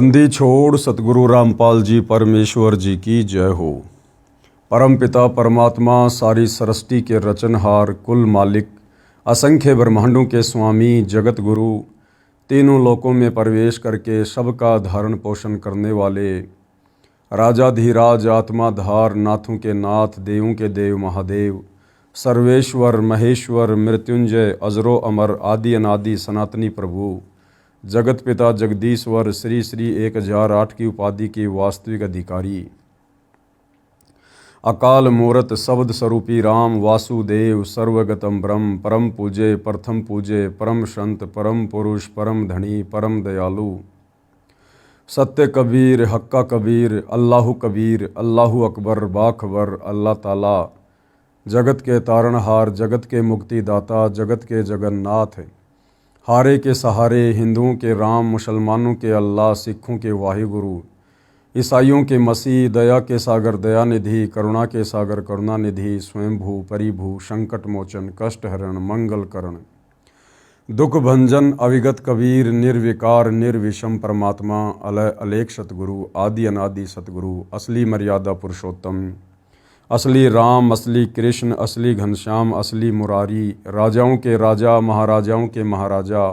बंदी छोड़ सतगुरु रामपाल जी परमेश्वर जी की जय हो। परम पिता परमात्मा सारी सृष्टि के रचनहार, कुल मालिक, असंख्य ब्रह्मांडों के स्वामी, जगत गुरु, तीनों लोकों में प्रवेश करके सबका धारण पोषण करने वाले राजाधिराज, आत्माधार, नाथों के नाथ, देवों के देव महादेव, सर्वेश्वर महेश्वर, मृत्युंजय, अजरो अमर, आदि अनादि सनातनी प्रभु, जगत पिता जगदीश्वर, श्री श्री 1008 की उपाधि के वास्तविक अधिकारी, अकाल मूरत शब्द स्वरूपी राम वासुदेव, सर्वगतम ब्रह्म, परम पूजे, प्रथम पूजे, परम संत, परम पुरुष, परम धनी, परम दयालु, सत्य कबीर, हक्का कबीर, अल्लाहु कबीर, अल्लाहु अकबर, बाखबर, अल्लाह ताला, जगत के तारणहार, जगत के मुक्तिदाता, जगत के जगन्नाथ, हारे के सहारे, हिंदुओं के राम, मुसलमानों के अल्लाह, सिखों के वाहिगुरु, ईसाइयों के मसीह, दया के सागर दयानिधि, करुणा के सागर करुणानिधि, स्वयंभू परिभू, संकट मोचन, कष्ट हरण, मंगल करण, दुख भंजन, अविगत कबीर, निर्विकार निर्विषम परमात्मा, अलय अलेख सतगुरु, आदि अनादि सतगुरु, असली मर्यादा पुरुषोत्तम, असली राम, असली कृष्ण, असली घनश्याम, असली मुरारी, राजाओं के राजा, महाराजाओं के महाराजा,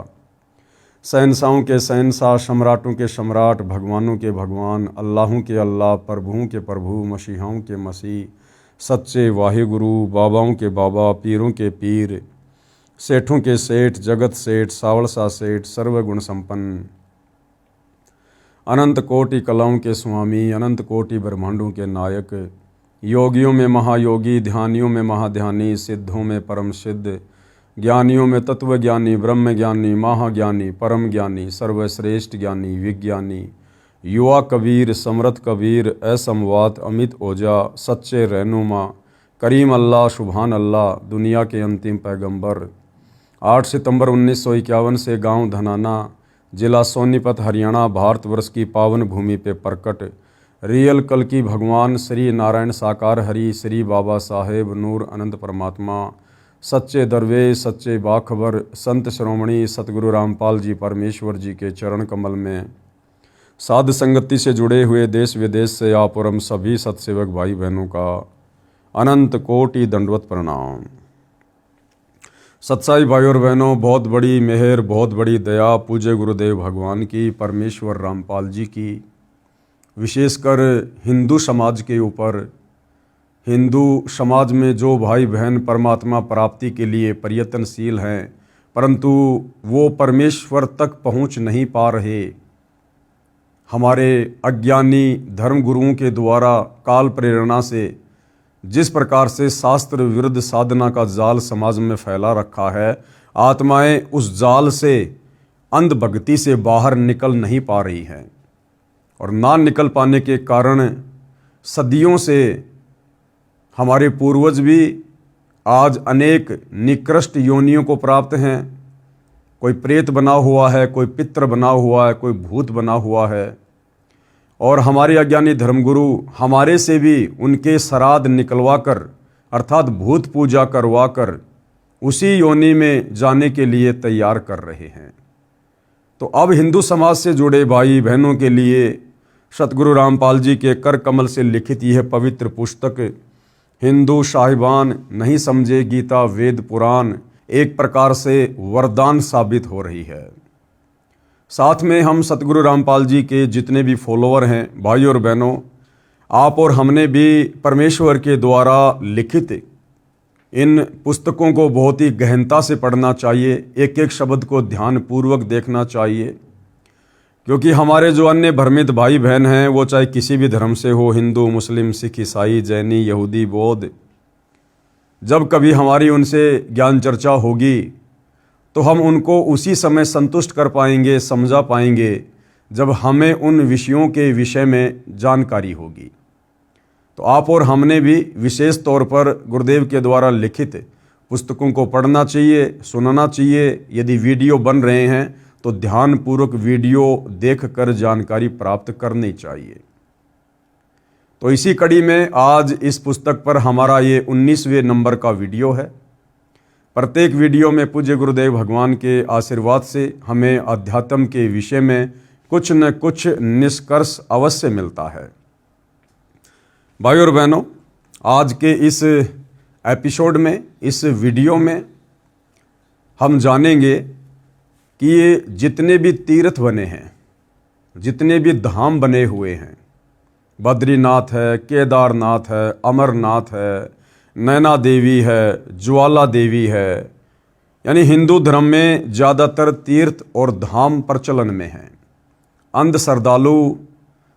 शहंशाहों के शहंशाह, सम्राटों के सम्राट, भगवानों के भगवान, अल्लाहों के अल्लाह, प्रभुओं के प्रभु, मसीहाओं के मसीह, सच्चे वाहिगुरु, बाबाओं के बाबा, पीरों के पीर, सेठों के सेठ, जगत सेठ, सावलसा सेठ, सर्वगुण संपन्न, अनंत कोटि कलाओं के स्वामी, अनंत कोटि ब्रह्मांडों के नायक, योगियों में महायोगी, ध्यानियों में महाध्यानी, सिद्धों में परम सिद्ध, ज्ञानियों में तत्व ज्ञानी, ब्रह्म ज्ञानी, महाज्ञानी, परम ज्ञानी, सर्वश्रेष्ठ ज्ञानी, विज्ञानी, युवा कबीर, समर्थ कबीर, असमवात, अमित ओजा, सच्चे रहनुमा, करीम अल्लाह, सुभान अल्लाह, दुनिया के अंतिम पैगंबर, 8 सितंबर 1951 से गांव धनाना, जिला सोनीपत, हरियाणा, भारतवर्ष की पावन भूमि पे प्रकट रियल कल की भगवान श्री नारायण साकार हरि, श्री बाबा साहेब नूर अनंत परमात्मा, सच्चे दरवेश, सच्चे बाखबर, संत श्रोमणी सतगुरु रामपाल जी परमेश्वर जी के चरण कमल में साध संगति से जुड़े हुए देश विदेश से आप और हम सभी सत्सेवक भाई बहनों का अनंत कोटि दंडवत प्रणाम। सत्साई भाई और बहनों, बहुत बड़ी मेहर, बहुत बड़ी दया पूज्य गुरुदेव भगवान की, परमेश्वर रामपाल जी की, विशेषकर हिंदू समाज के ऊपर। हिंदू समाज में जो भाई बहन परमात्मा प्राप्ति के लिए प्रयत्नशील हैं, परंतु वो परमेश्वर तक पहुंच नहीं पा रहे, हमारे अज्ञानी धर्म गुरुओं के द्वारा काल प्रेरणा से जिस प्रकार से शास्त्र विरुद्ध साधना का जाल समाज में फैला रखा है, आत्माएं उस जाल से अंधभक्ति से बाहर निकल नहीं पा रही हैं और ना निकल पाने के कारण सदियों से हमारे पूर्वज भी आज अनेक निकृष्ट योनियों को प्राप्त हैं। कोई प्रेत बना हुआ है, कोई पितृ बना हुआ है, कोई भूत बना हुआ है, और हमारे अज्ञानी धर्मगुरु हमारे से भी उनके श्राद्ध निकलवाकर अर्थात भूत पूजा करवाकर उसी योनि में जाने के लिए तैयार कर रहे हैं। तो अब हिंदू समाज से जुड़े भाई बहनों के लिए सतगुरु रामपाल जी के कर कमल से लिखित यह पवित्र पुस्तक हिंदू साहिबान नहीं समझे गीता वेद पुराण एक प्रकार से वरदान साबित हो रही है। साथ में हम सतगुरु रामपाल जी के जितने भी फॉलोअर हैं भाई और बहनों, आप और हमने भी परमेश्वर के द्वारा लिखित इन पुस्तकों को बहुत ही गहनता से पढ़ना चाहिए, एक एक शब्द को ध्यानपूर्वक देखना चाहिए, क्योंकि हमारे जो अन्य भ्रमित भाई बहन हैं वो चाहे किसी भी धर्म से हो, हिंदू मुस्लिम सिख ईसाई जैनी यहूदी बौद्ध, जब कभी हमारी उनसे ज्ञान चर्चा होगी तो हम उनको उसी समय संतुष्ट कर पाएंगे, समझा पाएंगे जब हमें उन विषयों के विषय में जानकारी होगी। तो आप और हमने भी विशेष तौर पर गुरुदेव के द्वारा लिखित पुस्तकों को पढ़ना चाहिए, सुनना चाहिए। यदि वीडियो बन रहे हैं तो ध्यानपूर्वक वीडियो देखकर जानकारी प्राप्त करनी चाहिए। तो इसी कड़ी में आज इस पुस्तक पर हमारा ये 19वें नंबर का वीडियो है। प्रत्येक वीडियो में पूज्य गुरुदेव भगवान के आशीर्वाद से हमें अध्यात्म के विषय में कुछ न कुछ निष्कर्ष अवश्य मिलता है। भाइयों और बहनों, आज के इस एपिसोड में, इस वीडियो में हम जानेंगे कि ये जितने भी तीर्थ बने हैं, जितने भी धाम बने हुए हैं, बद्रीनाथ है, केदारनाथ है, अमरनाथ है, नैना देवी है, ज्वाला देवी है, यानी हिंदू धर्म में ज़्यादातर तीर्थ और धाम प्रचलन में हैं। अंध श्रद्धालु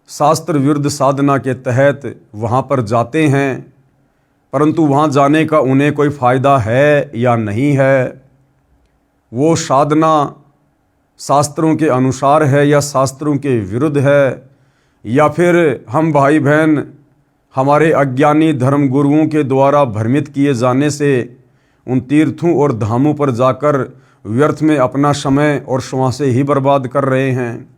शास्त्र विरुद्ध साधना के तहत वहाँ पर जाते हैं, परंतु वहाँ जाने का उन्हें कोई फ़ायदा है या नहीं है, वो साधना शास्त्रों के अनुसार है या शास्त्रों के विरुद्ध है, या फिर हम भाई बहन हमारे अज्ञानी धर्म गुरुओं के द्वारा भ्रमित किए जाने से उन तीर्थों और धामों पर जाकर व्यर्थ में अपना समय और श्वासें ही बर्बाद कर रहे हैं।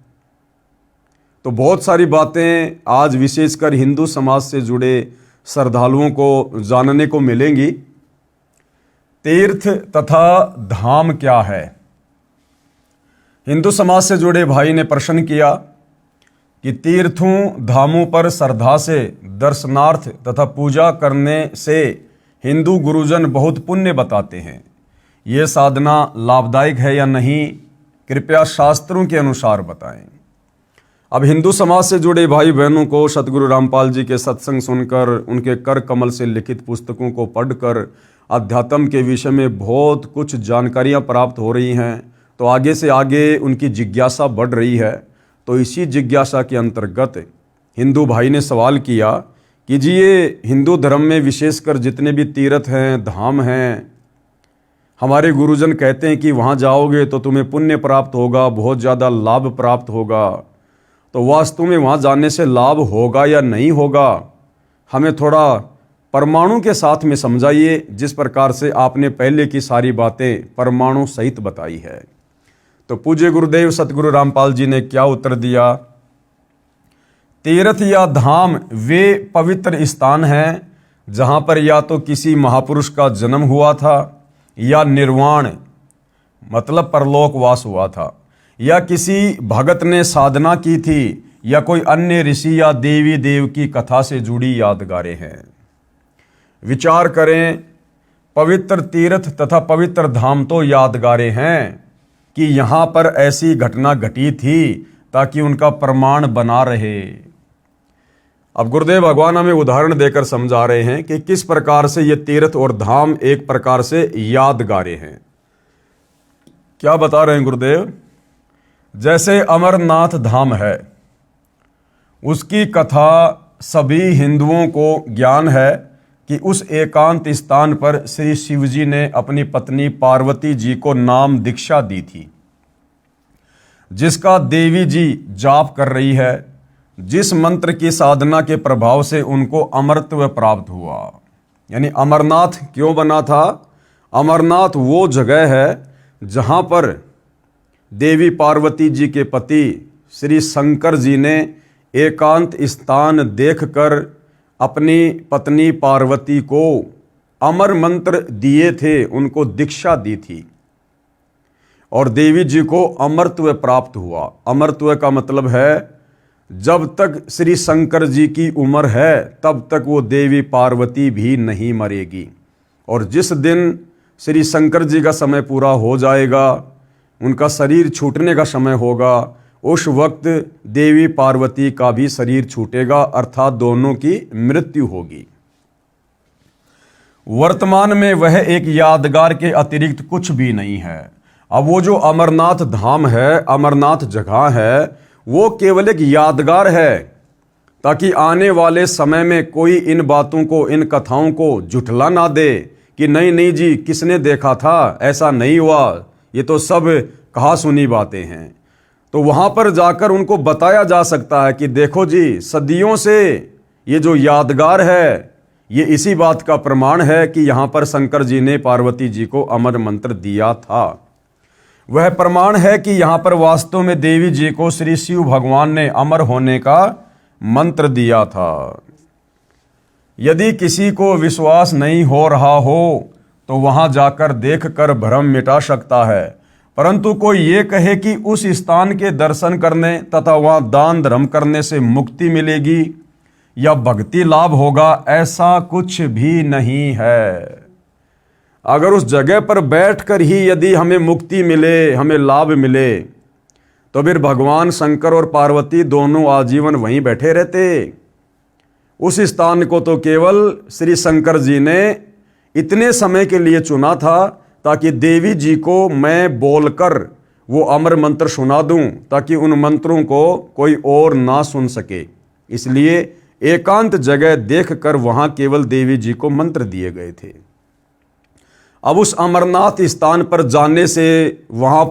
तो बहुत सारी बातें आज विशेषकर हिंदू समाज से जुड़े श्रद्धालुओं को जानने को मिलेंगी। तीर्थ तथा धाम क्या है? हिंदू समाज से जुड़े भाई ने प्रश्न किया कि तीर्थों धामों पर श्रद्धा से दर्शनार्थ तथा पूजा करने से हिंदू गुरुजन बहुत पुण्य बताते हैं। ये साधना लाभदायक है या नहीं, कृपया शास्त्रों के अनुसार बताएं। अब हिंदू समाज से जुड़े भाई बहनों को सतगुरु रामपाल जी के सत्संग सुनकर, उनके कर कमल से लिखित पुस्तकों को पढ़कर अध्यात्म के विषय में बहुत कुछ जानकारियां प्राप्त हो रही हैं। तो आगे से आगे उनकी जिज्ञासा बढ़ रही है। तो इसी जिज्ञासा के अंतर्गत हिंदू भाई ने सवाल किया कि जी ये हिंदू धर्म में विशेषकर जितने भी तीर्थ हैं, धाम हैं, हमारे गुरुजन कहते हैं कि वहाँ जाओगे तो तुम्हें पुण्य प्राप्त होगा, बहुत ज़्यादा लाभ प्राप्त होगा। तो वास्तव में वहाँ जाने से लाभ होगा या नहीं होगा, हमें थोड़ा परमाणु के साथ में समझाइए, जिस प्रकार से आपने पहले की सारी बातें परमाणु सहित बताई है। तो पूज्य गुरुदेव सतगुरु रामपाल जी ने क्या उत्तर दिया? तीर्थ या धाम वे पवित्र स्थान हैं जहाँ पर या तो किसी महापुरुष का जन्म हुआ था, या निर्वाण मतलब परलोकवास हुआ था, या किसी भगत ने साधना की थी, या कोई अन्य ऋषि या देवी देव की कथा से जुड़ी यादगारें हैं। विचार करें, पवित्र तीर्थ तथा पवित्र धाम तो यादगारें हैं कि यहाँ पर ऐसी घटना घटी थी ताकि उनका प्रमाण बना रहे। अब गुरुदेव भगवान हमें उदाहरण देकर समझा रहे हैं कि किस प्रकार से ये तीर्थ और धाम एक प्रकार से यादगारें हैं। क्या बता रहे हैं गुरुदेव? जैसे अमरनाथ धाम है, उसकी कथा सभी हिंदुओं को ज्ञान है कि उस एकांत स्थान पर श्री शिव जी ने अपनी पत्नी पार्वती जी को नाम दीक्षा दी थी, जिसका देवी जी जाप कर रही है, जिस मंत्र की साधना के प्रभाव से उनको अमरत्व प्राप्त हुआ। यानी अमरनाथ क्यों बना था? अमरनाथ वो जगह है जहाँ पर देवी पार्वती जी के पति श्री शंकर जी ने एकांत स्थान देखकर अपनी पत्नी पार्वती को अमर मंत्र दिए थे, उनको दीक्षा दी थी, और देवी जी को अमरत्व प्राप्त हुआ। अमरत्व का मतलब है जब तक श्री शंकर जी की उम्र है तब तक वो देवी पार्वती भी नहीं मरेगी, और जिस दिन श्री शंकर जी का समय पूरा हो जाएगा, उनका शरीर छूटने का समय होगा, उस वक्त देवी पार्वती का भी शरीर छूटेगा, अर्थात दोनों की मृत्यु होगी। वर्तमान में वह एक यादगार के अतिरिक्त कुछ भी नहीं है। अब वो जो अमरनाथ धाम है, अमरनाथ जगह है, वो केवल एक यादगार है, ताकि आने वाले समय में कोई इन बातों को, इन कथाओं को झुठला ना दे कि नहीं नहीं जी किसने देखा था, ऐसा नहीं हुआ, ये तो सब कहा सुनी बातें हैं। तो वहाँ पर जाकर उनको बताया जा सकता है कि देखो जी, सदियों से ये जो यादगार है, ये इसी बात का प्रमाण है कि यहाँ पर शंकर जी ने पार्वती जी को अमर मंत्र दिया था। वह प्रमाण है कि यहाँ पर वास्तव में देवी जी को श्री शिव भगवान ने अमर होने का मंत्र दिया था। यदि किसी को विश्वास नहीं हो रहा हो तो वहाँ जाकर देखकर भ्रम मिटा सकता है। परंतु कोई ये कहे कि उस स्थान के दर्शन करने तथा वहाँ दान धर्म करने से मुक्ति मिलेगी या भक्ति लाभ होगा, ऐसा कुछ भी नहीं है। अगर उस जगह पर बैठकर ही यदि हमें मुक्ति मिले, हमें लाभ मिले, तो फिर भगवान शंकर और पार्वती दोनों आजीवन वहीं बैठे रहते। उस स्थान को तो केवल श्री शंकर जी ने इतने समय के लिए चुना था ताकि देवी जी को मैं बोलकर वो अमर मंत्र सुना दूं, ताकि उन मंत्रों को कोई और ना सुन सके। इसलिए एकांत जगह देखकर वहां केवल देवी जी को मंत्र दिए गए थे। अब उस अमरनाथ स्थान पर जाने से, वहां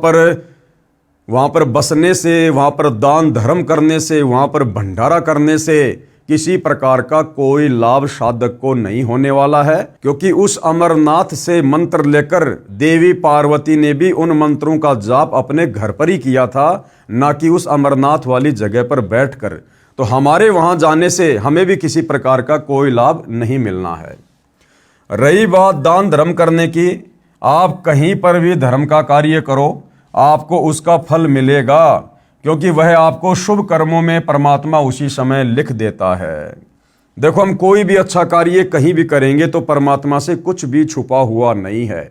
पर बसने से, वहां पर दान धर्म करने से, वहां पर भंडारा करने से किसी प्रकार का कोई लाभ साधक को नहीं होने वाला है, क्योंकि उस अमरनाथ से मंत्र लेकर देवी पार्वती ने भी उन मंत्रों का जाप अपने घर पर ही किया था, ना कि उस अमरनाथ वाली जगह पर बैठकर। तो हमारे वहां जाने से हमें भी किसी प्रकार का कोई लाभ नहीं मिलना है। रही बात दान धर्म करने की, आप कहीं पर भी धर्म का कार्य करो, आपको उसका फल मिलेगा, क्योंकि वह आपको शुभ कर्मों में परमात्मा उसी समय लिख देता है। देखो, हम कोई भी अच्छा कार्य कहीं भी करेंगे तो परमात्मा से कुछ भी छुपा हुआ नहीं है।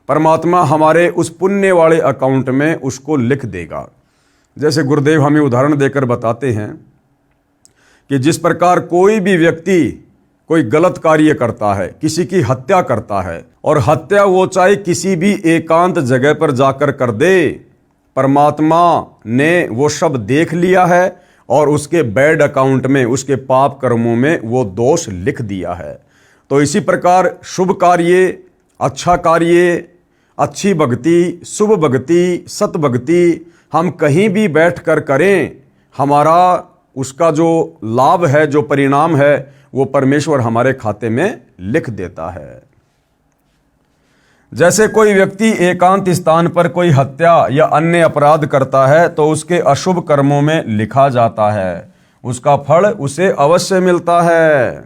परमात्मा हमारे उस पुण्य वाले अकाउंट में उसको लिख देगा। जैसे गुरुदेव हमें उदाहरण देकर बताते हैं कि जिस प्रकार कोई भी व्यक्ति कोई गलत कार्य करता है, किसी की हत्या करता है, और हत्या वो चाहे किसी भी एकांत जगह पर जाकर कर दे, परमात्मा ने वो सब देख लिया है और उसके बैड अकाउंट में, उसके पाप कर्मों में वो दोष लिख दिया है। तो इसी प्रकार शुभ कार्य, अच्छा कार्य, अच्छी भक्ति, शुभ भक्ति, सत भक्ति हम कहीं भी बैठकर करें, हमारा उसका जो लाभ है, जो परिणाम है, वो परमेश्वर हमारे खाते में लिख देता है। जैसे कोई व्यक्ति एकांत स्थान पर कोई हत्या या अन्य अपराध करता है तो उसके अशुभ कर्मों में लिखा जाता है, उसका फल उसे अवश्य मिलता है।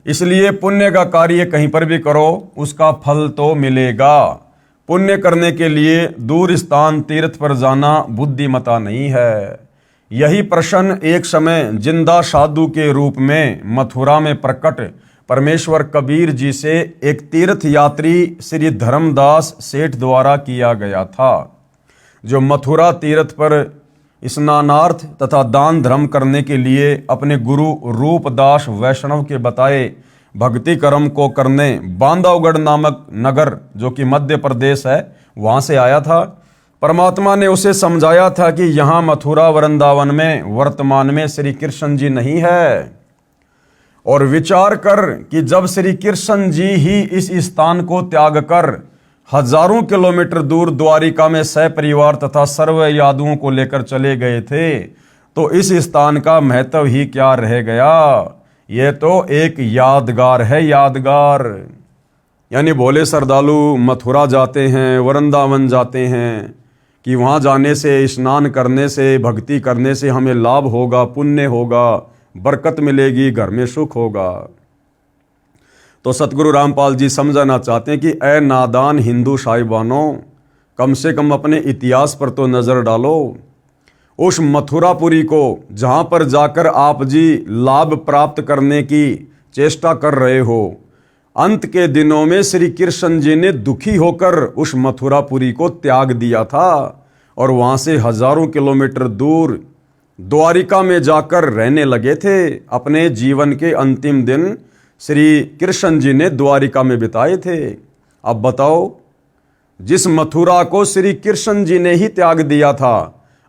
इसलिए पुण्य का कार्य कहीं पर भी करो, उसका फल तो मिलेगा। पुण्य करने के लिए दूर स्थान तीर्थ पर जाना बुद्धिमता नहीं है। यही प्रश्न एक समय जिंदा साधु के रूप में मथुरा में प्रकट परमेश्वर कबीर जी से एक तीर्थ यात्री श्री धर्मदास सेठ द्वारा किया गया था, जो मथुरा तीर्थ पर स्नानार्थ तथा दान धर्म करने के लिए अपने गुरु रूपदास वैष्णव के बताए भक्ति कर्म को करने बांधवगढ़ नामक नगर, जो कि मध्य प्रदेश है, वहां से आया था। परमात्मा ने उसे समझाया था कि यहाँ मथुरा वृंदावन में वर्तमान में श्री कृष्ण जी नहीं है, और विचार कर कि जब श्री कृष्ण जी ही इस स्थान को त्याग कर हजारों किलोमीटर दूर द्वारिका में सपरिवार तथा सर्व यादुओं को लेकर चले गए थे, तो इस स्थान का महत्व ही क्या रह गया। यह तो एक यादगार है, यादगार। यानी भोले श्रद्धालु मथुरा जाते हैं, वृंदावन जाते हैं कि वहाँ जाने से, स्नान करने से, भक्ति करने से हमें लाभ होगा, पुण्य होगा, बरकत मिलेगी, घर में सुख होगा। तो सतगुरु रामपाल जी समझाना चाहते हैं कि ऐ नादान हिंदू साहिबानों, कम से कम अपने इतिहास पर तो नज़र डालो। उस मथुरापुरी को जहाँ पर जाकर आप जी लाभ प्राप्त करने की चेष्टा कर रहे हो, अंत के दिनों में श्री कृष्ण जी ने दुखी होकर उस मथुरापुरी को त्याग दिया था और वहाँ से हजारों किलोमीटर दूर द्वारिका में जाकर रहने लगे थे। अपने जीवन के अंतिम दिन श्री कृष्ण जी ने द्वारिका में बिताए थे। अब बताओ, जिस मथुरा को श्री कृष्ण जी ने ही त्याग दिया था,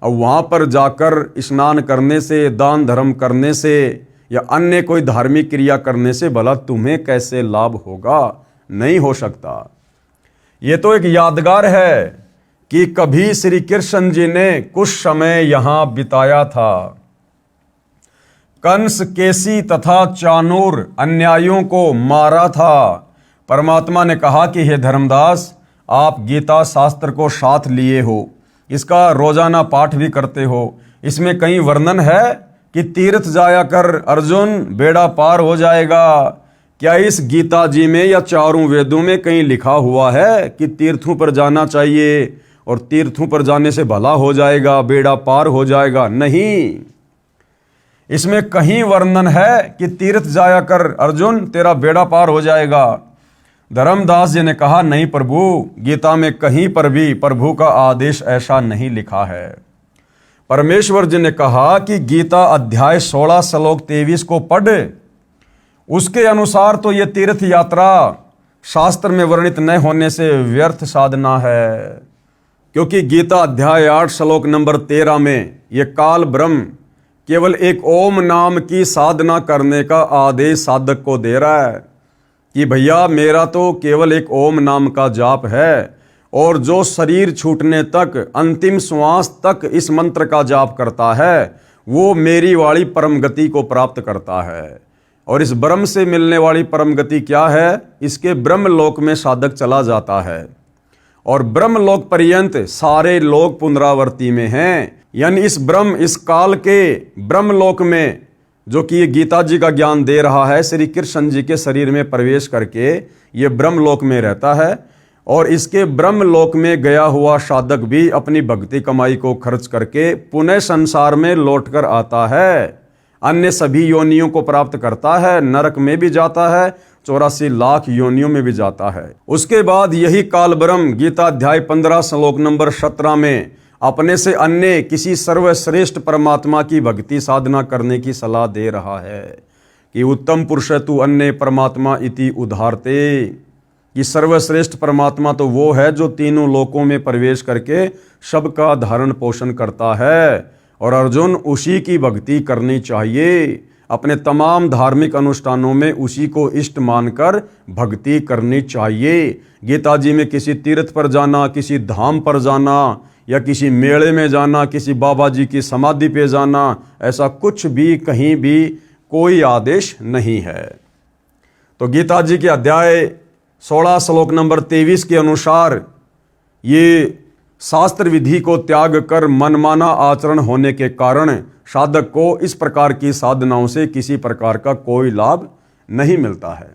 अब वहाँ पर जाकर स्नान करने से, दान धर्म करने से या अन्य कोई धार्मिक क्रिया करने से भला तुम्हें कैसे लाभ होगा? नहीं हो सकता। ये तो एक यादगार है कि कभी श्री कृष्ण जी ने कुछ समय यहाँ बिताया था। कंस, केसी तथा चाणूर अन्यायियों को मारा था। परमात्मा ने कहा कि हे धर्मदास, आप गीता शास्त्र को साथ लिए हो, इसका रोजाना पाठ भी करते हो, इसमें कहीं वर्णन है कि तीर्थ जाया कर अर्जुन, बेड़ा पार हो जाएगा, क्या इस गीता जी में या चारों वेदों में कहीं लिखा हुआ है कि तीर्थों पर जाना चाहिए और तीर्थों पर जाने से भला हो जाएगा, बेड़ा पार हो जाएगा? नहीं। इसमें कहीं वर्णन है कि तीर्थ जाया कर अर्जुन, तेरा बेड़ा पार हो जाएगा? धर्मदास जी ने कहा, नहीं प्रभु, गीता में कहीं पर भी प्रभु का आदेश ऐसा नहीं लिखा है। परमेश्वर जी ने कहा कि गीता अध्याय 16 श्लोक 23 को पढ़, उसके अनुसार तो ये तीर्थ यात्रा शास्त्र में वर्णित न होने से व्यर्थ साधना है। क्योंकि गीता अध्याय 8 श्लोक नंबर 13 में ये काल ब्रह्म केवल एक ओम नाम की साधना करने का आदेश साधक को दे रहा है कि भैया मेरा तो केवल एक ओम नाम का जाप है, और जो शरीर छूटने तक, अंतिम श्वास तक इस मंत्र का जाप करता है वो मेरी वाली परम गति को प्राप्त करता है। और इस ब्रह्म से मिलने वाली परम गति क्या है? इसके ब्रह्म लोक में साधक चला जाता है, और ब्रह्म लोक पर्यंत सारे लोक पुनरावर्ती में हैं। यानी इस ब्रह्म, इस काल के ब्रह्म लोक में जो कि ये गीता जी का ज्ञान दे रहा है, श्री कृष्ण जी के शरीर में प्रवेश करके ये ब्रह्म लोक में रहता है। और इसके ब्रह्म लोक में गया हुआ साधक भी अपनी भक्ति कमाई को खर्च करके पुनः संसार में लौटकर आता है, अन्य सभी योनियों को प्राप्त करता है, नरक में भी जाता है, 84 लाख योनियों में भी जाता है। उसके बाद यही काल ब्रह्म गीता अध्याय 15 श्लोक नंबर 17 में अपने से अन्य किसी सर्वश्रेष्ठ परमात्मा की भक्ति साधना करने की सलाह दे रहा है कि उत्तम पुरुष तु अन्य परमात्मा इति उदाहरते, कि सर्वश्रेष्ठ परमात्मा तो वो है जो तीनों लोकों में प्रवेश करके सबका धारण पोषण करता है, और अर्जुन उसी की भक्ति करनी चाहिए। अपने तमाम धार्मिक अनुष्ठानों में उसी को इष्ट मानकर भक्ति करनी चाहिए। गीता जी में किसी तीर्थ पर जाना, किसी धाम पर जाना, या किसी मेले में जाना, किसी बाबा जी की समाधि पे जाना, ऐसा कुछ भी कहीं भी कोई आदेश नहीं है। तो गीता जी के अध्याय 16 श्लोक नंबर 23 के अनुसार ये शास्त्र विधि को त्याग कर मनमाना आचरण होने के कारण साधक को इस प्रकार की साधनाओं से किसी प्रकार का कोई लाभ नहीं मिलता है।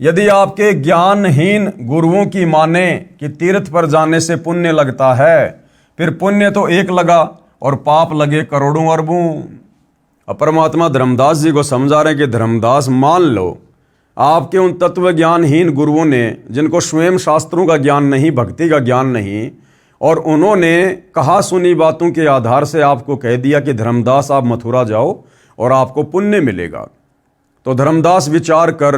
यदि आपके ज्ञानहीन गुरुओं की माने कि तीर्थ पर जाने से पुण्य लगता है, फिर पुण्य तो एक लगा और पाप लगे करोड़ों अरबों। अब परमात्मा धर्मदास जी को समझा रहे हैं कि धर्मदास, मान लो आपके उन तत्व ज्ञानहीन गुरुओं ने, जिनको स्वयं शास्त्रों का ज्ञान नहीं, भक्ति का ज्ञान नहीं, और उन्होंने कहा सुनी बातों के आधार से आपको कह दिया कि धर्मदास आप मथुरा जाओ और आपको पुण्य मिलेगा। तो धर्मदास विचार कर,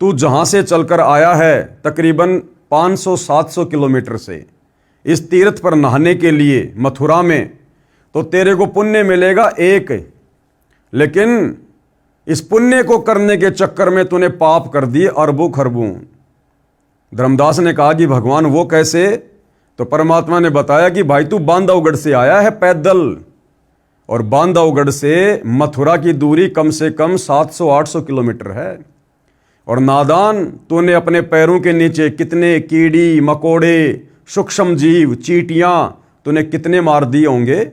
तू जहाँ से चलकर आया है तकरीबन 500-700 किलोमीटर से इस तीर्थ पर नहाने के लिए मथुरा में, तो तेरे को पुण्य मिलेगा एक, लेकिन इस पुण्य को करने के चक्कर में तूने पाप कर दिए अरबों खरबों। धर्मदास ने कहा कि भगवान वो कैसे? तो परमात्मा ने बताया कि भाई तू बांधवगढ़ से आया है पैदल, और बांधवगढ़ से मथुरा की दूरी कम से कम 700-800 किलोमीटर है, और नादान तूने अपने पैरों के नीचे कितने कीड़ी मकोड़े, सूक्ष्म जीव, चींटियां तूने कितने मार दिए होंगे?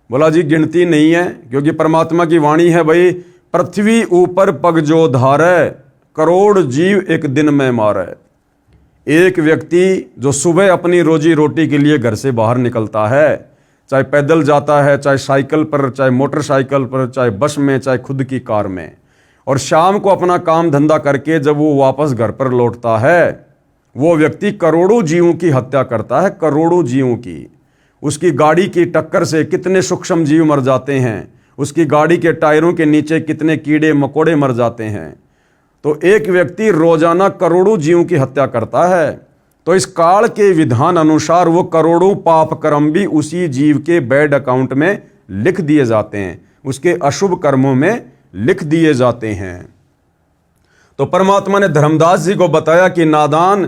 बोला जी गिनती नहीं है, क्योंकि परमात्मा की वाणी है, भाई पृथ्वी ऊपर पग जो धारे, करोड़ जीव एक दिन में मारे। एक व्यक्ति जो सुबह अपनी रोजी रोटी के लिए घर से बाहर निकलता है, चाहे पैदल जाता है, चाहे साइकिल पर, चाहे मोटरसाइकिल पर, चाहे बस में, चाहे खुद की कार में, और शाम को अपना काम धंधा करके जब वो वापस घर पर लौटता है, वो व्यक्ति करोड़ों जीवों की हत्या करता है, करोड़ों जीवों की। उसकी गाड़ी की टक्कर से कितने सूक्ष्म जीव मर जाते हैं, उसकी गाड़ी के टायरों के नीचे कितने कीड़े मकोड़े मर जाते हैं। तो एक व्यक्ति रोजाना करोड़ों जीवों की हत्या करता है। तो इस काल के विधान अनुसार वो करोड़ों पाप कर्म भी उसी जीव के बैड अकाउंट में लिख दिए जाते हैं, उसके अशुभ कर्मों में लिख दिए जाते हैं। तो परमात्मा ने धर्मदास जी को बताया कि नादान,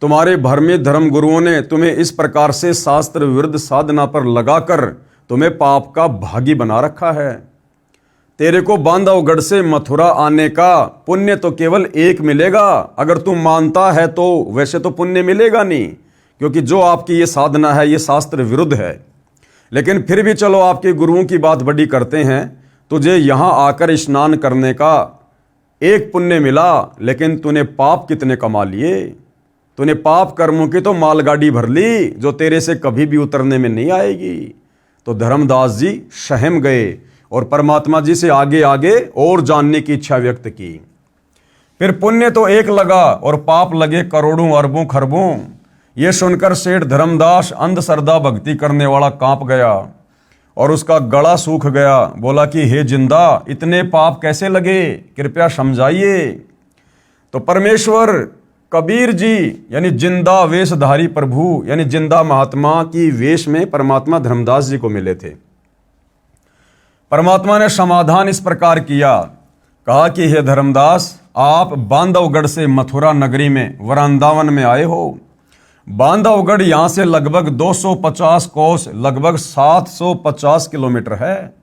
तुम्हारे भ्रमी धर्म गुरुओं ने तुम्हें इस प्रकार से शास्त्र विरुद्ध साधना पर लगाकर तुम्हें पाप का भागी बना रखा है। तेरे को बांधवगढ़ से मथुरा आने का पुण्य तो केवल एक मिलेगा, अगर तुम मानता है तो। वैसे तो पुण्य मिलेगा नहीं, क्योंकि जो आपकी ये साधना है ये शास्त्र विरुद्ध है। लेकिन फिर भी चलो आपके गुरुओं की बात बड़ी करते हैं, तुझे यहाँ आकर स्नान करने का एक पुण्य मिला, लेकिन तूने पाप कितने कमा लिए। तूने पाप कर्मों की तो मालगाड़ी भर ली जो तेरे से कभी भी उतरने में नहीं आएगी। तो धर्मदास जी सहम गए और परमात्मा जी से आगे आगे और जानने की इच्छा व्यक्त की। फिर पुण्य तो एक लगा और पाप लगे करोड़ों अरबों खरबों। ये सुनकर सेठ धर्मदास अंधश्रद्धा भक्ति करने वाला कांप गया और उसका गला सूख गया। बोला कि हे जिंदा, इतने पाप कैसे लगे, कृपया समझाइए। तो परमेश्वर कबीर जी यानी जिंदा वेशधारी प्रभु यानी जिंदा महात्मा की वेश में परमात्मा धर्मदास जी को मिले थे। परमात्मा ने समाधान इस प्रकार किया, कहा कि हे धर्मदास, आप बांधवगढ़ से मथुरा नगरी में वृंदावन में आए हो। बांधवगढ़ यहाँ से लगभग 250 कोस लगभग 750 किलोमीटर है।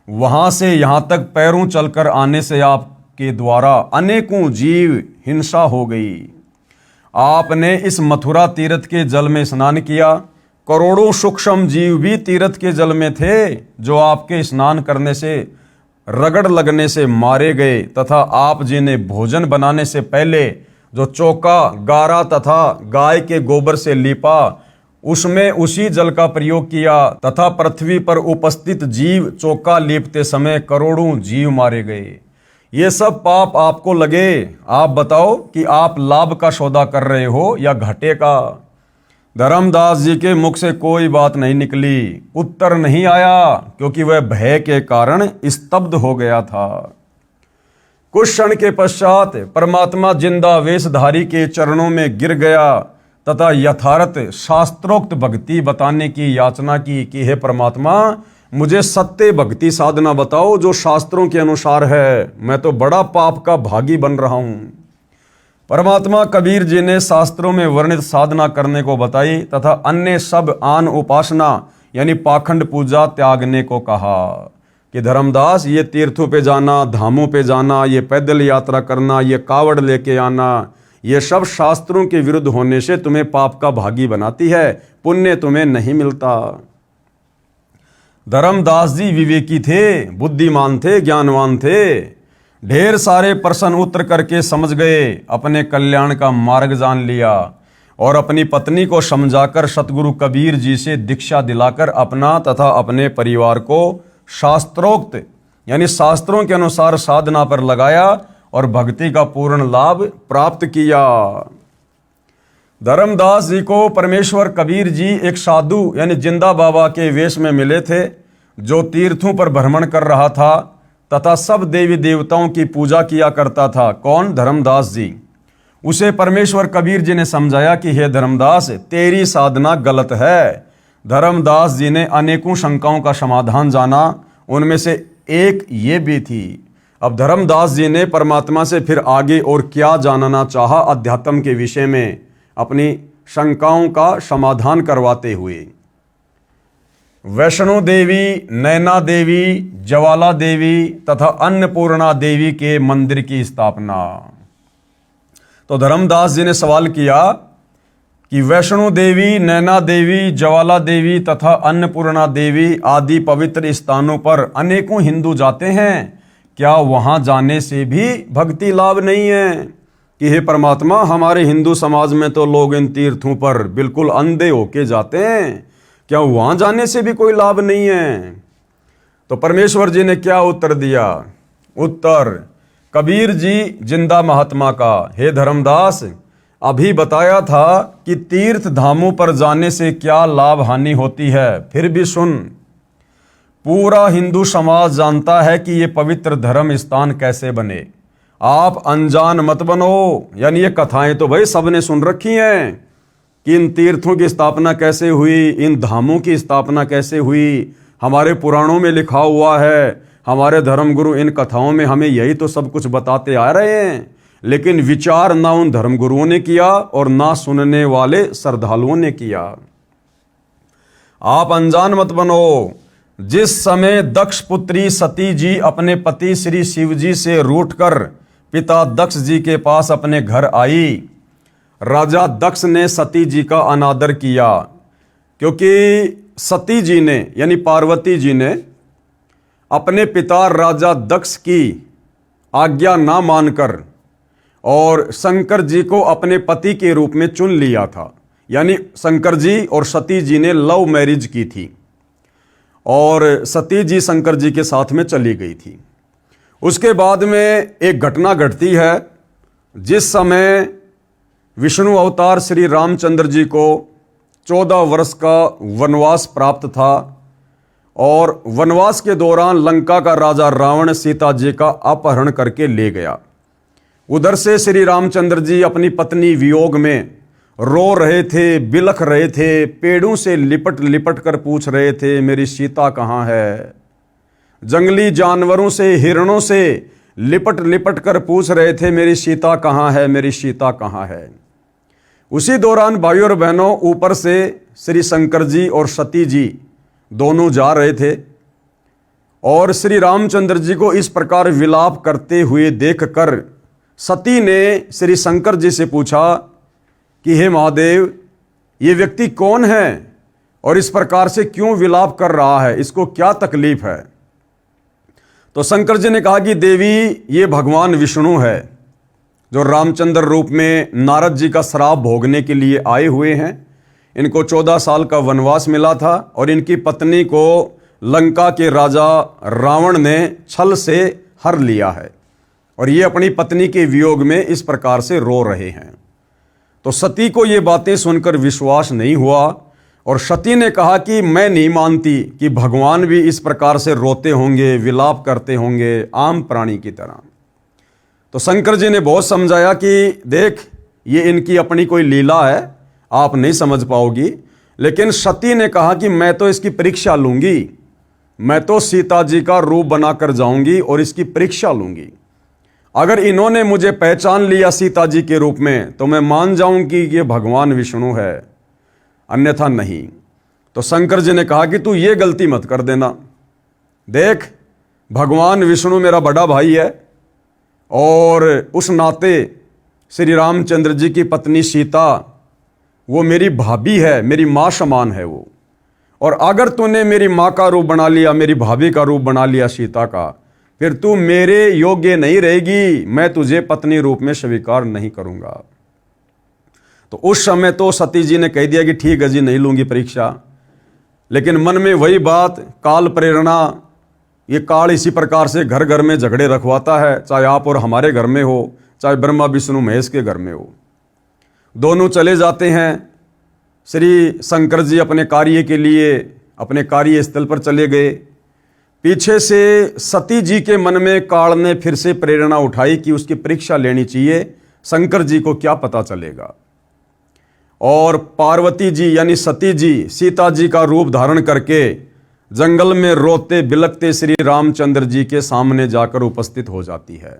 वहां से यहाँ तक पैरों चलकर आने से आपके द्वारा अनेकों जीव हिंसा हो गई। आपने इस मथुरा तीर्थ के जल में स्नान किया। करोड़ों सूक्ष्म जीव भी तीर्थ के जल में थे जो आपके स्नान करने से रगड़ लगने से मारे गए, तथा आप जी ने भोजन बनाने से पहले जो चौका गारा तथा गाय के गोबर से लीपा उसमें उसी जल का प्रयोग किया, तथा पृथ्वी पर उपस्थित जीव चौका लीपते समय करोड़ों जीव मारे गए। ये सब पाप आपको लगे। आप बताओ कि आप लाभ का सौदा कर रहे हो या घाटे का। धर्मदास जी के मुख से कोई बात नहीं निकली, उत्तर नहीं आया, क्योंकि वह भय के कारण स्तब्ध हो गया था। कुछ क्षण के पश्चात परमात्मा जिंदा वेशधारी के चरणों में गिर गया तथा यथार्थ शास्त्रोक्त भक्ति बताने की याचना की कि हे परमात्मा, मुझे सत्य भक्ति साधना बताओ जो शास्त्रों के अनुसार है। मैं तो बड़ा पाप का भागी बन रहा हूं। परमात्मा कबीर जी ने शास्त्रों में वर्णित साधना करने को बताई तथा अन्य सब आन उपासना यानी पाखंड पूजा त्यागने को कहा कि धर्मदास, ये तीर्थों पे जाना, धामों पे जाना, ये पैदल यात्रा करना, ये कावड़ लेके आना, ये सब शास्त्रों के विरुद्ध होने से तुम्हें पाप का भागी बनाती है, पुण्य तुम्हें नहीं मिलता। धर्मदास जी विवेकी थे, बुद्धिमान थे, ज्ञानवान थे। ढेर सारे प्रश्न उत्तर करके समझ गए, अपने कल्याण का मार्ग जान लिया और अपनी पत्नी को समझाकर सतगुरु कबीर जी से दीक्षा दिलाकर अपना तथा अपने परिवार को शास्त्रोक्त यानी शास्त्रों के अनुसार साधना पर लगाया और भक्ति का पूर्ण लाभ प्राप्त किया। धर्मदास जी को परमेश्वर कबीर जी एक साधु यानी जिंदा बाबा के वेश में मिले थे जो तीर्थों पर भ्रमण कर रहा था तथा सब देवी देवताओं की पूजा किया करता था। कौन? धर्मदास जी। उसे परमेश्वर कबीर जी ने समझाया कि हे धर्मदास, तेरी साधना गलत है। धर्मदास जी ने अनेकों शंकाओं का समाधान जाना, उनमें से एक ये भी थी। अब धर्मदास जी ने परमात्मा से फिर आगे और क्या जानना चाहा अध्यात्म के विषय में, अपनी शंकाओं का समाधान करवाते हुए। वैष्णो देवी, नैना देवी, ज्वाला देवी तथा अन्नपूर्णा देवी के मंदिर की स्थापना। तो धर्मदास जी ने सवाल किया कि वैष्णो देवी, नैना देवी, ज्वाला देवी तथा अन्नपूर्णा देवी आदि पवित्र स्थानों पर अनेकों हिंदू जाते हैं, क्या वहां जाने से भी भक्ति लाभ नहीं है? कि हे परमात्मा, हमारे हिंदू समाज में तो लोग इन तीर्थों पर बिल्कुल अंधे होके जाते हैं, क्या वहां जाने से भी कोई लाभ नहीं है? तो परमेश्वर जी ने क्या उत्तर दिया? उत्तर कबीर जी जिंदा महात्मा का, हे धर्मदास, अभी बताया था कि तीर्थ धामों पर जाने से क्या लाभ हानि होती है, फिर भी सुन। पूरा हिंदू समाज जानता है कि ये पवित्र धर्म स्थान कैसे बने। आप अनजान मत बनो। यानी ये कथाएं तो भाई सबने सुन रखी हैं कि इन तीर्थों की स्थापना कैसे हुई, इन धामों की स्थापना कैसे हुई, हमारे पुराणों में लिखा हुआ है। हमारे धर्मगुरु इन कथाओं में हमें यही तो सब कुछ बताते आ रहे हैं, लेकिन विचार ना उन धर्मगुरुओं ने किया और ना सुनने वाले श्रद्धालुओं ने किया। आप अनजान मत बनो। जिस समय दक्ष पुत्री सती जी अपने पति श्री शिव जी से रूठकर पिता दक्ष जी के पास अपने घर आई, राजा दक्ष ने सती जी का अनादर किया, क्योंकि सती जी ने यानी पार्वती जी ने अपने पिता राजा दक्ष की आज्ञा ना मानकर और शंकर जी को अपने पति के रूप में चुन लिया था। यानी शंकर जी और सती जी ने लव मैरिज की थी और सती जी शंकर जी के साथ में चली गई थी। उसके बाद में एक घटना घटती है जिस समय विष्णु अवतार श्री रामचंद्र जी को 14 वर्ष का वनवास प्राप्त था और वनवास के दौरान लंका का राजा रावण सीता जी का अपहरण करके ले गया। उधर से श्री रामचंद्र जी अपनी पत्नी वियोग में रो रहे थे, बिलख रहे थे, पेड़ों से लिपट लिपट कर पूछ रहे थे मेरी सीता कहाँ है। जंगली जानवरों से, हिरणों से लिपट लिपट कर पूछ रहे थे मेरी सीता कहाँ है, मेरी सीता कहाँ है। उसी दौरान भाइयों और बहनों, ऊपर से श्री शंकर जी और सती जी दोनों जा रहे थे और श्री रामचंद्र जी को इस प्रकार विलाप करते हुए देखकर सती ने श्री शंकर जी से पूछा कि हे महादेव, ये व्यक्ति कौन है और इस प्रकार से क्यों विलाप कर रहा है, इसको क्या तकलीफ है। तो शंकर जी ने कहा कि देवी, ये भगवान विष्णु है जो रामचंद्र रूप में नारद जी का श्राप भोगने के लिए आए हुए हैं। इनको 14 साल का वनवास मिला था और इनकी पत्नी को लंका के राजा रावण ने छल से हर लिया है और ये अपनी पत्नी के वियोग में इस प्रकार से रो रहे हैं। तो सती को ये बातें सुनकर विश्वास नहीं हुआ और सती ने कहा कि मैं नहीं मानती कि भगवान भी इस प्रकार से रोते होंगे, विलाप करते होंगे आम प्राणी की तरह। तो शंकर जी ने बहुत समझाया कि देख, ये इनकी अपनी कोई लीला है, आप नहीं समझ पाओगी। लेकिन सती ने कहा कि मैं तो इसकी परीक्षा लूंगी, मैं तो सीता जी का रूप बनाकर जाऊंगी और इसकी परीक्षा लूंगी। अगर इन्होंने मुझे पहचान लिया सीता जी के रूप में तो मैं मान जाऊंगी कि ये भगवान विष्णु है, अन्यथा नहीं। तो शंकर जी ने कहा कि तू ये गलती मत कर देना। देख, भगवान विष्णु मेरा बड़ा भाई है और उस नाते श्री रामचंद्र जी की पत्नी सीता वो मेरी भाभी है, मेरी माँ समान है वो। और अगर तूने मेरी माँ का रूप बना लिया, मेरी भाभी का रूप बना लिया सीता का, फिर तू मेरे योग्य नहीं रहेगी, मैं तुझे पत्नी रूप में स्वीकार नहीं करूंगा। तो उस समय तो सती जी ने कह दिया कि ठीक है जी, नहीं लूंगी परीक्षा। लेकिन मन में वही बात, काल प्रेरणा, ये काल इसी प्रकार से घर घर में झगड़े रखवाता है, चाहे आप और हमारे घर में हो, चाहे ब्रह्मा विष्णु महेश के घर में हो। दोनों चले जाते हैं। श्री शंकर जी अपने कार्य के लिए अपने कार्य स्थल पर चले गए। पीछे से सती जी के मन में काल ने फिर से प्रेरणा उठाई कि उसकी परीक्षा लेनी चाहिए, शंकर जी को क्या पता चलेगा। और पार्वती जी यानी सती जी सीता जी का रूप धारण करके जंगल में रोते बिलखते श्री रामचंद्र जी के सामने जाकर उपस्थित हो जाती है।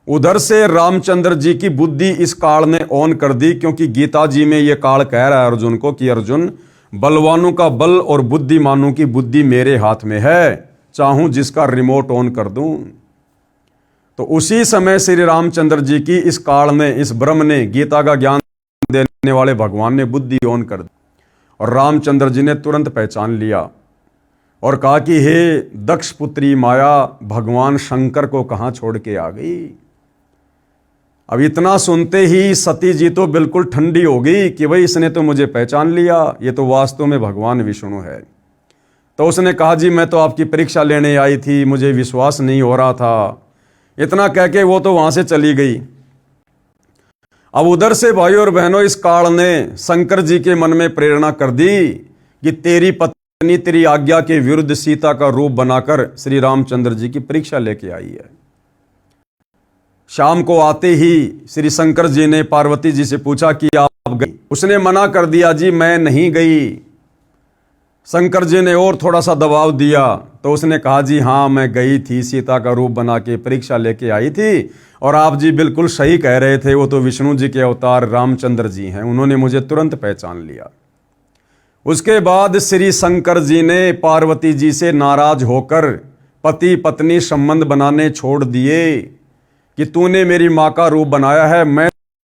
उधर से रामचंद्र जी की बुद्धि इस काल ने ऑन कर दी, क्योंकि गीता जी में यह काल कह रहा है अर्जुन को कि अर्जुन, बलवानों का बल और बुद्धिमानों की बुद्धि मेरे हाथ में है, चाहूं जिसका रिमोट ऑन कर दूं। तो उसी समय श्री रामचंद्र जी की इस काल ने, इस ब्रह्म ने, गीता का ज्ञान देने वाले भगवान ने बुद्धि ऑन कर दी और रामचंद्र जी ने तुरंत पहचान लिया और कहा कि हे दक्ष पुत्री माया, भगवान शंकर को कहां छोड़ के आ गई। अब इतना सुनते ही सती जी तो बिल्कुल ठंडी हो गई कि भाई इसने तो मुझे पहचान लिया, ये तो वास्तव में भगवान विष्णु है। तो उसने कहा जी मैं तो आपकी परीक्षा लेने आई थी, मुझे विश्वास नहीं हो रहा था। इतना कह के वो तो वहां से चली गई। अब उधर से भाइयों और बहनों, इस काल ने शंकर जी के मन में प्रेरणा कर दी कि तेरी पत्नी तेरी आज्ञा के विरुद्ध सीता का रूप बनाकर श्री रामचंद्र जी की परीक्षा लेके आई है। शाम को आते ही श्री शंकर जी ने पार्वती जी से पूछा कि आप गई? उसने मना कर दिया जी मैं नहीं गई। शंकर जी ने और थोड़ा सा दबाव दिया तो उसने कहा जी हाँ मैं गई थी, सीता का रूप बना के परीक्षा लेके आई थी और आप जी बिल्कुल सही कह रहे थे, वो तो विष्णु जी के अवतार रामचंद्र जी हैं, उन्होंने मुझे तुरंत पहचान लिया। उसके बाद श्री शंकर जी ने पार्वती जी से नाराज होकर पति पत्नी संबंध बनाने छोड़ दिए कि तूने मेरी माँ का रूप बनाया है, मैं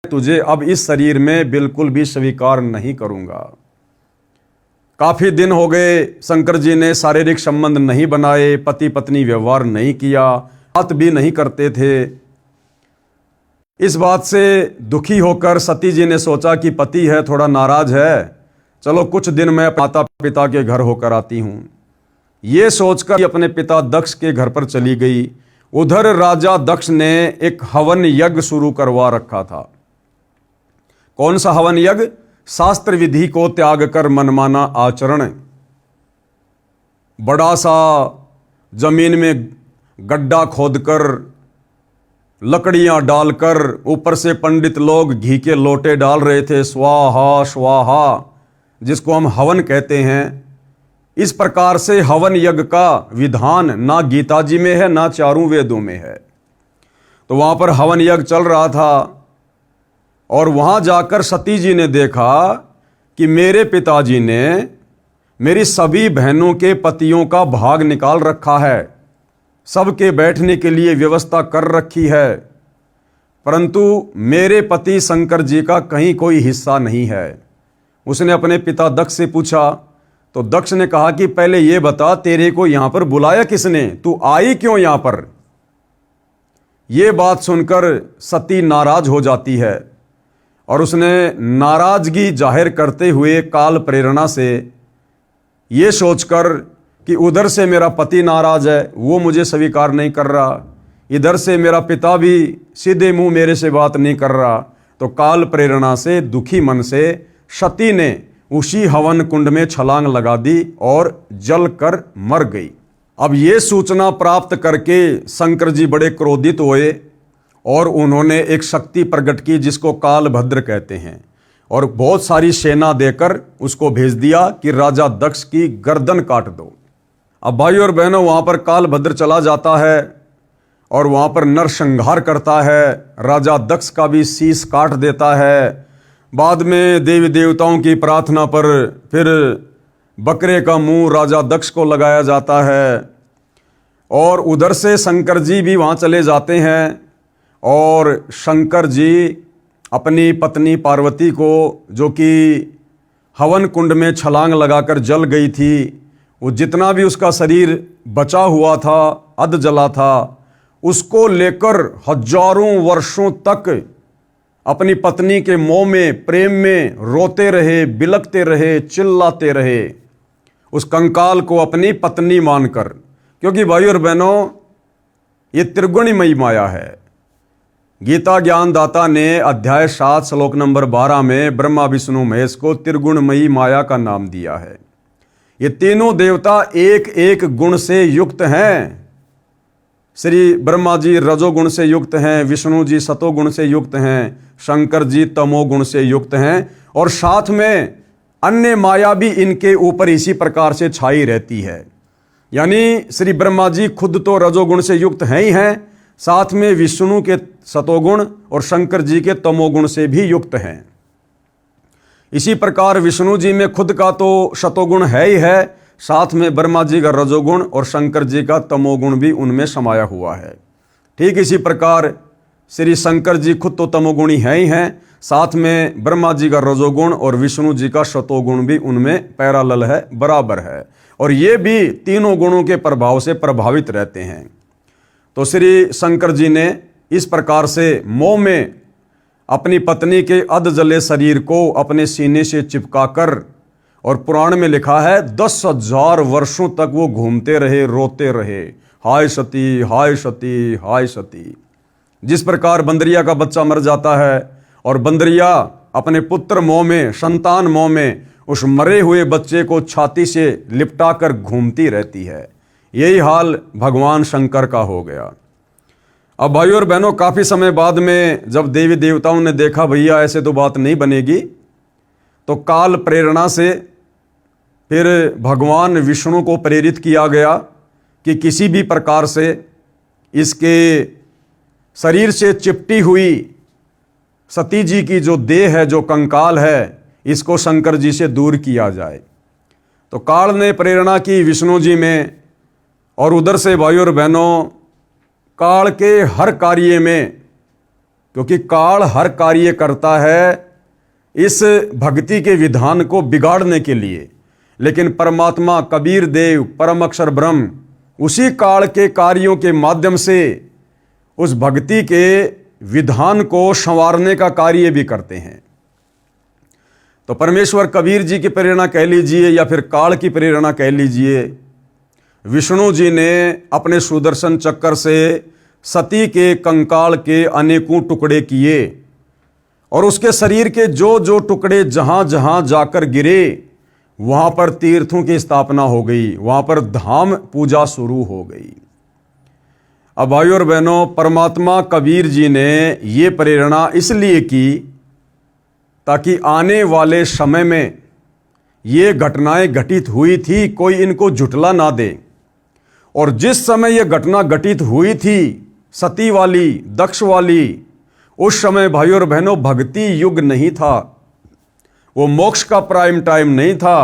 तुझे अब इस शरीर में बिल्कुल भी स्वीकार नहीं करूंगा। काफी दिन हो गए, शंकर जी ने शारीरिक संबंध नहीं बनाए, पति पत्नी व्यवहार नहीं किया, बात भी नहीं करते थे। इस बात से दुखी होकर सती जी ने सोचा कि पति है, थोड़ा नाराज है, चलो कुछ दिन मैं माता पिता के घर होकर आती हूँ। ये सोचकर अपने पिता दक्ष के घर पर चली गई। उधर राजा दक्ष ने एक हवन यज्ञ शुरू करवा रखा था। कौन सा हवन यज्ञ? शास्त्र विधि को त्याग कर मनमाना आचरण। बड़ा सा जमीन में गड्ढा खोदकर लकड़ियां डालकर ऊपर से पंडित लोग घी के लोटे डाल रहे थे, स्वाहा स्वाहा, जिसको हम हवन कहते हैं। इस प्रकार से हवन यज्ञ का विधान ना गीता जी में है, ना चारों वेदों में है। तो वहां पर हवन यज्ञ चल रहा था और वहां जाकर सती जी ने देखा कि मेरे पिताजी ने मेरी सभी बहनों के पतियों का भाग निकाल रखा है, सबके बैठने के लिए व्यवस्था कर रखी है, परंतु मेरे पति शंकर जी का कहीं कोई हिस्सा नहीं है। उसने अपने पिता दक्ष से पूछा, तो दक्ष ने कहा कि पहले ये बता, तेरे को यहां पर बुलाया किसने, तू आई क्यों यहां पर? यह बात सुनकर सती नाराज हो जाती है और उसने नाराजगी जाहिर करते हुए काल प्रेरणा से ये सोचकर कि उधर से मेरा पति नाराज है, वो मुझे स्वीकार नहीं कर रहा, इधर से मेरा पिता भी सीधे मुंह मेरे से बात नहीं कर रहा, तो काल प्रेरणा से दुखी मन से सती ने उसी हवन कुंड में छलांग लगा दी और जल कर मर गई। अब ये सूचना प्राप्त करके शंकर जी बड़े क्रोधित हुए और उन्होंने एक शक्ति प्रकट की जिसको कालभद्र कहते हैं, और बहुत सारी सेना देकर उसको भेज दिया कि राजा दक्ष की गर्दन काट दो। अब भाई और बहनों, वहां पर कालभद्र चला जाता है और वहां पर नरसंहार करता है, राजा दक्ष का भी शीश काट देता है। बाद में देवी देवताओं की प्रार्थना पर फिर बकरे का मुंह राजा दक्ष को लगाया जाता है और उधर से शंकर जी भी वहां चले जाते हैं और शंकर जी अपनी पत्नी पार्वती को, जो कि हवन कुंड में छलांग लगाकर जल गई थी, वो जितना भी उसका शरीर बचा हुआ था, अध जला था, उसको लेकर हजारों वर्षों तक अपनी पत्नी के मोह में, प्रेम में रोते रहे, बिलखते रहे, चिल्लाते रहे, उस कंकाल को अपनी पत्नी मानकर। क्योंकि भाई और बहनों, ये त्रिगुणमयी माया है। गीता ज्ञानदाता ने अध्याय 7 श्लोक नंबर 12 में ब्रह्मा विष्णु महेश को त्रिगुणमयी माया का नाम दिया है। ये तीनों देवता एक एक गुण से युक्त हैं। श्री ब्रह्मा जी रजोगुण से युक्त हैं, विष्णु जी सतोगुण से युक्त हैं, शंकर जी तमोगुण से युक्त हैं, और साथ में अन्य माया भी इनके ऊपर इसी प्रकार से छाई रहती है। यानी श्री ब्रह्मा जी खुद तो रजोगुण से युक्त हैं ही हैं, साथ में विष्णु के सतोगुण और शंकर जी के तमोगुण से भी युक्त हैं। इसी प्रकार विष्णु जी में खुद का तो सतोगुण है ही है, साथ में ब्रह्मा जी का रजोगुण और शंकर जी का तमोगुण भी उनमें समाया हुआ है। ठीक इसी प्रकार श्री शंकर जी खुद तो तमोगुणी हैं ही हैं, साथ में ब्रह्मा जी का रजोगुण और विष्णु जी का सतोगुण भी उनमें पैरालल है, बराबर है, और ये भी तीनों गुणों के प्रभाव से प्रभावित रहते हैं। तो श्री शंकर जी ने इस प्रकार से मोह में अपनी पत्नी के अध जले शरीर को अपने सीने से चिपकाकर, और पुराण में लिखा है 10,000 वर्षों तक वो घूमते रहे, रोते रहे, हाय सती हाय सती हाय सती। जिस प्रकार बंदरिया का बच्चा मर जाता है और बंदरिया अपने पुत्र मोह में, संतान मोह में उस मरे हुए बच्चे को छाती से लिपटाकर घूमती रहती है, यही हाल भगवान शंकर का हो गया। अब भाइयों और बहनों, काफ़ी समय बाद में जब देवी देवताओं ने देखा भैया ऐसे तो बात नहीं बनेगी, तो काल प्रेरणा से फिर भगवान विष्णु को प्रेरित किया गया कि किसी भी प्रकार से इसके शरीर से चिपटी हुई सती जी की जो देह है, जो कंकाल है, इसको शंकर जी से दूर किया जाए। तो काल ने प्रेरणा की विष्णु जी में, और उधर से भाइयों और बहनों, काल के हर कार्य में, क्योंकि काल हर कार्य करता है इस भक्ति के विधान को बिगाड़ने के लिए, लेकिन परमात्मा कबीर देव परम अक्षर ब्रह्म उसी काल के कार्यों के माध्यम से उस भक्ति के विधान को संवारने का कार्य भी करते हैं। तो परमेश्वर कबीर जी की प्रेरणा कह लीजिए या फिर काल की प्रेरणा कह लीजिए, विष्णु जी ने अपने सुदर्शन चक्कर से सती के कंकाल के अनेकों टुकड़े किए और उसके शरीर के जो जो टुकड़े जहां जहां जाकर गिरे वहां पर तीर्थों की स्थापना हो गई, वहां पर धाम पूजा शुरू हो गई। अब भाइयों और बहनों, परमात्मा कबीर जी ने ये प्रेरणा इसलिए की ताकि आने वाले समय में ये घटनाएं घटित हुई थी, कोई इनको झुठला ना दे। और जिस समय ये घटना घटित हुई थी, सती वाली, दक्ष वाली, उस समय भाइयों और बहनों भक्ति युग नहीं था, वो मोक्ष का प्राइम टाइम नहीं था।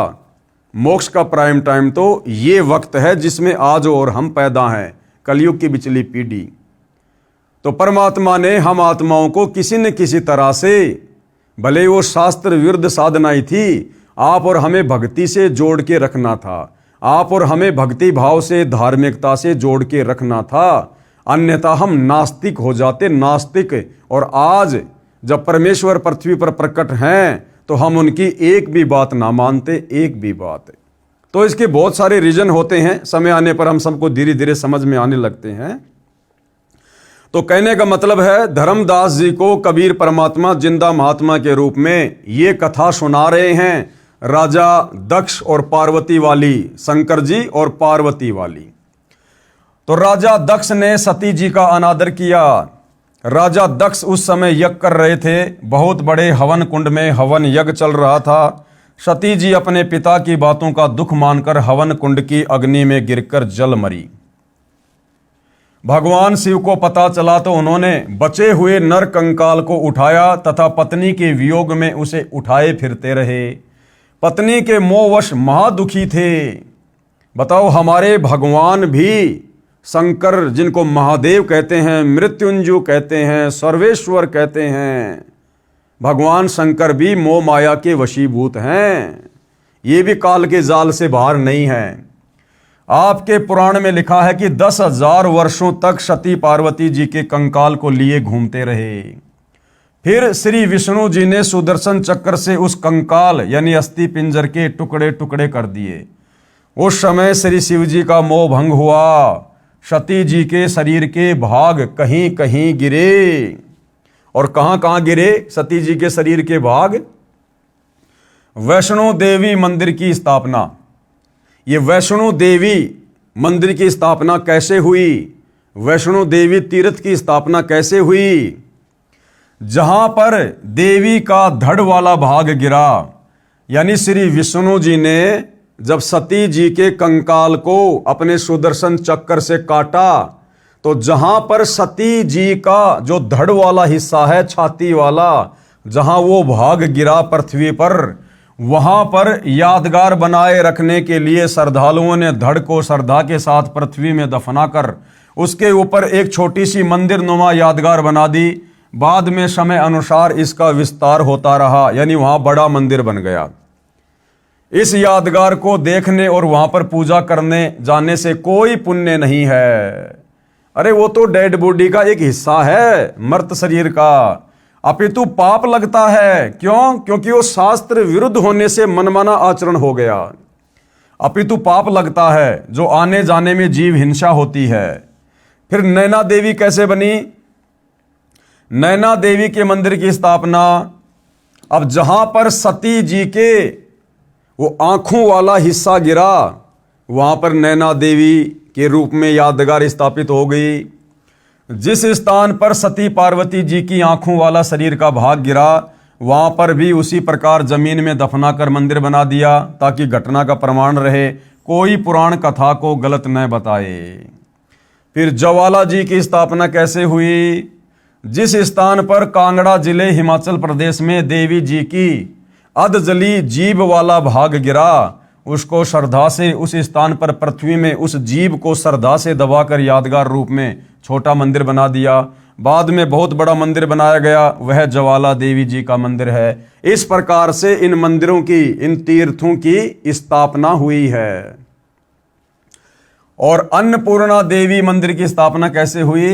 मोक्ष का प्राइम टाइम तो ये वक्त है जिसमें आज और हम पैदा हैं, कलयुग की बिचली पीढ़ी। तो परमात्मा ने हम आत्माओं को किसी न किसी तरह से, भले वो शास्त्र विरुद्ध साधना ही थी, आप और हमें भक्ति से जोड़ के रखना था, आप और हमें भक्ति भाव से, धार्मिकता से जोड़ के रखना था, अन्यथा हम नास्तिक हो जाते, नास्तिक। और आज जब परमेश्वर पृथ्वी पर प्रकट हैं तो हम उनकी एक भी बात ना मानते, एक भी बात। तो इसके बहुत सारे रीजन होते हैं, समय आने पर हम सबको धीरे धीरे समझ में आने लगते हैं। तो कहने का मतलब है, धर्मदास जी को कबीर परमात्मा जिंदा महात्मा के रूप में ये कथा सुना रहे हैं, राजा दक्ष और पार्वती वाली, शंकर जी और पार्वती वाली। तो राजा दक्ष ने सती जी का अनादर किया। राजा दक्ष उस समय यज्ञ कर रहे थे, बहुत बड़े हवन कुंड में हवन यज्ञ चल रहा था। सती जी अपने पिता की बातों का दुख मानकर हवन कुंड की अग्नि में गिरकर जल मरी। भगवान शिव को पता चला तो उन्होंने बचे हुए नर कंकाल को उठाया तथा पत्नी के वियोग में उसे उठाए फिरते रहे। पत्नी के मोहवश महादुखी थे। बताओ, हमारे भगवान भी शंकर, जिनको महादेव कहते हैं, मृत्युंजय कहते हैं, सर्वेश्वर कहते हैं, भगवान शंकर भी मोह माया के वशीभूत हैं। ये भी काल के जाल से बाहर नहीं है। आपके पुराण में लिखा है कि 10,000 वर्षों तक सती पार्वती जी के कंकाल को लिए घूमते रहे। फिर श्री विष्णु जी ने सुदर्शन चक्र से उस कंकाल यानी अस्थि पिंजर के टुकड़े टुकड़े कर दिए। उस समय श्री शिव जी का मोह भंग हुआ। सती जी के शरीर के भाग कहीं कहीं गिरे। और कहां कहां गिरे सती जी के शरीर के भाग? वैष्णो देवी मंदिर की स्थापना। ये वैष्णो देवी मंदिर की स्थापना कैसे हुई? वैष्णो देवी तीर्थ की स्थापना कैसे हुई? जहां पर देवी का धड़ वाला भाग गिरा, यानी श्री विष्णु जी ने जब सती जी के कंकाल को अपने सुदर्शन चक्र से काटा, तो जहां पर सती जी का जो धड़ वाला हिस्सा है, छाती वाला, जहां वो भाग गिरा पृथ्वी पर, वहां पर यादगार बनाए रखने के लिए श्रद्धालुओं ने धड़ को श्रद्धा के साथ पृथ्वी में दफनाकर उसके ऊपर एक छोटी सी मंदिर नुमा यादगार बना दी। बाद में समय अनुसार इसका विस्तार होता रहा, यानी वहां बड़ा मंदिर बन गया। इस यादगार को देखने और वहां पर पूजा करने जाने से कोई पुण्य नहीं है। अरे वो तो डेड बॉडी का एक हिस्सा है, मर्त शरीर का, अपितु पाप लगता है। क्यों? क्योंकि वो शास्त्र विरुद्ध होने से मनमाना आचरण हो गया। अपितु पाप लगता है, जो आने जाने में जीव हिंसा होती है। फिर नैना देवी कैसे बनी? नैना देवी के मंदिर की स्थापना। अब जहां पर सती जी के वो आंखों वाला हिस्सा गिरा, वहां पर नैना देवी के रूप में यादगार स्थापित हो गई। जिस स्थान पर सती पार्वती जी की आंखों वाला शरीर का भाग गिरा, वहां पर भी उसी प्रकार जमीन में दफनाकर मंदिर बना दिया, ताकि घटना का प्रमाण रहे, कोई पुराण कथा को गलत न बताए। फिर ज्वाला जी की स्थापना कैसे हुई? जिस स्थान पर कांगड़ा जिले हिमाचल प्रदेश में देवी जी की अधजली जीभ वाला भाग गिरा, उसको श्रद्धा से उस स्थान पर पृथ्वी में उस जीभ को श्रद्धा से दबाकर यादगार रूप में छोटा मंदिर बना दिया। बाद में बहुत बड़ा मंदिर बनाया गया, वह ज्वाला देवी जी का मंदिर है। इस प्रकार से इन मंदिरों की, इन तीर्थों की स्थापना हुई है। और अन्नपूर्णा देवी मंदिर की स्थापना कैसे हुई?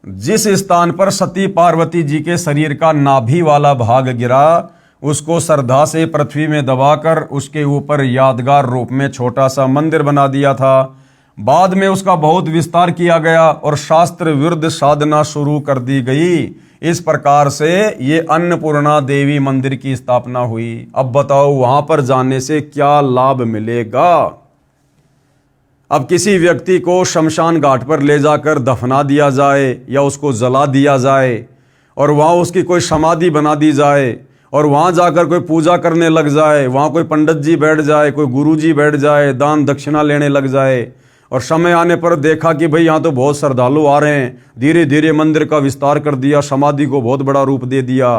जिस स्थान पर सती पार्वती जी के शरीर का नाभि वाला भाग गिरा, उसको श्रद्धा से पृथ्वी में दबाकर उसके ऊपर यादगार रूप में छोटा सा मंदिर बना दिया था। बाद में उसका बहुत विस्तार किया गया और शास्त्र विरुद्ध साधना शुरू कर दी गई। इस प्रकार से ये अन्नपूर्णा देवी मंदिर की स्थापना हुई। अब बताओ वहां पर जाने से क्या लाभ मिलेगा? अब किसी व्यक्ति को शमशान घाट पर ले जाकर दफना दिया जाए या उसको जला दिया जाए और वहाँ उसकी कोई समाधि बना दी जाए और वहाँ जाकर कोई पूजा करने लग जाए, वहाँ कोई पंडित जी बैठ जाए, कोई गुरु जी बैठ जाए, दान दक्षिणा लेने लग जाए और समय आने पर देखा कि भाई यहाँ तो बहुत श्रद्धालु आ रहे हैं, धीरे धीरे मंदिर का विस्तार कर दिया, समाधि को बहुत बड़ा रूप दे दिया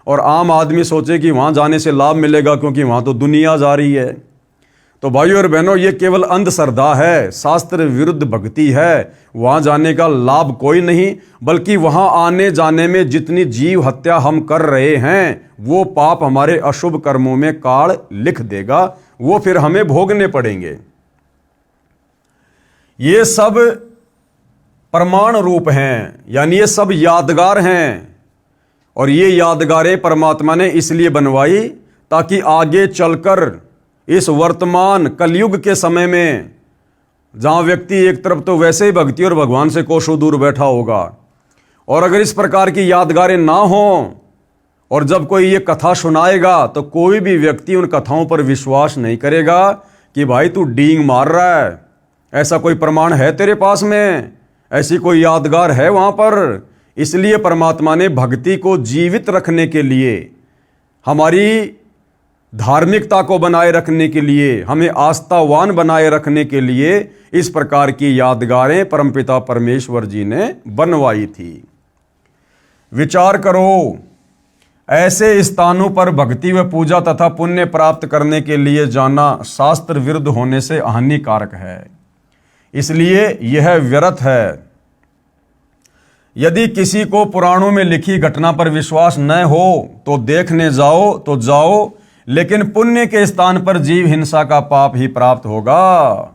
और आम आदमी सोचे कि वहाँ जाने से लाभ मिलेगा क्योंकि वहाँ तो दुनिया जा रही है। तो भाइयों और बहनों, ये केवल अंधश्रद्धा है, शास्त्र विरुद्ध भक्ति है। वहां जाने का लाभ कोई नहीं, बल्कि वहां आने जाने में जितनी जीव हत्या हम कर रहे हैं वो पाप हमारे अशुभ कर्मों में काल लिख देगा, वो फिर हमें भोगने पड़ेंगे। ये सब प्रमाण रूप हैं, यानी ये सब यादगार हैं और ये यादगारें परमात्मा ने इसलिए बनवाई ताकि आगे चलकर इस वर्तमान कलयुग के समय में, जहां व्यक्ति एक तरफ तो वैसे ही भक्ति और भगवान से कोसों दूर बैठा होगा, और अगर इस प्रकार की यादगारें ना हों और जब कोई ये कथा सुनाएगा तो कोई भी व्यक्ति उन कथाओं पर विश्वास नहीं करेगा कि भाई तू डींग मार रहा है, ऐसा कोई प्रमाण है तेरे पास में, ऐसी कोई यादगार है वहां पर। इसलिए परमात्मा ने भक्ति को जीवित रखने के लिए, हमारी धार्मिकता को बनाए रखने के लिए, हमें आस्थावान बनाए रखने के लिए इस प्रकार की यादगारें परमपिता परमेश्वर जी ने बनवाई थी। विचार करो, ऐसे स्थानों पर भक्ति व पूजा तथा पुण्य प्राप्त करने के लिए जाना शास्त्र विरुद्ध होने से हानिकारक है, इसलिए यह व्यर्थ है। यदि किसी को पुराणों में लिखी घटना पर विश्वास न हो तो देखने जाओ तो जाओ, लेकिन पुण्य के स्थान पर जीव हिंसा का पाप ही प्राप्त होगा।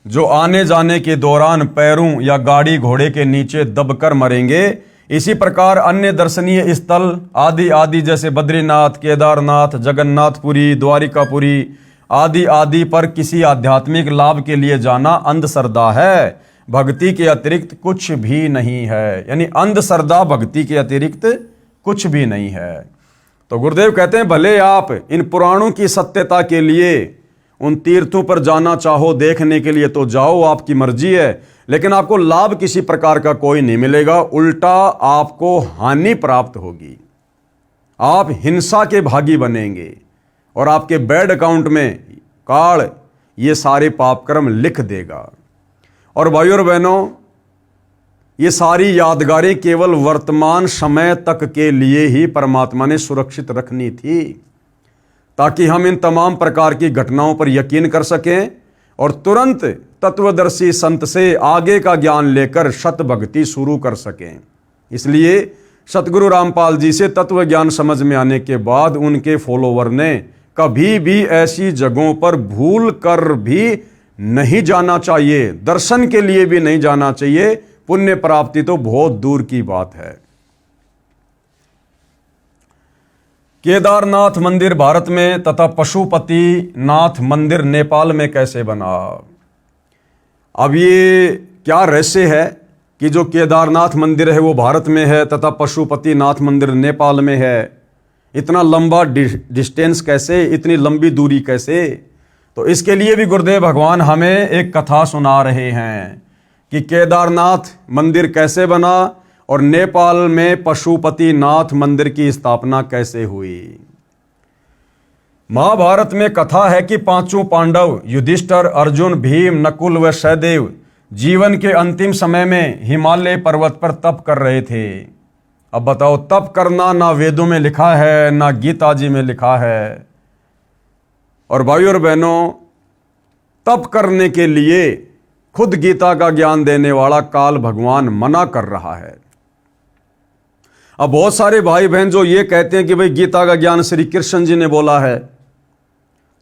जो आने जाने के दौरान पैरों या गाड़ी घोड़े के नीचे दबकर मरेंगे, इसी प्रकार अन्य दर्शनीय स्थल आदि आदि जैसे बद्रीनाथ, केदारनाथ, जगन्नाथपुरी, द्वारिकापुरी आदि आदि पर किसी आध्यात्मिक लाभ के लिए जाना अंधश्रद्धा है, भक्ति के अतिरिक्त कुछ भी नहीं है। यानी अंधश्रद्धा भक्ति के अतिरिक्त कुछ भी नहीं है। तो गुरुदेव कहते हैं भले आप इन पुराणों की सत्यता के लिए उन तीर्थों पर जाना चाहो देखने के लिए तो जाओ, आपकी मर्जी है, लेकिन आपको लाभ किसी प्रकार का कोई नहीं मिलेगा, उल्टा आपको हानि प्राप्त होगी। आप हिंसा के भागी बनेंगे और आपके बैड अकाउंट में काल ये सारे पाप कर्म लिख देगा। और भाइयों और बहनों, ये सारी यादगारें केवल वर्तमान समय तक के लिए ही परमात्मा ने सुरक्षित रखनी थी, ताकि हम इन तमाम प्रकार की घटनाओं पर यकीन कर सकें और तुरंत तत्वदर्शी संत से आगे का ज्ञान लेकर शत भक्ति शुरू कर सकें। इसलिए सतगुरु रामपाल जी से तत्व ज्ञान समझ में आने के बाद उनके फॉलोवर ने कभी भी ऐसी जगहों पर भूल कर भी नहीं जाना चाहिए, दर्शन के लिए भी नहीं जाना चाहिए, पुण्य प्राप्ति तो बहुत दूर की बात है। केदारनाथ मंदिर भारत में तथा पशुपति नाथ मंदिर नेपाल में कैसे बना? अब ये क्या रहस्य है कि जो केदारनाथ मंदिर है वो भारत में है तथा पशुपति नाथ मंदिर नेपाल में है? इतना लंबा डिस्टेंस कैसे, इतनी लंबी दूरी कैसे? तो इसके लिए भी गुरुदेव भगवान हमें एक कथा सुना रहे हैं कि केदारनाथ मंदिर कैसे बना और नेपाल में पशुपति नाथ मंदिर की स्थापना कैसे हुई। महाभारत में कथा है कि पांचों पांडव युधिष्ठिर, अर्जुन, भीम, नकुल व सहदेव जीवन के अंतिम समय में हिमालय पर्वत पर तप कर रहे थे। अब बताओ, तप करना ना वेदों में लिखा है ना गीता जी में लिखा है। और भाइयों और बहनों, तप करने के लिए खुद गीता का ज्ञान देने वाला काल भगवान मना कर रहा है। अब बहुत सारे भाई बहन जो ये कहते हैं कि भाई गीता का ज्ञान श्री कृष्ण जी ने बोला है,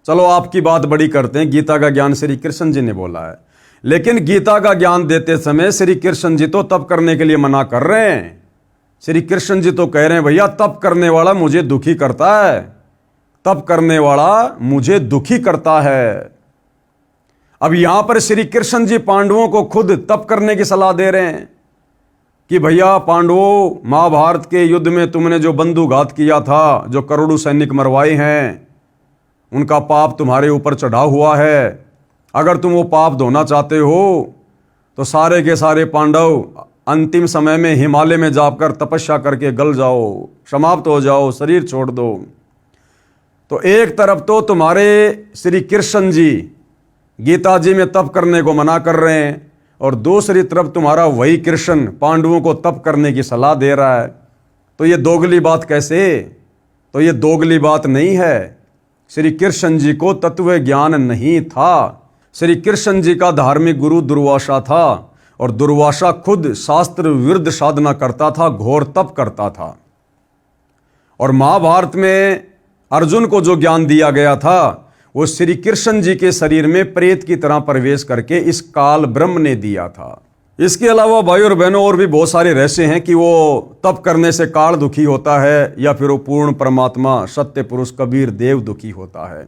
चलो आपकी बात बड़ी करते हैं, गीता का ज्ञान श्री कृष्ण जी ने बोला है, लेकिन गीता का ज्ञान देते समय श्री कृष्ण जी तो तप करने के लिए मना कर रहे हैं। श्री कृष्ण जी तो कह रहे हैं भैया तप करने वाला मुझे दुखी करता है, तप करने वाला मुझे दुखी करता है। अब यहां पर श्री कृष्ण जी पांडवों को खुद तप करने की सलाह दे रहे हैं कि भैया पांडवों, महाभारत के युद्ध में तुमने जो बंधुघात किया था, जो करोड़ों सैनिक मरवाए हैं, उनका पाप तुम्हारे ऊपर चढ़ा हुआ है। अगर तुम वो पाप धोना चाहते हो तो सारे के सारे पांडव अंतिम समय में हिमालय में जाकर तपस्या करके गल जाओ, समाप्त हो जाओ, शरीर छोड़ दो। तो एक तरफ तो तुम्हारे श्री कृष्ण जी गीता जी में तप करने को मना कर रहे हैं और दूसरी तरफ तुम्हारा वही कृष्ण पांडवों को तप करने की सलाह दे रहा है। तो ये दोगली बात कैसे? तो ये दोगली बात नहीं है। श्री कृष्ण जी को तत्व ज्ञान नहीं था। श्री कृष्ण जी का धार्मिक गुरु दुर्वासा था और दुर्वासा खुद शास्त्र विरुद्ध साधना करता था, घोर तप करता था। और महाभारत में अर्जुन को जो ज्ञान दिया गया था वो श्री कृष्ण जी के शरीर में प्रेत की तरह प्रवेश करके इस काल ब्रह्म ने दिया था। इसके अलावा भाई और बहनों और भी बहुत सारे रहस्य हैं कि वो तप करने से काल दुखी होता है या फिर वो पूर्ण परमात्मा सत्य पुरुष कबीर देव दुखी होता है।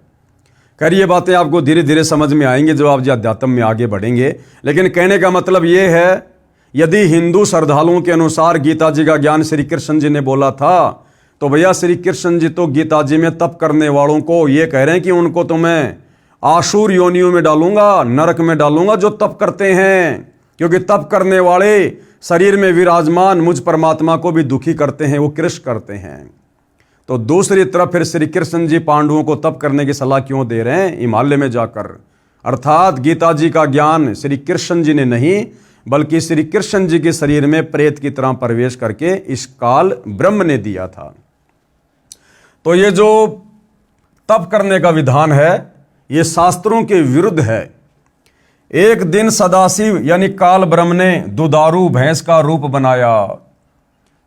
खैर ये बातें आपको धीरे धीरे समझ में आएंगे जब आप अध्यात्म में आगे बढ़ेंगे। लेकिन कहने का मतलब ये है, यदि हिंदू श्रद्धालुओं के अनुसार गीता जी का ज्ञान श्री कृष्ण जी ने बोला था, तो भैया श्री कृष्ण जी तो गीता जी में तप करने वालों को ये कह रहे हैं कि उनको तो मैं आसुर योनियों में डालूंगा, नरक में डालूंगा जो तप करते हैं, क्योंकि तप करने वाले शरीर में विराजमान मुझ परमात्मा को भी दुखी करते हैं, वो कृष करते हैं। तो दूसरी तरफ फिर श्री कृष्ण जी पांडवों को तप करने की सलाह क्यों दे रहे हैं? हिमालय में जाकर। अर्थात गीता जी का ज्ञान श्री कृष्ण जी ने नहीं बल्कि श्री कृष्ण जी के शरीर में प्रेत की तरह प्रवेश करके इस काल ब्रह्म ने दिया था। तो ये जो तप करने का विधान है ये शास्त्रों के विरुद्ध है। एक दिन सदाशिव यानी काल ब्रह्म ने दुधारू भैंस का रूप बनाया।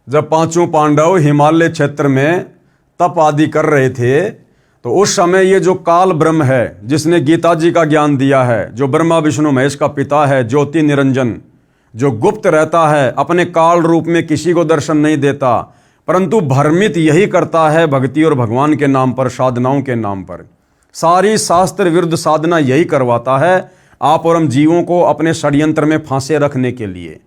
जब पांचों पांडव हिमालय क्षेत्र में तप आदि कर रहे थे तो उस समय ये जो काल ब्रह्म है जिसने गीता जी का ज्ञान दिया है, जो ब्रह्मा विष्णु महेश का पिता है, ज्योति निरंजन, जो गुप्त रहता है, अपने काल रूप में किसी को दर्शन नहीं देता, परंतु भ्रमित यही करता है भक्ति और भगवान के नाम पर, साधनाओं के नाम पर। सारी शास्त्र विरुद्ध साधना यही करवाता है आप और हम जीवों को अपने षड्यंत्र में फांसे रखने के लिए,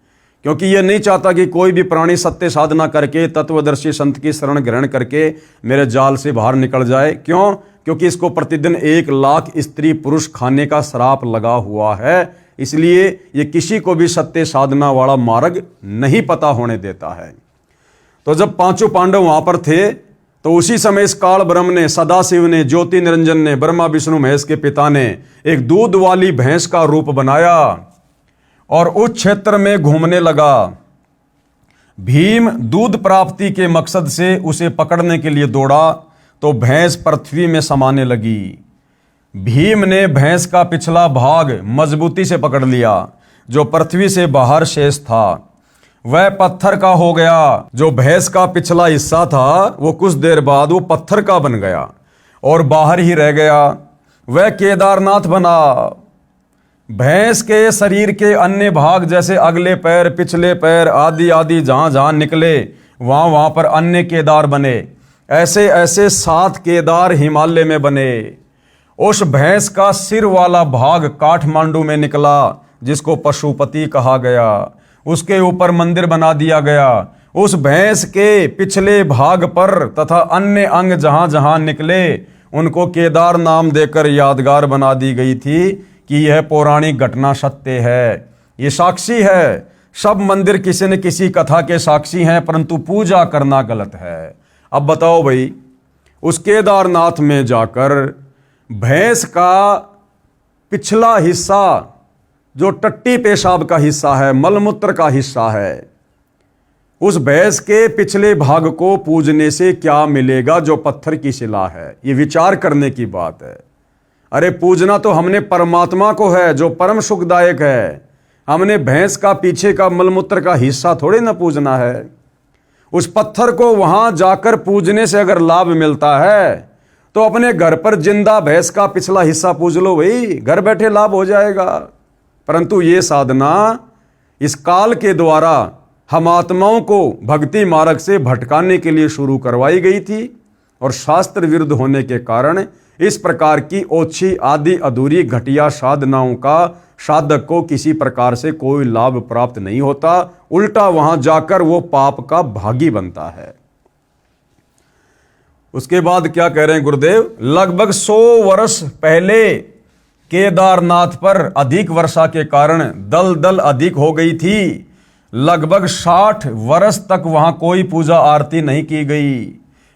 क्योंकि ये नहीं चाहता कि कोई भी प्राणी सत्य साधना करके तत्वदर्शी संत की शरण ग्रहण करके मेरे जाल से बाहर निकल जाए। क्यों? क्योंकि इसको प्रतिदिन 1 लाख स्त्री पुरुष खाने का श्राप लगा हुआ है। इसलिए ये किसी को भी सत्य साधना वाला मार्ग नहीं पता होने देता है। तो जब पांचों पांडव वहां पर थे तो उसी समय इस काल ब्रह्म ने, सदाशिव ने, ज्योति निरंजन ने, ब्रह्मा विष्णु महेश के पिता ने एक दूध वाली भैंस का रूप बनाया और उस क्षेत्र में घूमने लगा। भीम दूध प्राप्ति के मकसद से उसे पकड़ने के लिए दौड़ा तो भैंस पृथ्वी में समाने लगी। भीम ने भैंस का पिछला भाग मजबूती से पकड़ लिया, जो पृथ्वी से बाहर शेष था वह पत्थर का हो गया। जो भैंस का पिछला हिस्सा था वो कुछ देर बाद वो पत्थर का बन गया और बाहर ही रह गया। वह केदारनाथ बना। भैंस के शरीर के अन्य भाग जैसे अगले पैर, पिछले पैर आदि आदि जहां जहां निकले वहां वहां पर अन्य केदार बने। ऐसे ऐसे 7 केदार हिमालय में बने। उस भैंस का सिर वाला भाग काठमांडू में निकला, जिसको पशुपति कहा गया। उसके ऊपर मंदिर बना दिया गया। उस भैंस के पिछले भाग पर तथा अन्य अंग जहां जहां निकले उनको केदार नाम देकर यादगार बना दी गई थी कि यह पौराणिक घटना सत्य है, ये साक्षी है। सब मंदिर किसी न किसी कथा के साक्षी हैं, परंतु पूजा करना गलत है। अब बताओ भाई, उस केदारनाथ में जाकर भैंस का पिछला हिस्सा जो टट्टी पेशाब का हिस्सा है, मलमूत्र का हिस्सा है, उस भैंस के पिछले भाग को पूजने से क्या मिलेगा जो पत्थर की शिला है? ये विचार करने की बात है। अरे पूजना तो हमने परमात्मा को है जो परम सुखदायक है। हमने भैंस का पीछे का मलमूत्र का हिस्सा थोड़े ना पूजना है। उस पत्थर को वहां जाकर पूजने से अगर लाभ मिलता है तो अपने घर पर जिंदा भैंस का पिछला हिस्सा पूज लो भाई, घर बैठे लाभ हो जाएगा। परंतु ये साधना इस काल के द्वारा हम आत्माओं को भक्ति मार्ग से भटकाने के लिए शुरू करवाई गई थी और शास्त्र विरुद्ध होने के कारण इस प्रकार की ओछी आदि अधूरी घटिया साधनाओं का साधक को किसी प्रकार से कोई लाभ प्राप्त नहीं होता, उल्टा वहां जाकर वो पाप का भागी बनता है। उसके बाद क्या कह रहे हैं गुरुदेव, लगभग 100 वर्ष पहले केदारनाथ पर अधिक वर्षा के कारण दलदल अधिक हो गई थी। लगभग 60 वर्ष तक वहां कोई पूजा आरती नहीं की गई,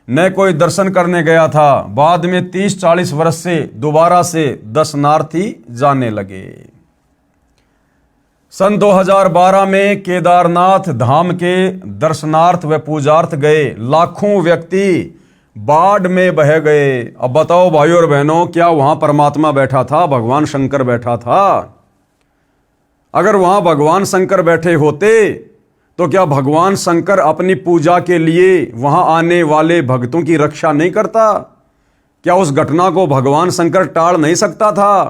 न कोई दर्शन करने गया था। बाद में 30-40 वर्ष से दोबारा से दर्शनार्थी जाने लगे। सन 2012 में केदारनाथ धाम के दर्शनार्थ व पूजार्थ गए लाखों व्यक्ति बाढ़ में बह गए। अब बताओ भाइयों और बहनों, क्या वहां परमात्मा बैठा था, भगवान शंकर बैठा था? अगर वहां भगवान शंकर बैठे होते तो क्या भगवान शंकर अपनी पूजा के लिए वहां आने वाले भक्तों की रक्षा नहीं करता? क्या उस घटना को भगवान शंकर टाल नहीं सकता था?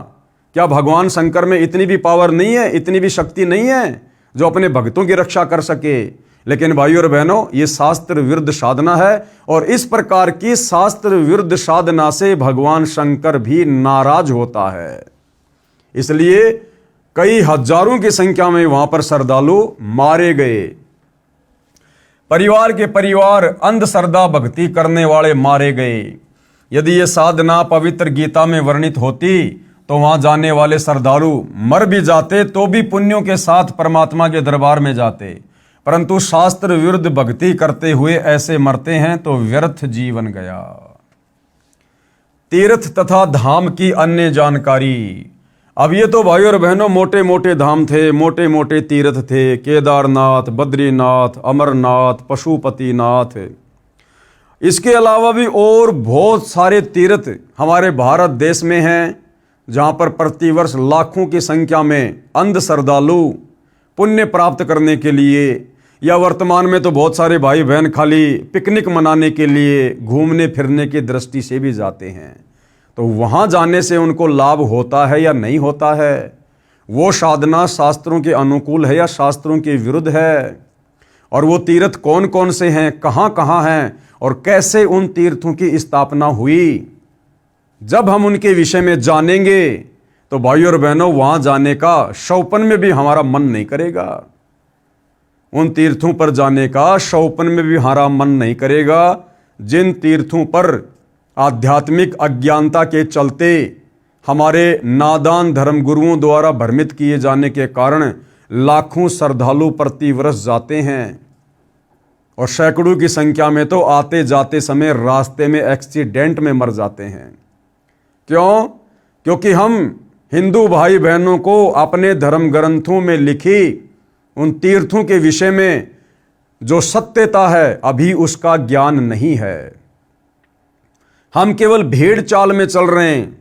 क्या भगवान शंकर में इतनी भी पावर नहीं है, इतनी भी शक्ति नहीं है जो अपने भक्तों की रक्षा कर सके? लेकिन भाइयों और बहनों, ये शास्त्र विरुद्ध साधना है और इस प्रकार की शास्त्र विरुद्ध साधना से भगवान शंकर भी नाराज होता है। इसलिए कई हजारों की संख्या में वहां पर श्रद्धालु मारे गए। परिवार के परिवार अंधश्रद्धा भक्ति करने वाले मारे गए। यदि ये साधना पवित्र गीता में वर्णित होती तो वहां जाने वाले श्रद्धालु मर भी जाते तो भी पुण्यों के साथ परमात्मा के दरबार में जाते, परंतु शास्त्र विरुद्ध भक्ति करते हुए ऐसे मरते हैं तो व्यर्थ जीवन गया। तीर्थ तथा धाम की अन्य जानकारी। अब ये तो भाइयों और बहनों मोटे मोटे धाम थे, मोटे मोटे तीर्थ थे, केदारनाथ, बद्रीनाथ, अमरनाथ, पशुपतिनाथ। इसके अलावा भी और बहुत सारे तीर्थ हमारे भारत देश में हैं, जहां पर प्रतिवर्ष लाखों की संख्या में अंध श्रद्धालु पुण्य प्राप्त करने के लिए या वर्तमान में तो बहुत सारे भाई बहन खाली पिकनिक मनाने के लिए, घूमने फिरने की दृष्टि से भी जाते हैं। तो वहाँ जाने से उनको लाभ होता है या नहीं होता है? वो साधना शास्त्रों के अनुकूल है या शास्त्रों के विरुद्ध है? और वो तीर्थ कौन कौन से हैं, कहाँ कहाँ हैं और कैसे उन तीर्थों की स्थापना हुई? जब हम उनके विषय में जानेंगे तो भाइयों और बहनों, वहाँ जाने का शौपन में भी हमारा मन नहीं करेगा। उन तीर्थों पर जाने का शौपन में भी हमारा मन नहीं करेगा जिन तीर्थों पर आध्यात्मिक अज्ञानता के चलते हमारे नादान धर्मगुरुओं द्वारा भ्रमित किए जाने के कारण लाखों श्रद्धालु प्रतिवर्ष जाते हैं और सैकड़ों की संख्या में तो आते जाते समय रास्ते में एक्सीडेंट में मर जाते हैं। क्यों? क्योंकि हम हिंदू भाई बहनों को अपने धर्म ग्रंथों में लिखी उन तीर्थों के विषय में जो सत्यता है अभी उसका ज्ञान नहीं है। हम केवल भेड़ चाल में चल रहे हैं,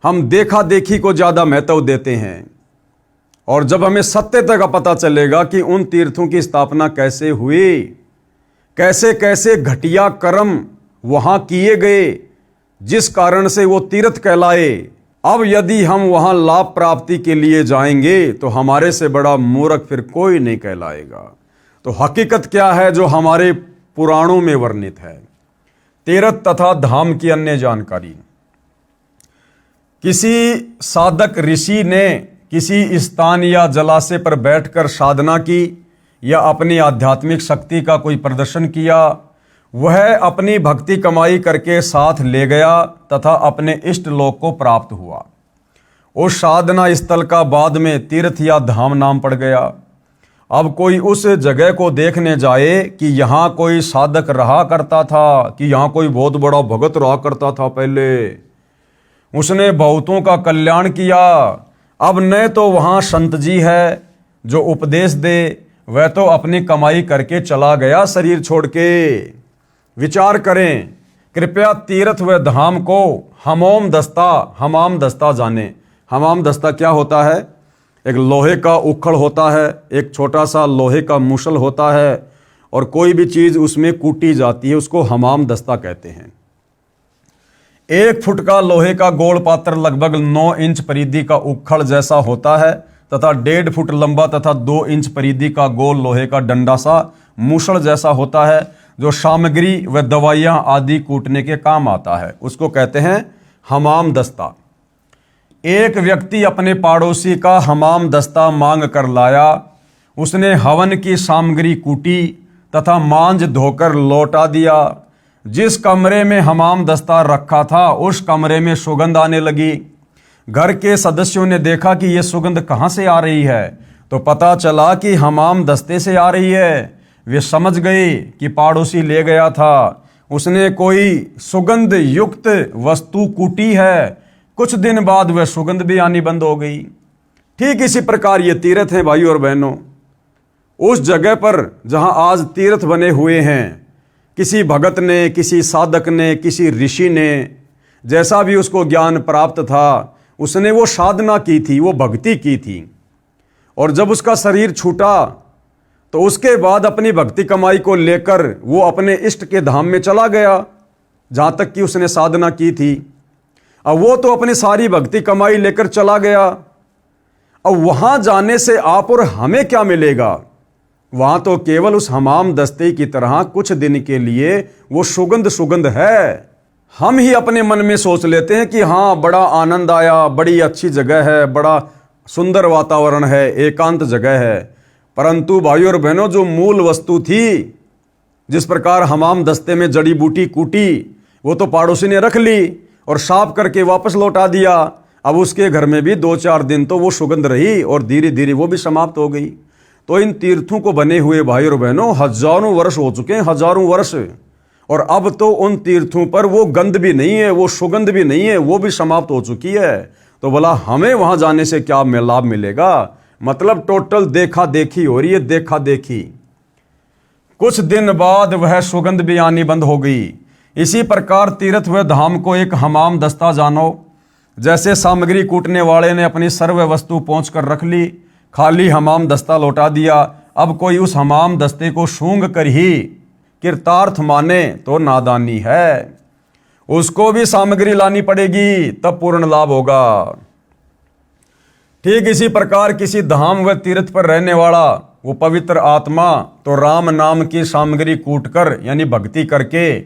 हम देखा देखी को ज्यादा महत्व देते हैं। और जब हमें सत्यता का पता चलेगा कि उन तीर्थों की स्थापना कैसे हुई, कैसे कैसे घटिया कर्म वहां किए गए जिस कारण से वो तीर्थ कहलाए, अब यदि हम वहां लाभ प्राप्ति के लिए जाएंगे तो हमारे से बड़ा मूर्ख फिर कोई नहीं कहलाएगा। तो हकीकत क्या है जो हमारे पुराणों में वर्णित है? तीर्थ तथा धाम की अन्य जानकारी। किसी साधक ऋषि ने किसी स्थान या जलाशय पर बैठकर साधना की या अपनी आध्यात्मिक शक्ति का कोई प्रदर्शन किया, वह अपनी भक्ति कमाई करके साथ ले गया तथा अपने इष्ट लोक को प्राप्त हुआ। उस साधना स्थल का बाद में तीर्थ या धाम नाम पड़ गया। अब कोई उस जगह को देखने जाए कि यहाँ कोई साधक रहा करता था, कि यहाँ कोई बहुत बड़ा भगत रहा करता था पहले, उसने बहुतों का कल्याण किया। अब न तो वहाँ संत जी है जो उपदेश दे, वह तो अपनी कमाई करके चला गया शरीर छोड़ के। विचार करें, कृपया तीर्थ व धाम को हमाम दस्ता जाने। हमाम दस्ता क्या होता है? एक लोहे का उखड़ होता है, एक छोटा सा लोहे का मूसल होता है और कोई भी चीज़ उसमें कूटी जाती है, उसको हमाम दस्ता कहते हैं। 1 फुट का लोहे का गोल पात्र लगभग 9 इंच परिधि का उखड़ जैसा होता है तथा 1.5 फुट लंबा तथा 2 इंच परिधि का गोल लोहे का डंडा सा मूसल जैसा होता है, जो सामग्री व दवाइयां आदि कूटने के काम आता है। उसको कहते हैं हमाम दस्ता। एक व्यक्ति अपने पड़ोसी का हमाम दस्ता मांग कर लाया। उसने हवन की सामग्री कूटी तथा मांझ धोकर लौटा दिया। जिस कमरे में हमाम दस्ता रखा था उस कमरे में सुगंध आने लगी। घर के सदस्यों ने देखा कि यह सुगंध कहाँ से आ रही है, तो पता चला कि हमाम दस्ते से आ रही है। वे समझ गए कि पड़ोसी ले गया था, उसने कोई सुगंध युक्त वस्तु कूटी है। कुछ दिन बाद वह सुगंध भी आनी बंद हो गई। ठीक इसी प्रकार ये तीर्थ हैं भाइयों और बहनों। उस जगह पर जहां आज तीर्थ बने हुए हैं, किसी भगत ने, किसी साधक ने, किसी ऋषि ने, जैसा भी उसको ज्ञान प्राप्त था, उसने वो साधना की थी, वो भक्ति की थी। और जब उसका शरीर छूटा तो उसके बाद अपनी भक्ति कमाई को लेकर वो अपने इष्ट के धाम में चला गया, जहां तक कि उसने साधना की थी। अब वो तो अपनी सारी भक्ति कमाई लेकर चला गया। अब वहां जाने से आप और हमें क्या मिलेगा? वहां तो केवल उस हमाम दस्ते की तरह कुछ दिन के लिए वो सुगंध है। हम ही अपने मन में सोच लेते हैं कि हाँ, बड़ा आनंद आया, बड़ी अच्छी जगह है, बड़ा सुंदर वातावरण है, एकांत जगह है। परंतु भाइयों और बहनों, जो मूल वस्तु थी, जिस प्रकार हमाम दस्ते में जड़ी बूटी कूटी, वो तो पड़ोसी ने रख ली और साफ करके वापस लौटा दिया। अब उसके घर में भी 2-4 दिन तो वो सुगंध रही और धीरे धीरे वो भी समाप्त हो गई। तो इन तीर्थों को बने हुए भाई और बहनों हजारों वर्ष हो चुके हैं, हजारों वर्ष। और अब तो उन तीर्थों पर वो गंध भी नहीं है, वो सुगंध भी नहीं है, वो भी समाप्त हो चुकी है। तो भला हमें वहां जाने से क्या लाभ मिलेगा? मतलब टोटल देखा देखी हो रही है, देखा देखी। कुछ दिन बाद वह सुगंध भी आनी बंद हो गई। इसी प्रकार तीर्थ व धाम को एक हमाम दस्ता जानो। जैसे सामग्री कूटने वाले ने अपनी सर्व वस्तु पहुंच कर रख ली, खाली हमाम दस्ता लौटा दिया। अब कोई उस हमाम दस्ते को सूंघ कर ही कृतार्थ माने तो नादानी है। उसको भी सामग्री लानी पड़ेगी, तब पूर्ण लाभ होगा। ठीक इसी प्रकार किसी धाम व तीर्थ पर रहने वाला वो पवित्र आत्मा तो राम नाम की सामग्री कूटकर यानी भक्ति करके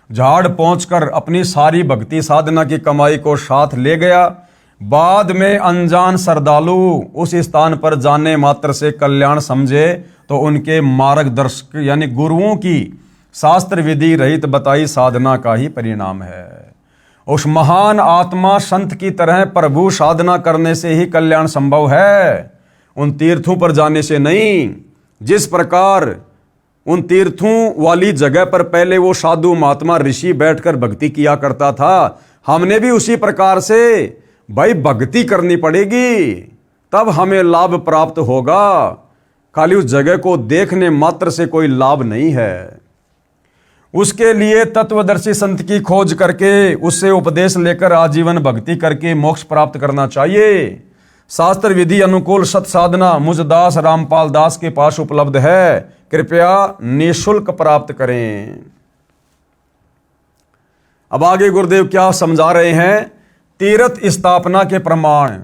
झाड़ पहुंचकर अपनी सारी भक्ति साधना की कमाई को साथ ले गया। बाद में अनजान श्रद्धालु उस स्थान पर जाने मात्र से कल्याण समझे तो उनके मार्गदर्शक यानी गुरुओं की शास्त्र विधि रहित बताई साधना का ही परिणाम है। उस महान आत्मा संत की तरह प्रभु साधना करने से ही कल्याण संभव है, उन तीर्थों पर जाने से नहीं। जिस प्रकार उन तीर्थों वाली जगह पर पहले वो साधु महात्मा ऋषि बैठकर भक्ति किया करता था, हमने भी उसी प्रकार से भाई भक्ति करनी पड़ेगी, तब हमें लाभ प्राप्त होगा। खाली उस जगह को देखने मात्र से कोई लाभ नहीं है। उसके लिए तत्वदर्शी संत की खोज करके उससे उपदेश लेकर आजीवन भक्ति करके मोक्ष प्राप्त करना चाहिए। शास्त्र विधि अनुकूल सत साधना मुझ दास रामपाल दास के पास उपलब्ध है, कृपया निःशुल्क प्राप्त करें। अब आगे गुरुदेव क्या समझा रहे हैं? तीर्थ स्थापना के प्रमाण।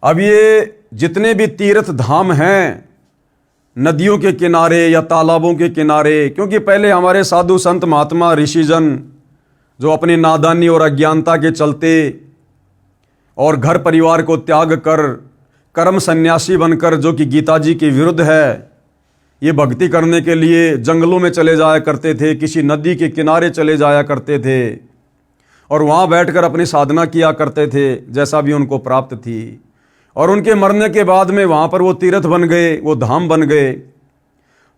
अब ये जितने भी तीर्थ धाम हैं नदियों के किनारे या तालाबों के किनारे, क्योंकि पहले हमारे साधु संत महात्मा ऋषिजन जो अपनी नादानी और अज्ञानता के चलते और घर परिवार को त्याग कर कर्म सन्यासी बनकर, जो कि गीता जी के विरुद्ध है, ये भक्ति करने के लिए जंगलों में चले जाया करते थे, किसी नदी के किनारे चले जाया करते थे और वहाँ बैठकर अपनी साधना किया करते थे जैसा भी उनको प्राप्त थी। और उनके मरने के बाद में वहाँ पर वो तीर्थ बन गए, वो धाम बन गए।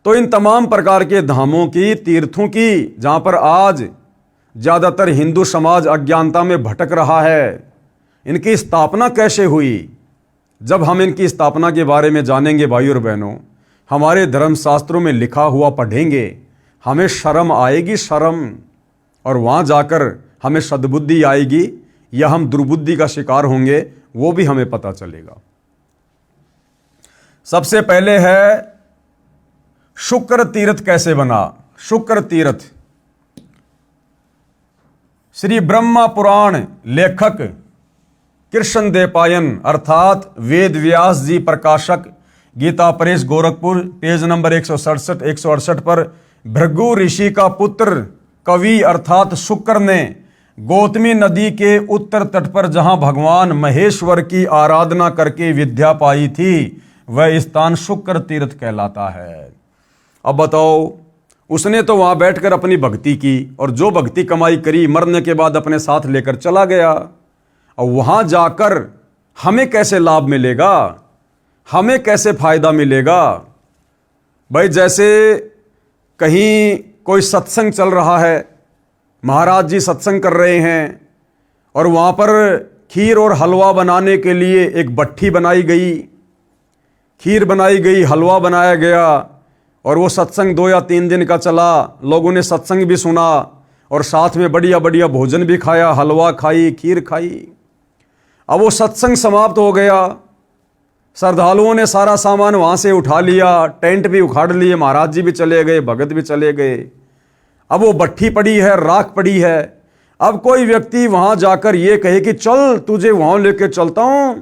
तो इन तमाम प्रकार के धामों की, तीर्थों की, जहाँ पर आज ज़्यादातर हिंदू समाज अज्ञानता में भटक रहा है, इनकी स्थापना कैसे हुई? जब हम इनकी स्थापना के बारे में जानेंगे भाई और बहनों, हमारे धर्मशास्त्रों में लिखा हुआ पढ़ेंगे, हमें शर्म आएगी, शर्म। और वहाँ जाकर हमें सद्बुद्धि आएगी या हम दुर्बुद्धि का शिकार होंगे, वो भी हमें पता चलेगा। सबसे पहले है शुक्र तीर्थ कैसे बना। शुक्र तीर्थ श्री ब्रह्मा पुराण लेखक कृष्णदेवपायन अर्थात वेद व्यास जी प्रकाशक, Gita press Gorakhpur, page number 167 168 पर भृगु ऋषि का पुत्र कवि अर्थात शुक्र ने गौतमी नदी के उत्तर तट पर जहां भगवान महेश्वर की आराधना करके विद्या पाई थी, वह स्थान शुक्र तीर्थ कहलाता है। अब बताओ, उसने तो वहां बैठकर अपनी भक्ति की और जो भक्ति कमाई करी मरने के बाद अपने साथ लेकर चला गया। और वहां जाकर हमें कैसे लाभ मिलेगा, हमें कैसे फायदा मिलेगा? भाई जैसे कहीं कोई सत्संग चल रहा है, महाराज जी सत्संग कर रहे हैं और वहां पर खीर और हलवा बनाने के लिए एक भट्ठी बनाई गई, खीर बनाई गई, हलवा बनाया गया और वो सत्संग 2 या 3 दिन का चला। लोगों ने सत्संग भी सुना और साथ में बढ़िया बढ़िया भोजन भी खाया, हलवा खाई, खीर खाई। अब वो सत्संग समाप्त हो गया, श्रद्धालुओं ने सारा सामान वहां से उठा लिया, टेंट भी उखाड़ लिए, महाराज जी भी चले गए, भगत भी चले गए। अब वो भट्ठी पड़ी है, राख पड़ी है। अब कोई व्यक्ति वहां जाकर ये कहे कि चल तुझे वहां लेके चलता हूं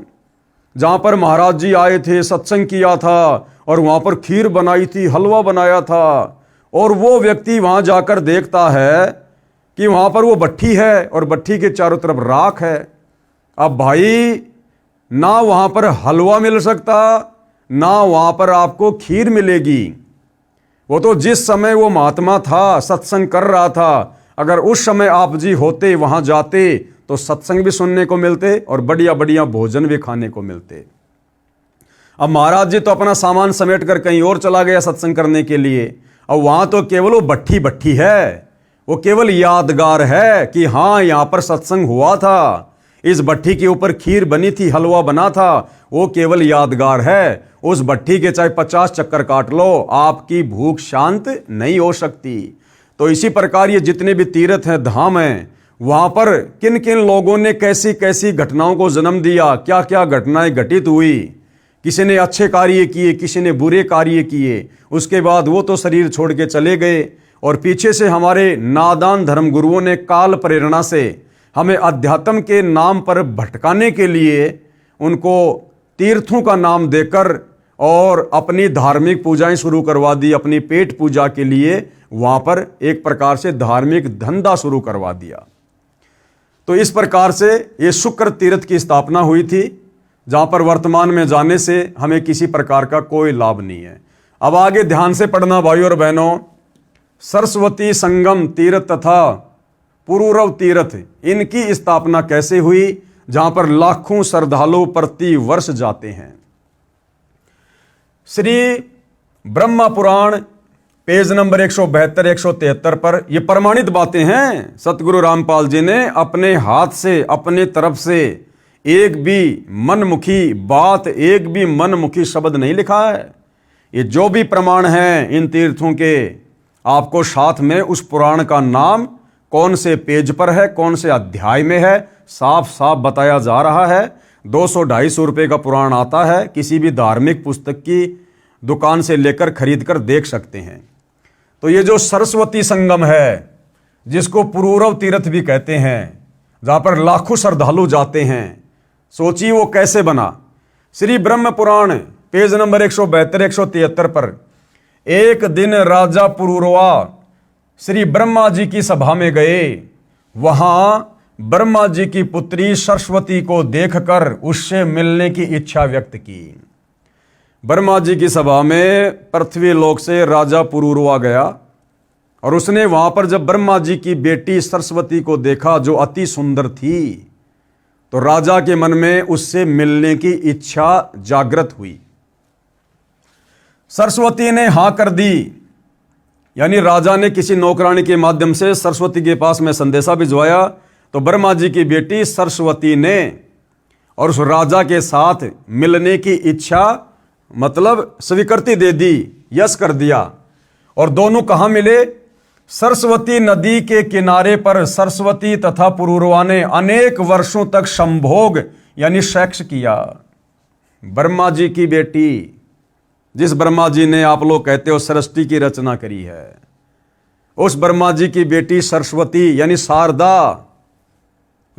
जहां पर महाराज जी आए थे, सत्संग किया था और वहां पर खीर बनाई थी, हलवा बनाया था। और वो व्यक्ति वहां जाकर देखता है कि वहां पर वो भट्ठी है और भट्ठी के चारों तरफ राख है। अब भाई ना वहां पर हलवा मिल सकता, ना वहां पर आपको खीर मिलेगी। वो तो जिस समय वो महात्मा था, सत्संग कर रहा था, अगर उस समय आप जी होते, वहां जाते, तो सत्संग भी सुनने को मिलते और बढ़िया बढ़िया भोजन भी खाने को मिलते। अब महाराज जी तो अपना सामान समेट कर कहीं और चला गया सत्संग करने के लिए, और वहां तो केवल वो भट्ठी भट्ठी है, वो केवल यादगार है कि हाँ यहां पर सत्संग हुआ था, इस भट्ठी के ऊपर खीर बनी थी, हलवा बना था, वो केवल यादगार है। उस भट्ठी के चाहे 50 चक्कर काट लो, आपकी भूख शांत नहीं हो सकती। तो इसी प्रकार ये जितने भी तीर्थ हैं, धाम हैं, वहां पर किन किन लोगों ने कैसी कैसी घटनाओं को जन्म दिया, क्या क्या घटनाएं घटित हुई, किसी ने अच्छे कार्य किए, किसी ने बुरे कार्य किए, उसके बाद वो तो शरीर छोड़ के चले गए और पीछे से हमारे नादान धर्मगुरुओं ने काल प्रेरणा से हमें अध्यात्म के नाम पर भटकाने के लिए उनको तीर्थों का नाम देकर और अपनी धार्मिक पूजाएं शुरू करवा दी, अपनी पेट पूजा के लिए वहां पर एक प्रकार से धार्मिक धंधा शुरू करवा दिया। तो इस प्रकार से ये शुक्र तीर्थ की स्थापना हुई थी, जहां पर वर्तमान में जाने से हमें किसी प्रकार का कोई लाभ नहीं है। अब आगे ध्यान से पढ़ना भाइयों और बहनों। सरस्वती संगम तीर्थ तथा पुरूरव तीर्थ, इनकी स्थापना कैसे हुई, जहां पर लाखों श्रद्धालु प्रति वर्ष जाते हैं। श्री ब्रह्मा पुराण पेज नंबर 172 173 पर यह प्रमाणित बातें हैं। सतगुरु रामपाल जी ने अपने हाथ से, अपने तरफ से एक भी मनमुखी बात, एक भी मनमुखी शब्द नहीं लिखा है। ये जो भी प्रमाण हैं इन तीर्थों के, आपको साथ में उस पुराण का नाम कौन से पेज पर है, कौन से अध्याय में है, साफ साफ बताया जा रहा है। 200-250 रुपये का पुराण आता है, किसी भी धार्मिक पुस्तक की दुकान से लेकर खरीद कर देख सकते हैं। तो ये जो सरस्वती संगम है, जिसको पुरूरव तीर्थ भी कहते हैं, जहां पर लाखों श्रद्धालु जाते हैं, सोचिए वो कैसे बना। श्री ब्रह्म पुराण पेज नंबर 172 173 पर एक दिन राजा पुरूरवा श्री ब्रह्मा जी की सभा में गए। वहां ब्रह्मा जी की पुत्री सरस्वती को देखकर उससे मिलने की इच्छा व्यक्त की। ब्रह्मा जी की सभा में पृथ्वी लोक से राजा पुरूरवा गया और उसने वहां पर जब ब्रह्मा जी की बेटी सरस्वती को देखा, जो अति सुंदर थी, तो राजा के मन में उससे मिलने की इच्छा जागृत हुई। सरस्वती ने हां कर दी, यानी राजा ने किसी नौकरानी के माध्यम से सरस्वती के पास में संदेशा भिजवाया। तो ब्रह्मा जी की बेटी सरस्वती ने और उस राजा के साथ मिलने की इच्छा, मतलब स्वीकृति दे दी, यस कर दिया। और दोनों कहां मिले? सरस्वती नदी के किनारे पर सरस्वती तथा पुरूरवा ने अनेक वर्षों तक संभोग यानी सेक्स किया। ब्रह्मा जी की बेटी, जिस ब्रह्मा जी ने आप लोग कहते हो सृष्टि की रचना करी है, उस ब्रह्मा जी की बेटी सरस्वती यानी शारदा,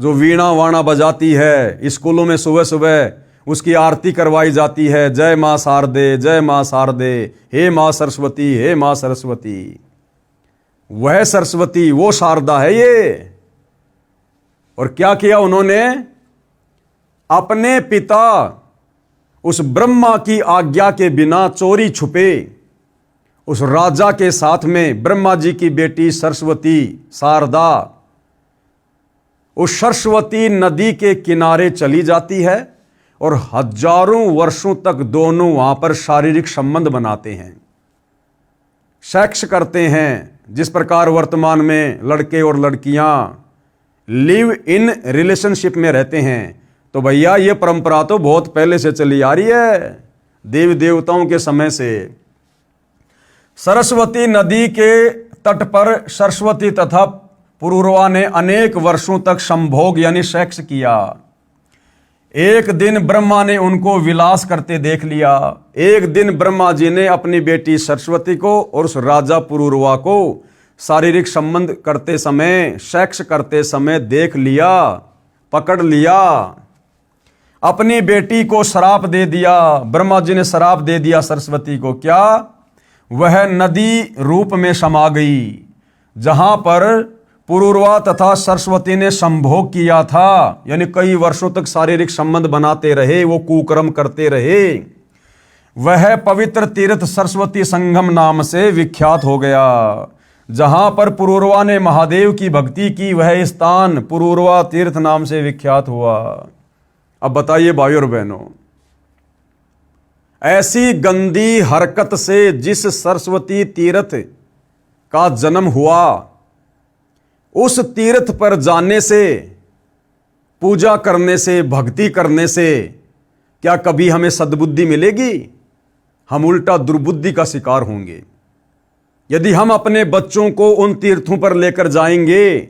जो वीणा वाणा बजाती है, स्कूलों में सुबह सुबह उसकी आरती करवाई जाती है, जय माँ शारदे, जय माँ शारदे, हे माँ सरस्वती, हे माँ सरस्वती। वह सरस्वती, वो शारदा है ये। और क्या किया उन्होंने? अपने पिता उस ब्रह्मा की आज्ञा के बिना चोरी छुपे उस राजा के साथ में ब्रह्मा जी की बेटी सरस्वती शारदा उस सरस्वती नदी के किनारे चली जाती है और हजारों वर्षों तक दोनों वहां पर शारीरिक संबंध बनाते हैं, सेक्स करते हैं। जिस प्रकार वर्तमान में लड़के और लड़कियां लिव इन रिलेशनशिप में रहते हैं, तो भैया ये परंपरा तो बहुत पहले से चली आ रही है, देवी देवताओं के समय से। सरस्वती नदी के तट पर सरस्वती तथा पुरूरवा ने अनेक वर्षों तक संभोग यानी सेक्स किया। एक दिन ब्रह्मा ने उनको विलास करते देख लिया। एक दिन ब्रह्मा जी ने अपनी बेटी सरस्वती को और उस राजा पुरूरवा को शारीरिक संबंध करते समय, सेक्स करते समय देख लिया, पकड़ लिया। अपनी बेटी को श्राप दे दिया। ब्रह्मा जी ने श्राप दे दिया सरस्वती को। क्या? वह नदी रूप में समा गई। जहां पर पुरूरवा तथा सरस्वती ने संभोग किया था, यानी कई वर्षों तक शारीरिक संबंध बनाते रहे, वो कुकर्म करते रहे, वह पवित्र तीर्थ सरस्वती संगम नाम से विख्यात हो गया। जहां पर पुरूरवा ने महादेव की भक्ति की, वह स्थान पुरूरवा तीर्थ नाम से विख्यात हुआ। अब बताइए भाइयों और बहनों, ऐसी गंदी हरकत से जिस सरस्वती तीर्थ का जन्म हुआ, उस तीर्थ पर जाने से, पूजा करने से, भक्ति करने से क्या कभी हमें सद्बुद्धि मिलेगी? हम उल्टा दुर्बुद्धि का शिकार होंगे। यदि हम अपने बच्चों को उन तीर्थों पर लेकर जाएंगे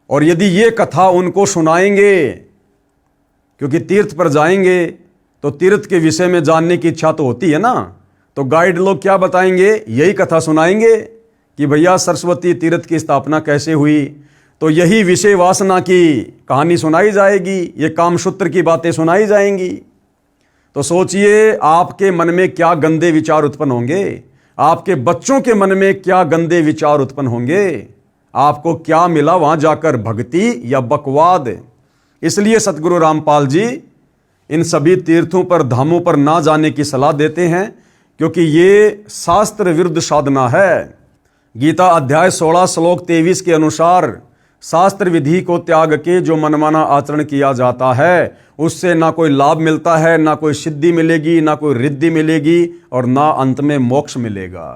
और यदि ये कथा उनको सुनाएंगे, क्योंकि तीर्थ पर जाएंगे तो तीर्थ के विषय में जानने की इच्छा तो होती है ना, तो गाइड लोग क्या बताएंगे? यही कथा सुनाएंगे कि भैया सरस्वती तीर्थ की स्थापना कैसे हुई। तो यही विषय वासना की कहानी सुनाई जाएगी, ये कामसूत्र की बातें सुनाई जाएंगी। तो सोचिए आपके मन में क्या गंदे विचार उत्पन्न होंगे, आपके बच्चों के मन में क्या गंदे विचार उत्पन्न होंगे। आपको क्या मिला वहां जाकर, भक्ति या बकवाद? इसलिए सतगुरु रामपाल जी इन सभी तीर्थों पर, धामों पर ना जाने की सलाह देते हैं, क्योंकि ये शास्त्र विरुद्ध साधना है। गीता अध्याय 16 श्लोक 23 के अनुसार शास्त्र विधि को त्याग के जो मनमाना आचरण किया जाता है, उससे ना कोई लाभ मिलता है, ना कोई सिद्धि मिलेगी, ना कोई रिद्धि मिलेगी और ना अंत में मोक्ष मिलेगा।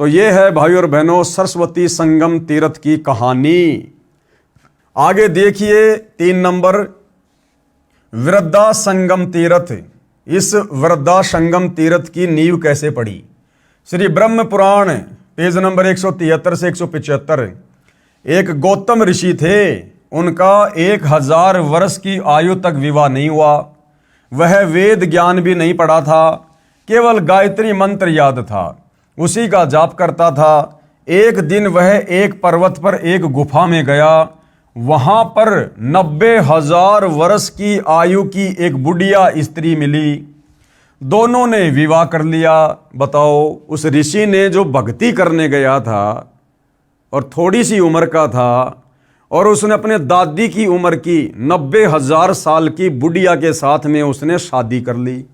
तो ये है भाइयों और बहनों सरस्वती संगम तीर्थ की कहानी। आगे देखिए 3 नंबर, वृद्धा संगम तीर्थ। इस वृद्धा संगम तीर्थ की नींव कैसे पड़ी? श्री ब्रह्म पुराण पेज नंबर 173 से 175। एक गौतम ऋषि थे, उनका 1000 वर्ष की आयु तक विवाह नहीं हुआ। वह वेद ज्ञान भी नहीं पढ़ा था, केवल गायत्री मंत्र याद था, उसी का जाप करता था। एक दिन वह एक पर्वत पर एक गुफा में गया। वहां पर 90,000 वर्ष की आयु की एक बुढ़िया स्त्री मिली। दोनों ने विवाह कर लिया। बताओ, उस ऋषि ने जो भक्ति करने गया था और थोड़ी सी उम्र का था, और उसने अपने दादी की उम्र की 90,000 साल की बुढ़िया के साथ में उसने शादी कर ली।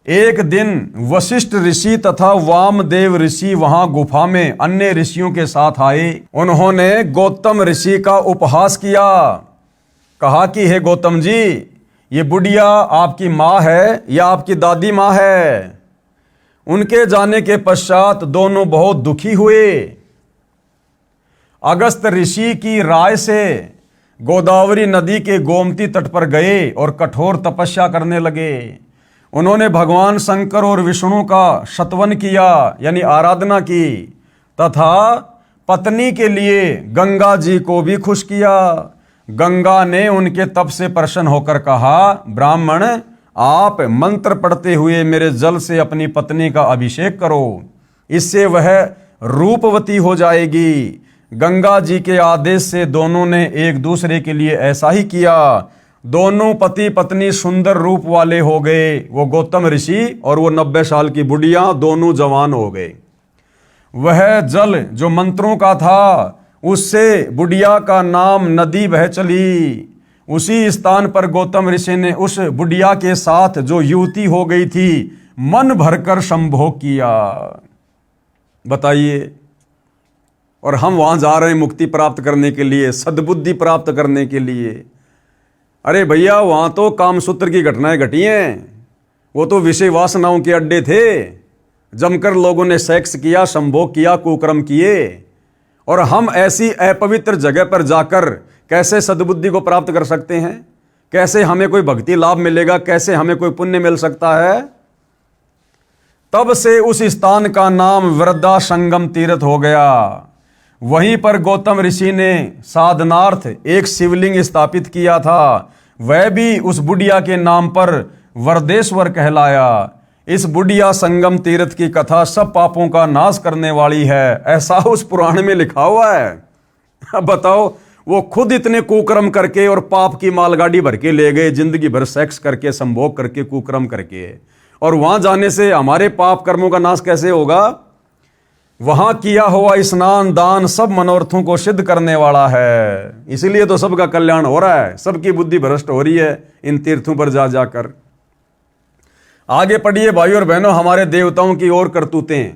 एक दिन वशिष्ठ ऋषि तथा वामदेव ऋषि वहां गुफा में अन्य ऋषियों के साथ आए। उन्होंने गौतम ऋषि का उपहास किया। कहा कि हे गौतम जी, ये बुढ़िया आपकी माँ है या आपकी दादी माँ है? उनके जाने के पश्चात दोनों बहुत दुखी हुए। अगस्त ऋषि की राय से गोदावरी नदी के गोमती तट पर गए और कठोर तपस्या करने लगे। उन्होंने भगवान शंकर और विष्णु का शतवन किया, यानी आराधना की, तथा पत्नी के लिए गंगा जी को भी खुश किया। गंगा ने उनके तप से प्रसन्न होकर कहा, ब्राह्मण, आप मंत्र पढ़ते हुए मेरे जल से अपनी पत्नी का अभिषेक करो, इससे वह रूपवती हो जाएगी। गंगा जी के आदेश से दोनों ने एक दूसरे के लिए ऐसा ही किया। दोनों पति पत्नी सुंदर रूप वाले हो गए, वो गौतम ऋषि और वो 90 साल की बुढ़िया, दोनों जवान हो गए। वह जल जो मंत्रों का था, उससे बुढ़िया का नाम नदी बह चली। उसी स्थान पर गौतम ऋषि ने उस बुढ़िया के साथ जो युवती हो गई थी, मन भरकर संभोग किया। बताइए, और हम वहां जा रहे हैं मुक्ति प्राप्त करने के लिए, सद्बुद्धि प्राप्त करने के लिए। अरे भैया, वहां तो कामसूत्र की घटनाएं घटी हैं, वो तो विषय वासनाओं के अड्डे थे। जमकर लोगों ने सेक्स किया, संभोग किया, कुकर्म किए। और हम ऐसी अपवित्र जगह पर जाकर कैसे सद्बुद्धि को प्राप्त कर सकते हैं? कैसे हमें कोई भक्ति लाभ मिलेगा? कैसे हमें कोई पुण्य मिल सकता है? तब से उस स्थान का नाम वृद्धा संगम तीर्थ हो गया। वहीं पर गौतम ऋषि ने साधनार्थ एक शिवलिंग स्थापित किया था, वह भी उस बुढ़िया के नाम पर वरदेश्वर कहलाया। इस बुढ़िया संगम तीर्थ की कथा सब पापों का नाश करने वाली है, ऐसा उस पुराण में लिखा हुआ है। अब बताओ, वो खुद इतने कुकर्म करके और पाप की मालगाड़ी भर के ले गए, जिंदगी भर सेक्स करके, संभोग करके, कुकर्म करके, और वहां जाने से हमारे पाप कर्मों का नाश कैसे होगा? वहां किया हुआ स्नान दान सब मनोरथों को सिद्ध करने वाला है। इसीलिए तो सबका कल्याण हो रहा है, सबकी बुद्धि भ्रष्ट हो रही है इन तीर्थों पर जा जाकर। आगे पढ़िए भाई और बहनों, हमारे देवताओं की ओर करतूतें।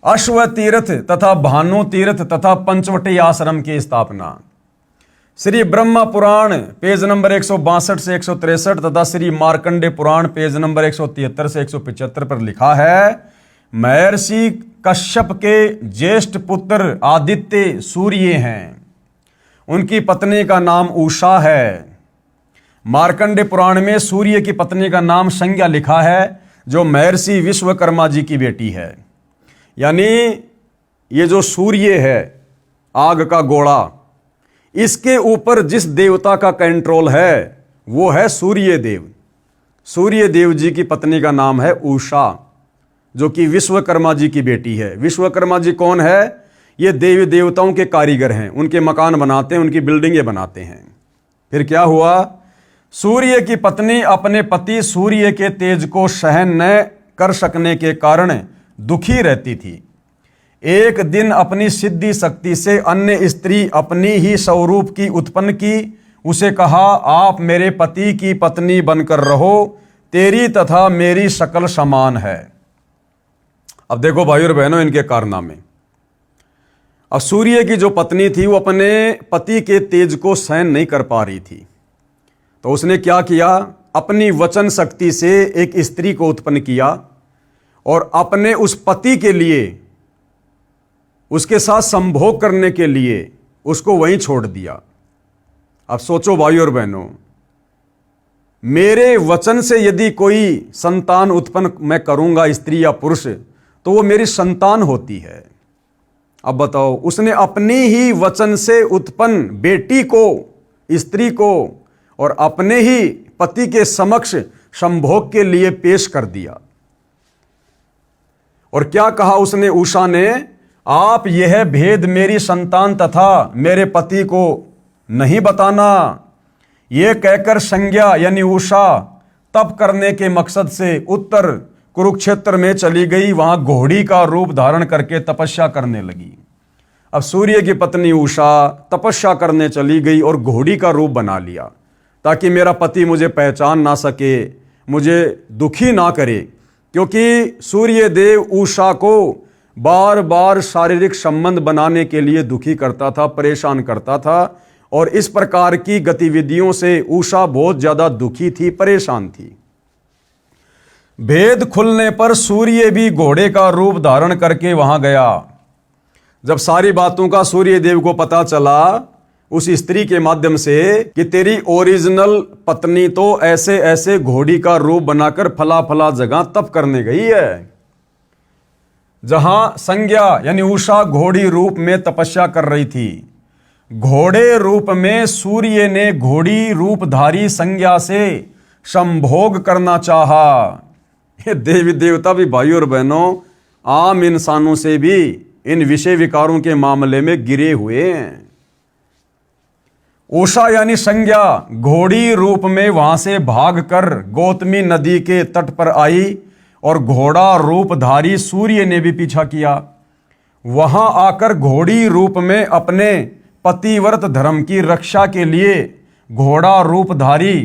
अश्व तीर्थ तथा भानु तीर्थ तथा पंचवटी आश्रम की स्थापना। श्री ब्रह्मा पुराण पेज नंबर 162 से 163 तथा श्री मार्कंडे पुराण पेज नंबर 173 से 175 पर लिखा है, महर्षि कश्यप के ज्येष्ठ पुत्र आदित्य सूर्य हैं। उनकी पत्नी का नाम उषा है। मार्कंडे पुराण में सूर्य की पत्नी का नाम संज्ञा लिखा है, जो महर्षि विश्वकर्मा जी की बेटी है। यानी ये जो सूर्य है, आग का गोला, इसके ऊपर जिस देवता का कंट्रोल है वो है सूर्य देव। सूर्य देव जी की पत्नी का नाम है उषा, जो कि विश्वकर्मा जी की बेटी है। विश्वकर्मा जी कौन है? ये देवी देवताओं के कारीगर हैं, उनके मकान बनाते हैं, उनकी बिल्डिंगें बनाते हैं। फिर क्या हुआ? सूर्य की पत्नी अपने पति सूर्य के तेज को सहन न कर सकने के कारण दुखी रहती थी। एक दिन अपनी सिद्धि शक्ति से अन्य स्त्री अपनी ही स्वरूप की उत्पन्न की। उसे कहा, आप मेरे पति की पत्नी बनकर रहो, तेरी तथा मेरी शकल समान है। अब देखो भाई और बहनों, इनके कारनामे। अब सूर्य की जो पत्नी थी वो अपने पति के तेज को सहन नहीं कर पा रही थी, तो उसने क्या किया? अपनी वचन शक्ति से एक स्त्री को उत्पन्न किया और अपने उस पति के लिए, उसके साथ संभोग करने के लिए उसको वहीं छोड़ दिया। अब सोचो भाई और बहनों, मेरे वचन से यदि कोई संतान उत्पन्न मैं करूंगा, स्त्री या पुरुष, तो वो मेरी संतान होती है। अब बताओ, उसने अपनी ही वचन से उत्पन्न बेटी को, स्त्री को, और अपने ही पति के समक्ष संभोग के लिए पेश कर दिया। और क्या कहा उसने? उषा ने, आप यह भेद मेरी संतान तथा मेरे पति को नहीं बताना। यह कहकर संज्ञा यानी उषा तप करने के मकसद से उत्तर कुरुक्षेत्र में चली गई। वहां घोड़ी का रूप धारण करके तपस्या करने लगी। अब सूर्य की पत्नी उषा तपस्या करने चली गई और घोड़ी का रूप बना लिया, ताकि मेरा पति मुझे पहचान ना सके, मुझे दुखी ना करे, क्योंकि सूर्य देव उषा को बार बार शारीरिक संबंध बनाने के लिए दुखी करता था, परेशान करता था, और इस प्रकार की गतिविधियों से उषा बहुत ज्यादा दुखी थी, परेशान थी। भेद खुलने पर सूर्य भी घोड़े का रूप धारण करके वहां गया। जब सारी बातों का सूर्य देव को पता चला उस स्त्री के माध्यम से कि तेरी ओरिजिनल पत्नी तो ऐसे ऐसे घोड़ी का रूप बनाकर फला फला जगह तप करने गई है, जहां संज्ञा यानी उषा घोड़ी रूप में तपस्या कर रही थी। घोड़े रूप में सूर्य ने घोड़ी रूपधारी संज्ञा से संभोग करना चाहा। ये देवी देवता भी भाई और बहनों आम इंसानों से भी इन विषय विकारों के मामले में गिरे हुए हैं। उषा यानी संज्ञा घोड़ी रूप में वहां से भागकर गौतमी नदी के तट पर आई और घोड़ा रूपधारी सूर्य ने भी पीछा किया। वहां आकर घोड़ी रूप में अपने पतिव्रत धर्म की रक्षा के लिए घोड़ा रूपधारी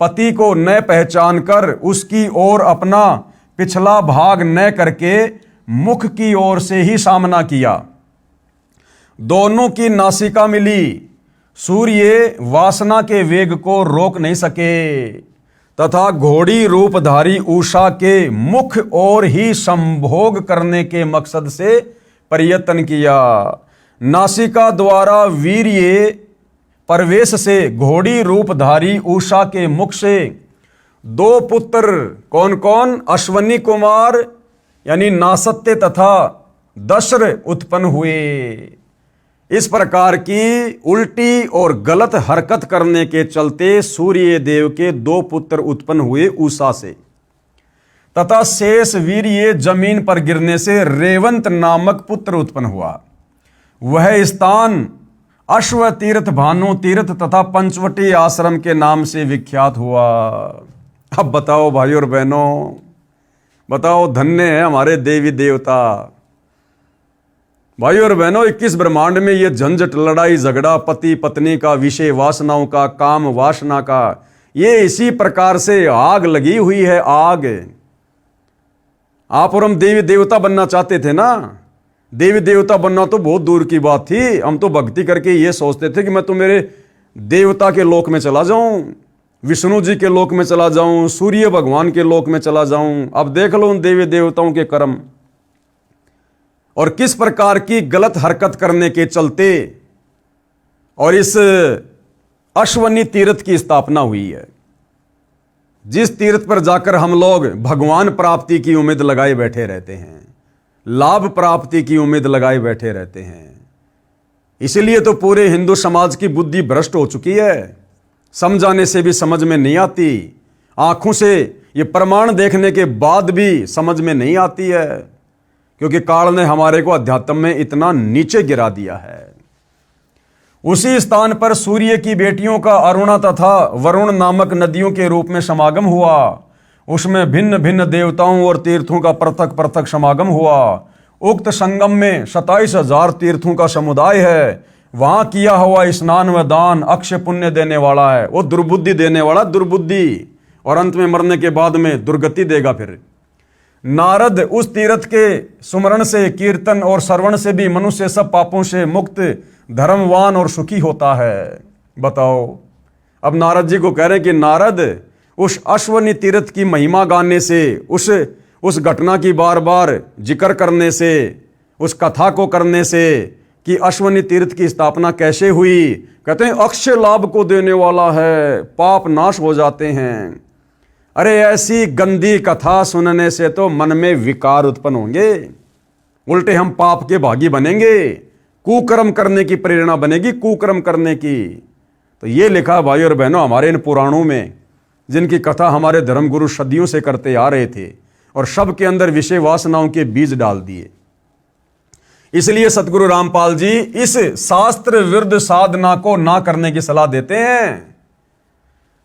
पति को न पहचान कर उसकी ओर अपना पिछला भाग न करके मुख की ओर से ही सामना किया। दोनों की नासिका मिली। सूर्य वासना के वेग को रोक नहीं सके तथा घोड़ी रूपधारी उषा के मुख और ही संभोग करने के मकसद से प्रयत्न किया। नासिका द्वारा वीर्य प्रवेश से घोड़ी रूपधारी उषा के मुख से दो पुत्र कौन कौन, अश्वनी कुमार यानी नासत्य तथा दशर उत्पन्न हुए। इस प्रकार की उल्टी और गलत हरकत करने के चलते सूर्य देव के दो पुत्र उत्पन्न हुए उषा से तथा शेष वीर्य जमीन पर गिरने से रेवंत नामक पुत्र उत्पन्न हुआ। वह स्थान अश्व तीर्थ, भानु तीर्थ तथा पंचवटी आश्रम के नाम से विख्यात हुआ। अब बताओ भाइयों और बहनों, बताओ धन्य है हमारे देवी देवता। भाइयों और बहनों, 21 ब्रह्मांड में ये झंझट, लड़ाई झगड़ा, पति पत्नी का, विषय वासनाओं का, काम वासना का, ये इसी प्रकार से आग लगी हुई है। आग। आप और हम देवी देवता बनना चाहते थे ना। देवी देवता बनना तो बहुत दूर की बात थी। हम तो भक्ति करके ये सोचते थे कि मैं तो मेरे देवता के लोक में चला जाऊं, विष्णु जी के लोक में चला जाऊं, सूर्य भगवान के लोक में चला जाऊं। अब देख लो उन देवी देवताओं के कर्म और किस प्रकार की गलत हरकत करने के चलते और इस अश्वनी तीर्थ की स्थापना हुई है, जिस तीर्थ पर जाकर हम लोग भगवान प्राप्ति की उम्मीद लगाए बैठे रहते हैं, लाभ प्राप्ति की उम्मीद लगाए बैठे रहते हैं। इसीलिए तो पूरे हिंदू समाज की बुद्धि भ्रष्ट हो चुकी है। समझाने से भी समझ में नहीं आती, आंखों से ये प्रमाण देखने के बाद भी समझ में नहीं आती है, क्योंकि काल ने हमारे को अध्यात्म में इतना नीचे गिरा दिया है। उसी स्थान पर सूर्य की बेटियों का अरुणा तथा वरुण नामक नदियों के रूप में समागम हुआ। उसमें भिन्न भिन्न देवताओं और तीर्थों का पृथक पृथक समागम हुआ। उक्त संगम में 27,000 तीर्थों का समुदाय है। वहां किया हुआ स्नान व दान अक्षय पुण्य देने वाला है। वो दुर्बुद्धि देने वाला दुर्बुद्धि, और अंत में मरने के बाद में दुर्गति देगा। फिर नारद उस तीर्थ के सुमरण से, कीर्तन और श्रवण से भी मनुष्य सब पापों से मुक्त, धर्मवान और सुखी होता है। बताओ, अब नारद जी को कह रहे हैं कि नारद, उस अश्वनी तीर्थ की महिमा गाने से, उस घटना की बार बार जिक्र करने से, उस कथा को करने से कि अश्वनी तीर्थ की स्थापना कैसे हुई, कहते हैं अक्षय लाभ को देने वाला है, पाप नाश हो जाते हैं। अरे ऐसी गंदी कथा सुनने से तो मन में विकार उत्पन्न होंगे, उल्टे हम पाप के भागी बनेंगे, कुकर्म करने की प्रेरणा बनेगी, कुकर्म करने की। तो ये लिखा भाई और बहनों हमारे इन पुराणों में, जिनकी कथा हमारे धर्मगुरु सदियों से करते आ रहे थे, और सब के अंदर विषय वासनाओं के बीज डाल दिए। इसलिए सतगुरु रामपाल जी इस शास्त्र विरुद्ध साधना को ना करने की सलाह देते हैं।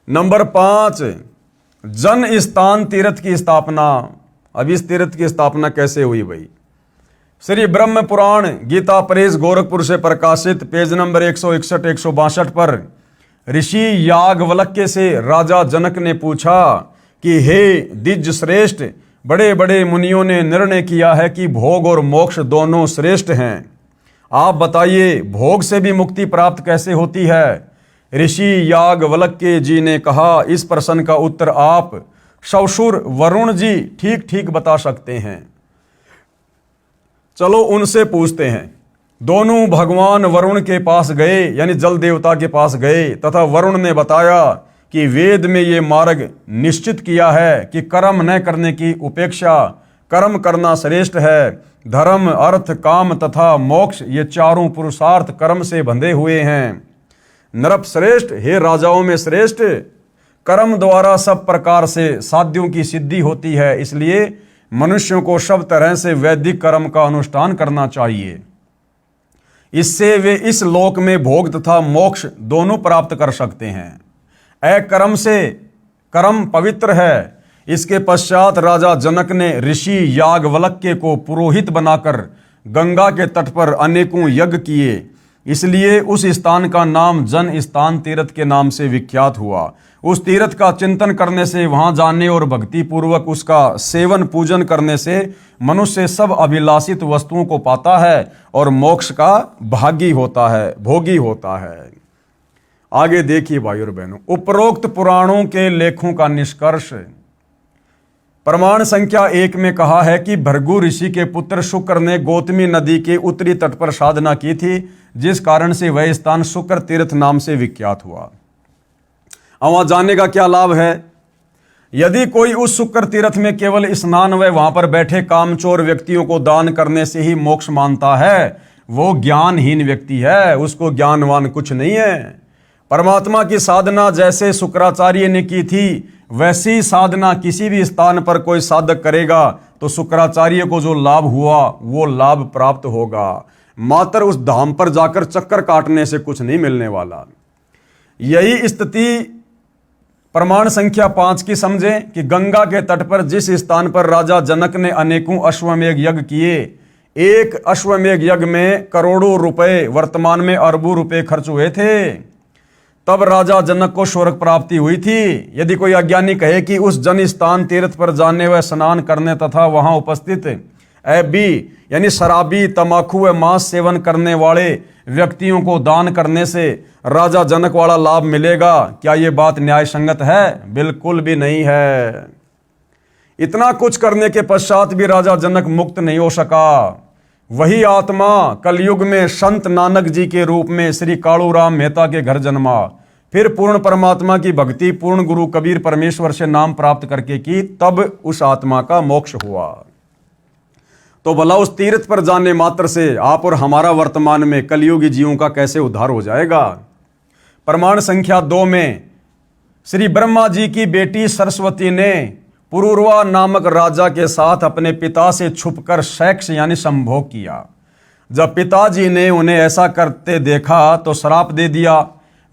नंबर 5, जन स्थान तीर्थ की स्थापना। अब इस तीर्थ की स्थापना कैसे हुई भाई? श्री ब्रह्म पुराण गीता प्रेस गोरखपुर से प्रकाशित पेज नंबर 161-162 पर ऋषि याज्ञवल्क्य से राजा जनक ने पूछा कि हे द्विज श्रेष्ठ, बड़े बड़े मुनियों ने निर्णय किया है कि भोग और मोक्ष दोनों श्रेष्ठ हैं। आप बताइए भोग से भी मुक्ति प्राप्त कैसे होती है? ऋषि याज्ञवल्क्य जी ने कहा, इस प्रश्न का उत्तर आप ससुर वरुण जी ठीक ठीक बता सकते हैं। चलो उनसे पूछते हैं। दोनों भगवान वरुण के पास गए, यानी जल देवता के पास गए, तथा वरुण ने बताया कि वेद में ये मार्ग निश्चित किया है कि कर्म न करने की उपेक्षा कर्म करना श्रेष्ठ है। धर्म, अर्थ, काम तथा मोक्ष ये चारों पुरुषार्थ कर्म से बंधे हुए हैं। नरप श्रेष्ठ, हे राजाओं में श्रेष्ठ, कर्म द्वारा सब प्रकार से साध्यों की सिद्धि होती है, इसलिए मनुष्यों को सब तरह से वैदिक कर्म का अनुष्ठान करना चाहिए। इससे वे इस लोक में भोग तथा मोक्ष दोनों प्राप्त कर सकते हैं। अकर्म से कर्म पवित्र है। इसके पश्चात राजा जनक ने ऋषि याज्ञवल्क्य को पुरोहित बनाकर गंगा के तट पर अनेकों यज्ञ किए। इसलिए उस स्थान का नाम जन स्थान तीर्थ के नाम से विख्यात हुआ। उस तीर्थ का चिंतन करने से, वहां जाने और भक्ति पूर्वक उसका सेवन पूजन करने से मनुष्य सब अभिलाषित वस्तुओं को पाता है और मोक्ष का भागी होता है, भोगी होता है। आगे देखिए भाई और बहनों, उपरोक्त पुराणों के लेखों का निष्कर्ष। प्रमाण संख्या 1 में कहा है कि भृगु ऋषि के पुत्र शुक्र ने गौतमी नदी के उत्तरी तट पर साधना की थी, जिस कारण से वह स्थान शुक्र तीर्थ नाम से विख्यात हुआ। अब वहां जाने का क्या लाभ है? यदि कोई उस शुक्र तीर्थ में केवल स्नान व वहां पर बैठे कामचोर व्यक्तियों को दान करने से ही मोक्ष मानता है, वो ज्ञानहीन व्यक्ति है, उसको ज्ञानवान कुछ नहीं है। परमात्मा की साधना जैसे शुक्राचार्य ने की थी, वैसी साधना किसी भी स्थान पर कोई साधक करेगा तो शुक्राचार्य को जो लाभ हुआ वो लाभ प्राप्त होगा। मात्र उस धाम पर जाकर चक्कर काटने से कुछ नहीं मिलने वाला। यही स्थिति प्रमाण संख्या 5 की समझें कि गंगा के तट पर जिस स्थान पर राजा जनक ने अनेकों अश्वमेध यज्ञ किए, एक अश्वमेध यज्ञ में करोड़ों रुपए, वर्तमान में अरबों रुपए खर्च हुए थे, तब राजा जनक को स्वर्ग प्राप्ति हुई थी। यदि कोई अज्ञानी कहे कि उस जन स्थान तीर्थ पर जाने व स्नान करने तथा वहां उपस्थित ऐबी यानी शराबी, तमाकू व मांस सेवन करने वाले व्यक्तियों को दान करने से राजा जनक वाला लाभ मिलेगा, क्या यह बात न्याय संगत है? बिल्कुल भी नहीं है। इतना कुछ करने के पश्चात भी राजा जनक मुक्त नहीं हो सका। वही आत्मा कलयुग में संत नानक जी के रूप में श्री कालूराम मेहता के घर जन्मा, फिर पूर्ण परमात्मा की भक्ति पूर्ण गुरु कबीर परमेश्वर से नाम प्राप्त करके की, तब उस आत्मा का मोक्ष हुआ। तो भला उस तीर्थ पर जाने मात्र से आप और हमारा वर्तमान में कलयुगी जीवों का कैसे उद्धार हो जाएगा? प्रमाण संख्या 2 में श्री ब्रह्मा जी की बेटी सरस्वती ने पुरूरवा नामक राजा के साथ अपने पिता से छुपकर सेक्स यानी संभोग किया। जब पिताजी ने उन्हें ऐसा करते देखा तो श्राप दे दिया।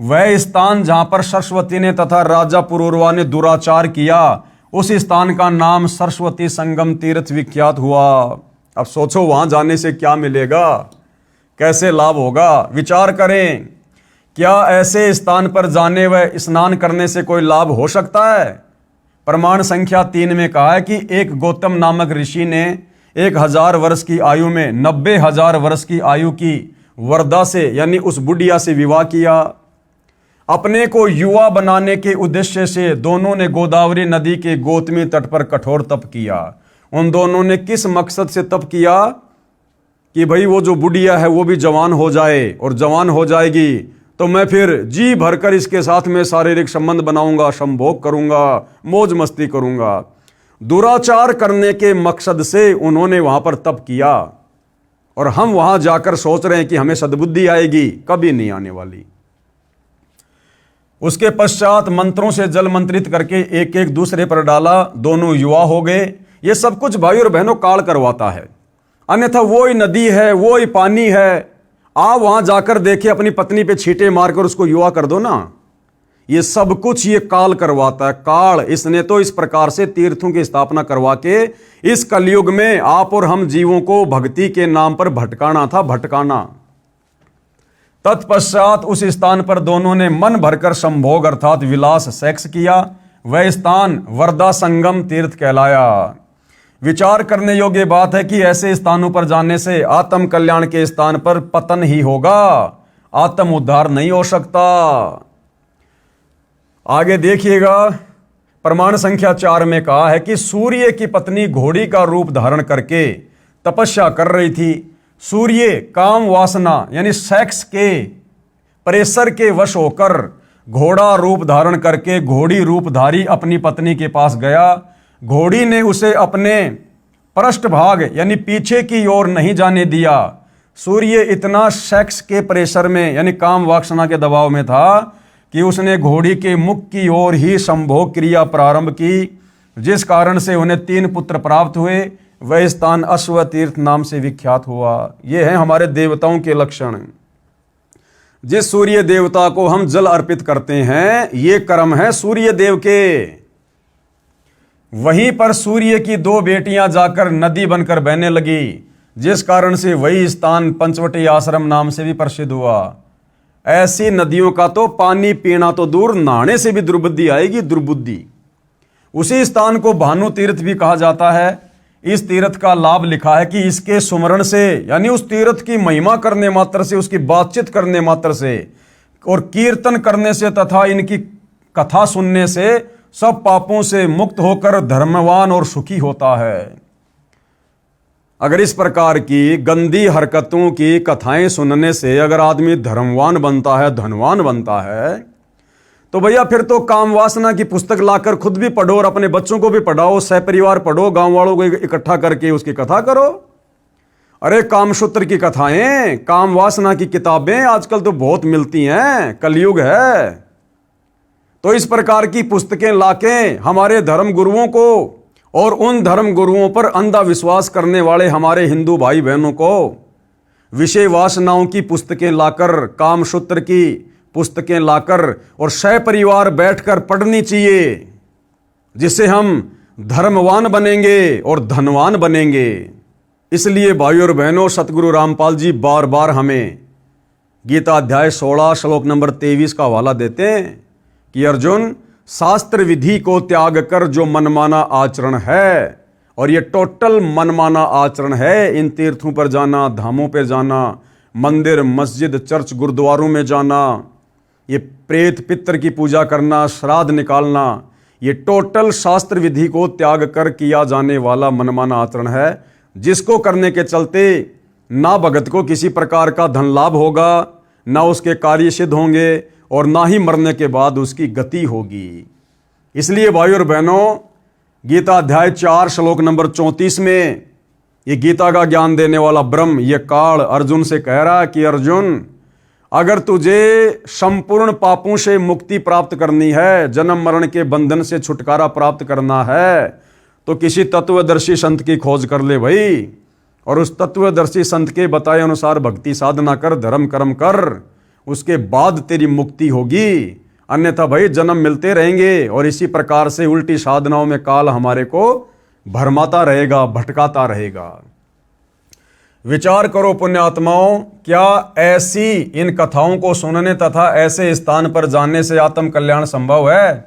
वह स्थान जहां पर सरस्वती ने तथा राजा पुरूरवा ने दुराचार किया, उस स्थान का नाम सरस्वती संगम तीर्थ विख्यात हुआ। अब सोचो वहां जाने से क्या मिलेगा, कैसे लाभ होगा? विचार करें, क्या ऐसे स्थान पर जाने व स्नान करने से कोई लाभ हो सकता है? प्रमाण संख्या 3 में कहा है कि एक गौतम नामक ऋषि ने 1000 वर्ष की आयु में 90,000 वर्ष की आयु की वरदा से यानी उस बुढ़िया से विवाह किया। अपने को युवा बनाने के उद्देश्य से दोनों ने गोदावरी नदी के गौतमी तट पर कठोर तप किया। उन दोनों ने किस मकसद से तप किया कि भाई वो जो बुढ़िया है वो भी जवान हो जाए, और जवान हो जाएगी तो मैं फिर जी भरकर इसके साथ में शारीरिक संबंध बनाऊंगा, संभोग करूंगा, मौज मस्ती करूंगा। दुराचार करने के मकसद से उन्होंने वहां पर तप किया, और हम वहां जाकर सोच रहे हैं कि हमें सद्बुद्धि आएगी, कभी नहीं आने वाली। उसके पश्चात मंत्रों से जल मंत्रित करके एक एक दूसरे पर डाला, दोनों युवा हो गए। ये सब कुछ भाई और बहनों काल करवाता है, अन्यथा वो ही नदी है, वो ही पानी है। आप वहां जाकर देखे, अपनी पत्नी पे छींटे मारकर उसको युवा कर दो ना। ये सब कुछ ये काल करवाता है। काल इसने तो इस प्रकार से तीर्थों की स्थापना करवा के इस कलयुग में आप और हम जीवों को भक्ति के नाम पर भटकाना था, भटकाना। तत्पश्चात उस स्थान पर दोनों ने मन भरकर संभोग अर्थात विलास सेक्स किया। वह स्थान वरदा संगम तीर्थ कहलाया। विचार करने योग्य बात है कि ऐसे स्थानों पर जाने से आत्म कल्याण के स्थान पर पतन ही होगा, आत्म उद्धार नहीं हो सकता। आगे देखिएगा, प्रमाण संख्या 4 में कहा है कि सूर्य की पत्नी घोड़ी का रूप धारण करके तपस्या कर रही थी। सूर्य काम वासना यानी सेक्स के प्रेशर के वश होकर घोड़ा रूप धारण करके घोड़ी रूपधारी अपनी पत्नी के पास गया। घोड़ी ने उसे अपने पृष्ठभाग यानी पीछे की ओर नहीं जाने दिया। सूर्य इतना सेक्स के प्रेशर में यानी काम वासना के दबाव में था कि उसने घोड़ी के मुख की ओर ही संभोग क्रिया प्रारंभ की। जिस कारण से उन्हें 3 पुत्र प्राप्त हुए। वह स्थान अश्व तीर्थ नाम से विख्यात हुआ। ये है हमारे देवताओं के लक्षण। जिस सूर्य देवता को हम जल अर्पित करते हैं, ये कर्म है सूर्य देव के। वहीं पर सूर्य की 2 बेटियां जाकर नदी बनकर बहने लगी, जिस कारण से वही स्थान पंचवटी आश्रम नाम से भी प्रसिद्ध हुआ। ऐसी नदियों का तो पानी पीना तो दूर, नहाने से भी दुर्बुद्धि आएगी, दुर्बुद्धि। उसी स्थान को भानु तीर्थ भी कहा जाता है। इस तीर्थ का लाभ लिखा है कि इसके सुमरण से, यानी उस तीर्थ की महिमा करने मात्र से, उसकी बातचीत करने मात्र से और कीर्तन करने से तथा इनकी कथा सुनने से सब पापों से मुक्त होकर धर्मवान और सुखी होता है। अगर इस प्रकार की गंदी हरकतों की कथाएं सुनने से अगर आदमी धर्मवान बनता है, धनवान बनता है, तो भैया फिर तो काम वासना की पुस्तक लाकर खुद भी पढ़ो और अपने बच्चों को भी पढ़ाओ, सहपरिवार पढ़ो, गांव वालों को इकट्ठा करके उसकी कथा करो। अरे कामसूत्र की कथाएं, काम वासना की किताबें आजकल तो बहुत मिलती हैं, कलयुग है। तो इस प्रकार की पुस्तकें लाके हमारे धर्म गुरुओं को और उन धर्म गुरुओं पर अंधा विश्वास करने वाले हमारे हिंदू भाई बहनों को विषय वासनाओं की पुस्तकें लाकर, कामसूत्र की पुस्तकें लाकर और सहपरिवार बैठकर पढ़नी चाहिए, जिससे हम धर्मवान बनेंगे और धनवान बनेंगे। इसलिए भाइयों और बहनों, सतगुरु रामपाल जी बार बार हमें गीता अध्याय 16 श्लोक नंबर 23 का हवाला देते हैं कि अर्जुन, शास्त्र विधि को त्याग कर जो मनमाना आचरण है, और ये टोटल मनमाना आचरण है, इन तीर्थों पर जाना, धामों पर जाना, मंदिर मस्जिद चर्च गुरुद्वारों में जाना, ये प्रेत पितर की पूजा करना, श्राद्ध निकालना, ये टोटल शास्त्र विधि को त्याग कर किया जाने वाला मनमाना आचरण है, जिसको करने के चलते ना भगत को किसी प्रकार का धन लाभ होगा, ना उसके कार्य सिद्ध होंगे और ना ही मरने के बाद उसकी गति होगी। इसलिए भाइयों और बहनों, गीता अध्याय 4 श्लोक नंबर 34 में ये गीता का ज्ञान देने वाला ब्रह्म, ये काल अर्जुन से कह रहा है कि अर्जुन, अगर तुझे संपूर्ण पापों से मुक्ति प्राप्त करनी है, जन्म मरण के बंधन से छुटकारा प्राप्त करना है, तो किसी तत्वदर्शी संत की खोज कर ले भाई, और उस तत्वदर्शी संत के बताए अनुसार भक्ति साधना कर, धर्म कर्म कर, उसके बाद तेरी मुक्ति होगी। अन्यथा भाई जन्म मिलते रहेंगे और इसी प्रकार से उल्टी साधनाओं में काल हमारे को भरमाता रहेगा, भटकाता रहेगा। विचार करो पुण्यात्माओं, क्या ऐसी इन कथाओं को सुनने तथा ऐसे स्थान पर जाने से आत्म कल्याण संभव है?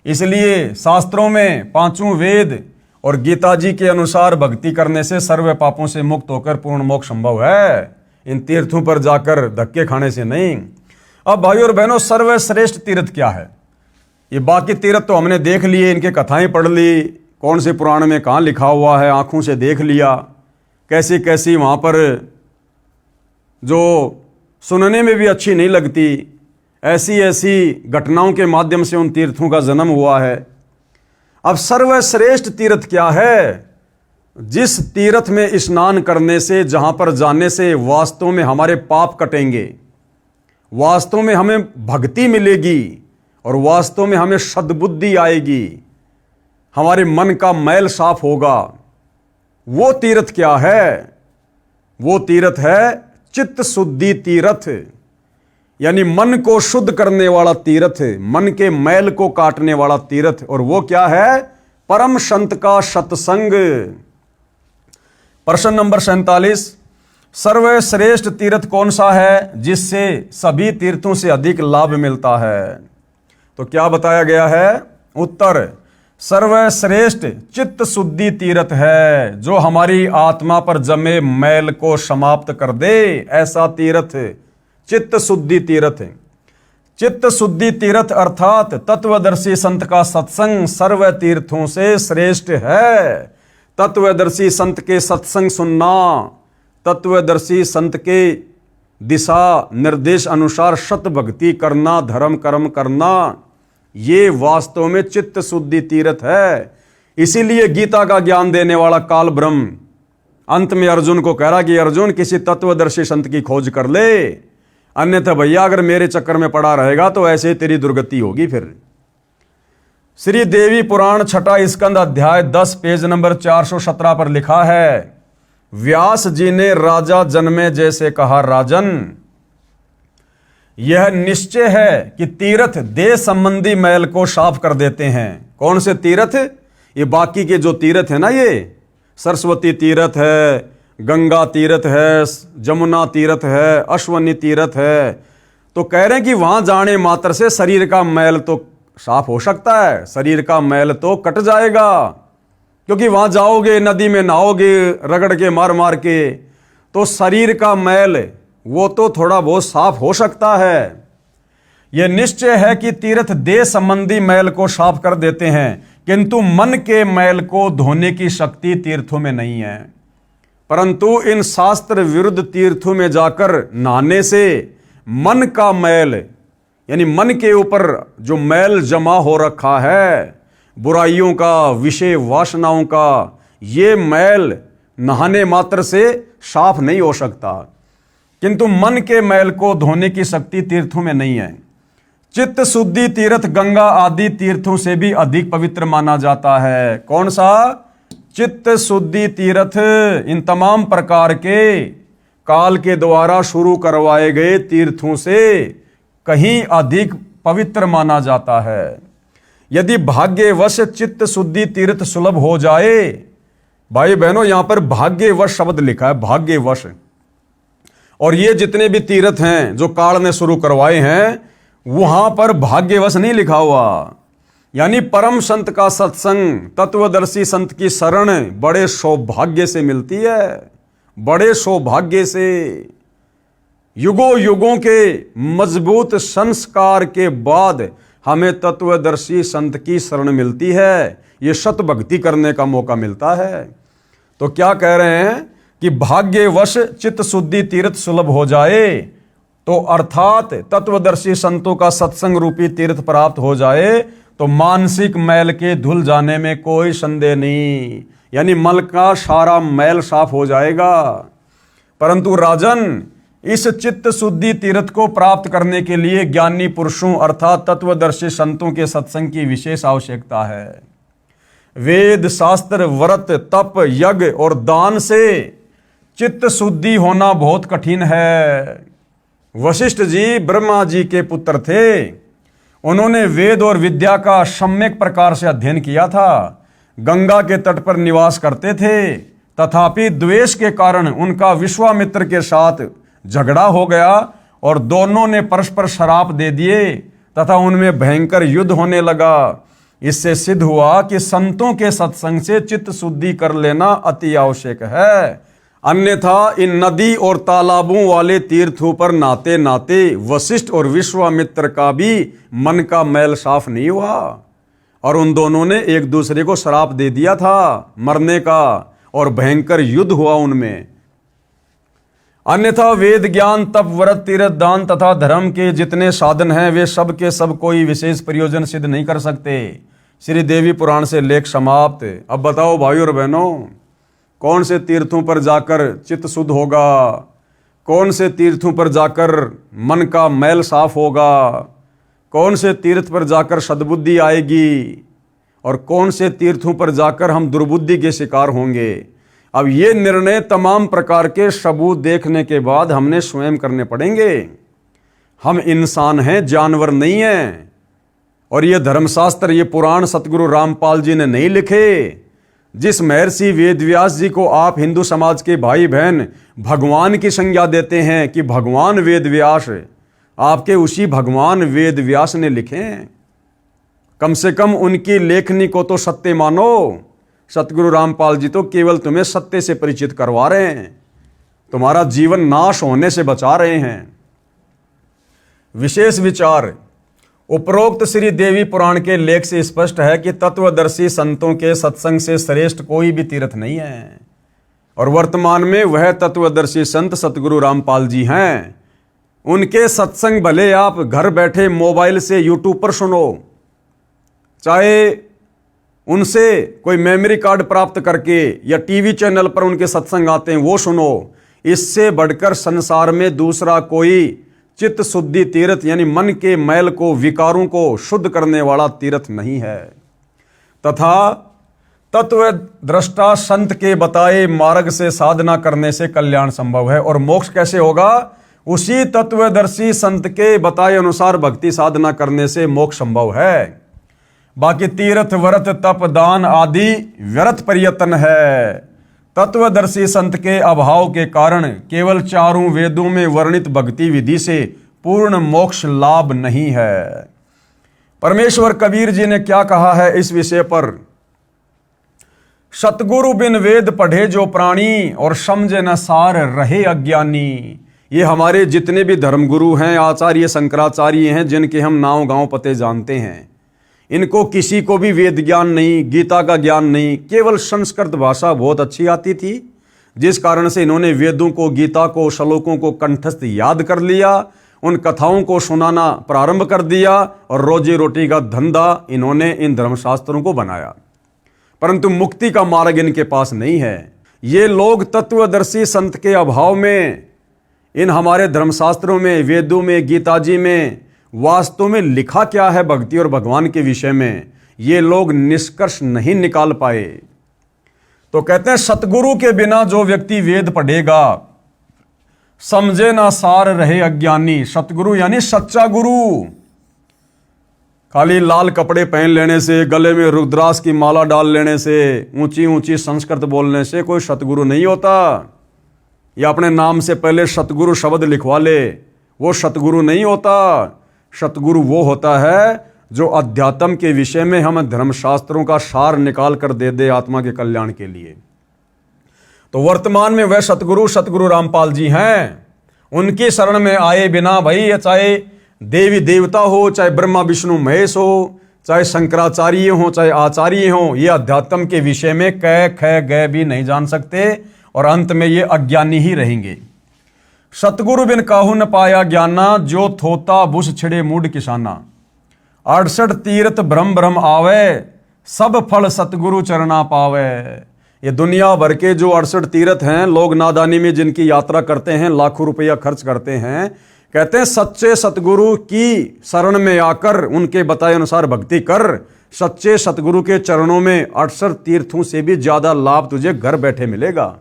इसलिए शास्त्रों में 5 वेद और गीता जी के अनुसार भक्ति करने से सर्व पापों से मुक्त होकर पूर्ण मोक्ष संभव है, इन तीर्थों पर जाकर धक्के खाने से नहीं। अब भाइयों और बहनों, सर्वश्रेष्ठ तीर्थ क्या है? ये बाकी तीर्थ तो हमने देख लिए, इनके कथाएं पढ़ ली, कौन से पुराण में कहाँ लिखा हुआ है आंखों से देख लिया, कैसी कैसी वहाँ पर जो सुनने में भी अच्छी नहीं लगती, ऐसी ऐसी घटनाओं के माध्यम से उन तीर्थों का जन्म हुआ है। अब सर्वश्रेष्ठ तीर्थ क्या है? जिस तीर्थ में स्नान करने से, जहाँ पर जाने से वास्तव में हमारे पाप कटेंगे, वास्तव में हमें भक्ति मिलेगी और वास्तव में हमें सद्बुद्धि आएगी, हमारे मन का मैल साफ होगा। वो तीर्थ क्या है? वो तीर्थ है चित्त शुद्धि तीर्थ, यानी मन को शुद्ध करने वाला तीर्थ, मन के मैल को काटने वाला तीर्थ। और वो क्या है? परम संत का सत्संग। प्रश्न नंबर 47, सर्वश्रेष्ठ तीर्थ कौन सा है जिससे सभी तीर्थों से अधिक लाभ मिलता है? तो क्या बताया गया है? उत्तर, सर्वश्रेष्ठ चित्त शुद्धि तीर्थ है, जो हमारी आत्मा पर जमे मैल को समाप्त कर दे, ऐसा तीर्थ चित्त शुद्धि तीर्थ। चित्त शुद्धि तीर्थ अर्थात तत्वदर्शी संत का सत्संग सर्व तीर्थों से श्रेष्ठ है। तत्वदर्शी संत के सत्संग सुनना, तत्वदर्शी संत के दिशा निर्देश अनुसार सत भक्ति करना, धर्म कर्म करना, ये वास्तव में चित्त शुद्धि तीर्थ है। इसीलिए गीता का ज्ञान देने वाला काल ब्रह्म अंत में अर्जुन को कह रहा कि अर्जुन, किसी तत्वदर्शी संत की खोज कर ले, अन्यथा भैया अगर मेरे चक्कर में पड़ा रहेगा तो ऐसे ही तेरी दुर्गति होगी। फिर श्री देवी पुराण छठा स्कंद अध्याय 10 पेज नंबर 417 पर लिखा है, व्यास जी ने राजा जन्मे जैसे कहा, राजन यह निश्चय है कि तीर्थ देह संबंधी मैल को साफ कर देते हैं। कौन से तीर्थ? ये बाकी के जो तीर्थ है ना, ये सरस्वती तीर्थ है, गंगा तीर्थ है, जमुना तीर्थ है, अश्वनी तीर्थ है, तो कह रहे हैं कि वहां जाने मात्र से शरीर का मैल तो साफ हो सकता है, शरीर का मैल तो कट जाएगा, क्योंकि वहां जाओगे, नदी में नहाओगे रगड़ के मार मार के, तो शरीर का मैल वो तो थोड़ा बहुत साफ हो सकता है। यह निश्चय है कि तीर्थ देह संबंधी मैल को साफ कर देते हैं, किंतु मन के मैल को धोने की शक्ति तीर्थों में नहीं है। परंतु इन शास्त्र विरुद्ध तीर्थों में जाकर नहाने से मन का मैल, यानी मन के ऊपर जो मैल जमा हो रखा है, बुराइयों का, विषय वासनाओं का, ये मैल नहाने मात्र से साफ नहीं हो सकता, किंतु मन के मैल को धोने की शक्ति तीर्थों में नहीं है। चित्त शुद्धि तीर्थ गंगा आदि तीर्थों से भी अधिक पवित्र माना जाता है। कौन सा? चित्त शुद्धि तीर्थ इन तमाम प्रकार के काल के द्वारा शुरू करवाए गए तीर्थों से कहीं अधिक पवित्र माना जाता है। यदि भाग्यवश चित्त शुद्धि तीर्थ सुलभ हो जाए, भाई बहनों यहां पर भाग्यवश शब्द लिखा है, भाग्यवश, और ये जितने भी तीर्थ हैं जो काल ने शुरू करवाए हैं, वहां पर भाग्यवश नहीं लिखा हुआ। यानी परम संत का सत्संग, तत्वदर्शी संत की शरण बड़े सौभाग्य से मिलती है, बड़े सौभाग्य से। युगों युगों के मजबूत संस्कार के बाद हमें तत्वदर्शी संत की शरण मिलती है, ये सत भक्ति करने का मौका मिलता है। तो क्या कह रहे हैं कि भाग्यवश चित्त शुद्धि तीर्थ सुलभ हो जाए, तो अर्थात तत्वदर्शी संतों का सत्संग रूपी तीर्थ प्राप्त हो जाए, तो मानसिक मैल के धुल जाने में कोई संदेह नहीं, यानी मन का सारा मैल साफ हो जाएगा। परंतु राजन, इस चित्त शुद्धि तीर्थ को प्राप्त करने के लिए ज्ञानी पुरुषों अर्थात तत्वदर्शी संतों के सत्संग की विशेष आवश्यकता है। वेद शास्त्र व्रत तप यज्ञ और दान से चित्त शुद्धि होना बहुत कठिन है। वशिष्ठ जी ब्रह्मा जी के पुत्र थे, उन्होंने वेद और विद्या का सम्यक प्रकार से अध्ययन किया था, गंगा के तट पर निवास करते थे, तथापि द्वेष के कारण उनका विश्वामित्र के साथ झगड़ा हो गया और दोनों ने परस्पर श्राप दे दिए तथा उनमें भयंकर युद्ध होने लगा। इससे सिद्ध हुआ कि संतों के सत्संग से चित्त शुद्धि कर लेना अति आवश्यक है, अन्यथा इन नदी और तालाबों वाले तीर्थों पर नाते नाते वशिष्ठ और विश्वामित्र का भी मन का मैल साफ नहीं हुआ और उन दोनों ने एक दूसरे को श्राप दे दिया था मरने का और भयंकर युद्ध हुआ उनमें। अन्यथा वेद ज्ञान तप व्रत तीर्थ दान तथा धर्म के जितने साधन हैं वे सब के सब कोई विशेष प्रयोजन सिद्ध नहीं कर सकते। श्री देवी पुराण से लेख समाप्त। अब बताओ भाइयों और बहनों, कौन से तीर्थों पर जाकर चित्त शुद्ध होगा, कौन से तीर्थों पर जाकर मन का मैल साफ होगा, कौन से तीर्थ पर जाकर सद्बुद्धि आएगी और कौन से तीर्थों पर जाकर हम दुर्बुद्धि के शिकार होंगे। अब ये निर्णय तमाम प्रकार के सबूत देखने के बाद हमने स्वयं करने पड़ेंगे। हम इंसान हैं, जानवर नहीं हैं। और ये धर्मशास्त्र, ये पुराण सतगुरु रामपाल जी ने नहीं लिखे। जिस महर्षि वेदव्यास जी को आप हिंदू समाज के भाई बहन भगवान की संज्ञा देते हैं कि भगवान वेदव्यास, आपके उसी भगवान वेदव्यास ने लिखे हैं। कम से कम उनकी लेखनी को तो सत्य मानो। सतगुरु रामपाल जी तो केवल तुम्हें सत्य से परिचित करवा रहे हैं, तुम्हारा जीवन नाश होने से बचा रहे हैं। विशेष विचार। उपरोक्त श्री देवी पुराण के लेख से स्पष्ट है कि तत्वदर्शी संतों के सत्संग से श्रेष्ठ कोई भी तीर्थ नहीं है और वर्तमान में वह तत्वदर्शी संत सतगुरु रामपाल जी हैं। उनके सत्संग भले आप घर बैठे मोबाइल से यूट्यूब पर सुनो, चाहे उनसे कोई मेमोरी कार्ड प्राप्त करके या टीवी चैनल पर उनके सत्संग आते हैं वो सुनो, इससे बढ़कर संसार में दूसरा कोई चित्त शुद्धि तीर्थ यानी मन के मैल को, विकारों को शुद्ध करने वाला तीर्थ नहीं है। तथा तत्व दृष्टा संत के बताए मार्ग से साधना करने से कल्याण संभव है। और मोक्ष कैसे होगा? उसी तत्वदर्शी संत के बताए अनुसार भक्ति साधना करने से मोक्ष संभव है। बाकी तीर्थ व्रत तप दान आदि व्यर्थ प्रयत्न है। तत्वदर्शी संत के अभाव के कारण केवल चारों वेदों में वर्णित भक्ति विधि से पूर्ण मोक्ष लाभ नहीं है। परमेश्वर कबीर जी ने क्या कहा है इस विषय पर? सतगुरु बिन वेद पढ़े जो प्राणी और समझे न सार रहे अज्ञानी। ये हमारे जितने भी धर्मगुरु हैं, आचार्य शंकराचार्य हैं, जिनके हम नाम गांव पते जानते हैं, इनको किसी को भी वेद ज्ञान नहीं, गीता का ज्ञान नहीं। केवल संस्कृत भाषा बहुत अच्छी आती थी, जिस कारण से इन्होंने वेदों को, गीता को, श्लोकों को कंठस्थ याद कर लिया, उन कथाओं को सुनाना प्रारंभ कर दिया और रोजी रोटी का धंधा इन्होंने इन धर्मशास्त्रों को बनाया। परंतु मुक्ति का मार्ग इनके पास नहीं है। ये लोग तत्वदर्शी संत के अभाव में इन हमारे धर्मशास्त्रों में, वेदों में, गीता जी में वास्तव में लिखा क्या है भक्ति और भगवान के विषय में, ये लोग निष्कर्ष नहीं निकाल पाए। तो कहते हैं सतगुरु के बिना जो व्यक्ति वेद पढ़ेगा, समझे ना सार रहे अज्ञानी। सतगुरु यानी सच्चा गुरु। खाली लाल कपड़े पहन लेने से, गले में रुद्राक्ष की माला डाल लेने से, ऊंची ऊंची संस्कृत बोलने से कोई सतगुरु नहीं होता। या अपने नाम से पहले सतगुरु शब्द लिखवा ले, वो सतगुरु नहीं होता। सतगुरु वो होता है जो अध्यात्म के विषय में हम धर्मशास्त्रों का सार निकाल कर दे दे आत्मा के कल्याण के लिए। तो वर्तमान में वह सतगुरु रामपाल जी हैं। उनकी शरण में आए बिना भाई, चाहे देवी देवता हो, चाहे ब्रह्मा विष्णु महेश हो, चाहे शंकराचार्य हो, चाहे आचार्य हो, ये अध्यात्म के विषय में क ख ग भी नहीं जान सकते और अंत में ये अज्ञानी ही रहेंगे। सतगुरु बिन काहू न पाया ज्ञाना, जो थोता बुस छिड़े मूड किसाना। 68 तीर्थ भ्रम भ्रम आवे, सब फल सतगुरु चरना पावे। ये दुनिया भर के जो 68 तीर्थ हैं, लोग नादानी में जिनकी यात्रा करते हैं, लाखों रुपया खर्च करते हैं, कहते हैं सच्चे सतगुरु की शरण में आकर उनके बताए अनुसार भक्ति कर। सच्चे सतगुरु के चरणों में 68 तीर्थों से भी ज्यादा लाभ तुझे घर बैठे मिलेगा।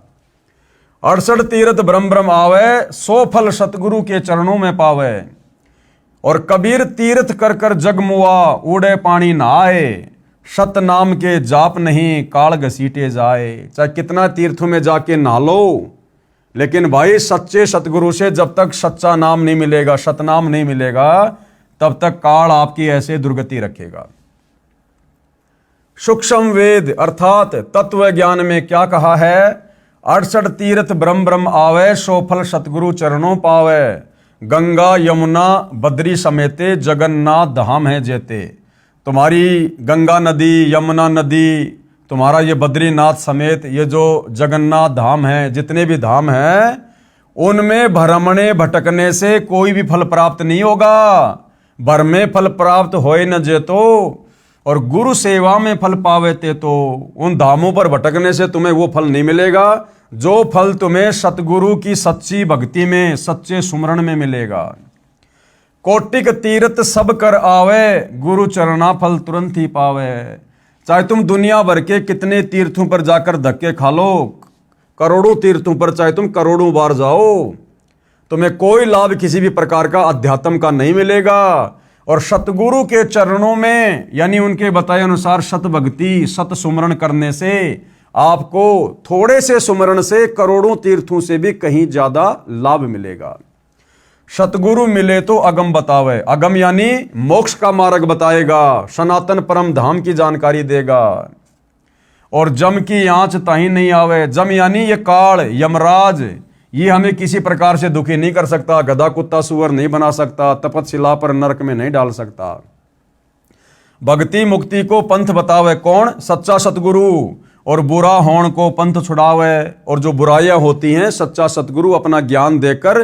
68 तीर्थ भ्रम भ्रम आवे, 100 फल सतगुरु के चरणों में पावे। और कबीर तीर्थ कर कर जग मुआ, उड़े पानी नहाए। सत नाम के जाप नहीं, काल घसीटे जाए। चाहे कितना तीर्थों में जाके नहा लो, लेकिन भाई सच्चे सतगुरु से जब तक सच्चा नाम नहीं मिलेगा, सतनाम नहीं मिलेगा, तब तक काल आपकी ऐसे दुर्गति रखेगा। सूक्ष्म वेद अर्थात तत्व ज्ञान में क्या कहा है? 68 तीर्थ ब्रह्म ब्रह्म आवे, 100 फल सतगुरु चरणों पावे। गंगा यमुना बद्री समेते, जगन्नाथ धाम है जेते। तुम्हारी गंगा नदी, यमुना नदी, तुम्हारा ये बद्रीनाथ समेत ये जो जगन्नाथ धाम है, जितने भी धाम हैं, उनमें भ्रमणे भटकने से कोई भी फल प्राप्त नहीं होगा। भर में फल प्राप्त होए न जेतो, और गुरु सेवा में फल पावे ते। तो उन धामों पर भटकने से तुम्हें वो फल नहीं मिलेगा जो फल तुम्हें सतगुरु की सच्ची भक्ति में, सच्चे सुमरण में मिलेगा। कोटिक तीर्थ सब कर आवे, गुरु चरणा फल तुरंत ही पावे। चाहे तुम दुनिया भर के कितने तीर्थों पर जाकर धक्के खा लो, करोड़ों तीर्थों पर चाहे तुम करोड़ों बार जाओ, तुम्हें कोई लाभ किसी भी प्रकार का अध्यात्म का नहीं मिलेगा। और सतगुरु के चरणों में यानी उनके बताए अनुसार सत भक्ति, सत सुमरण करने से आपको थोड़े से सुमरण से करोड़ों तीर्थों से भी कहीं ज्यादा लाभ मिलेगा। सतगुरु मिले तो अगम बतावे। अगम यानी मोक्ष का मार्ग बताएगा, सनातन परम धाम की जानकारी देगा। और जम की आंच ताही नहीं आवे। जम यानी ये काल, यमराज, ये हमें किसी प्रकार से दुखी नहीं कर सकता, गधा कुत्ता सुअर नहीं बना सकता, तपतशिला पर नरक में नहीं डाल सकता। भक्ति मुक्ति को पंथ बतावे कौन? सच्चा सतगुरु। और बुरा होण को पंथ छुड़ावे। और जो बुराइयां होती हैं, सच्चा सतगुरु अपना ज्ञान देकर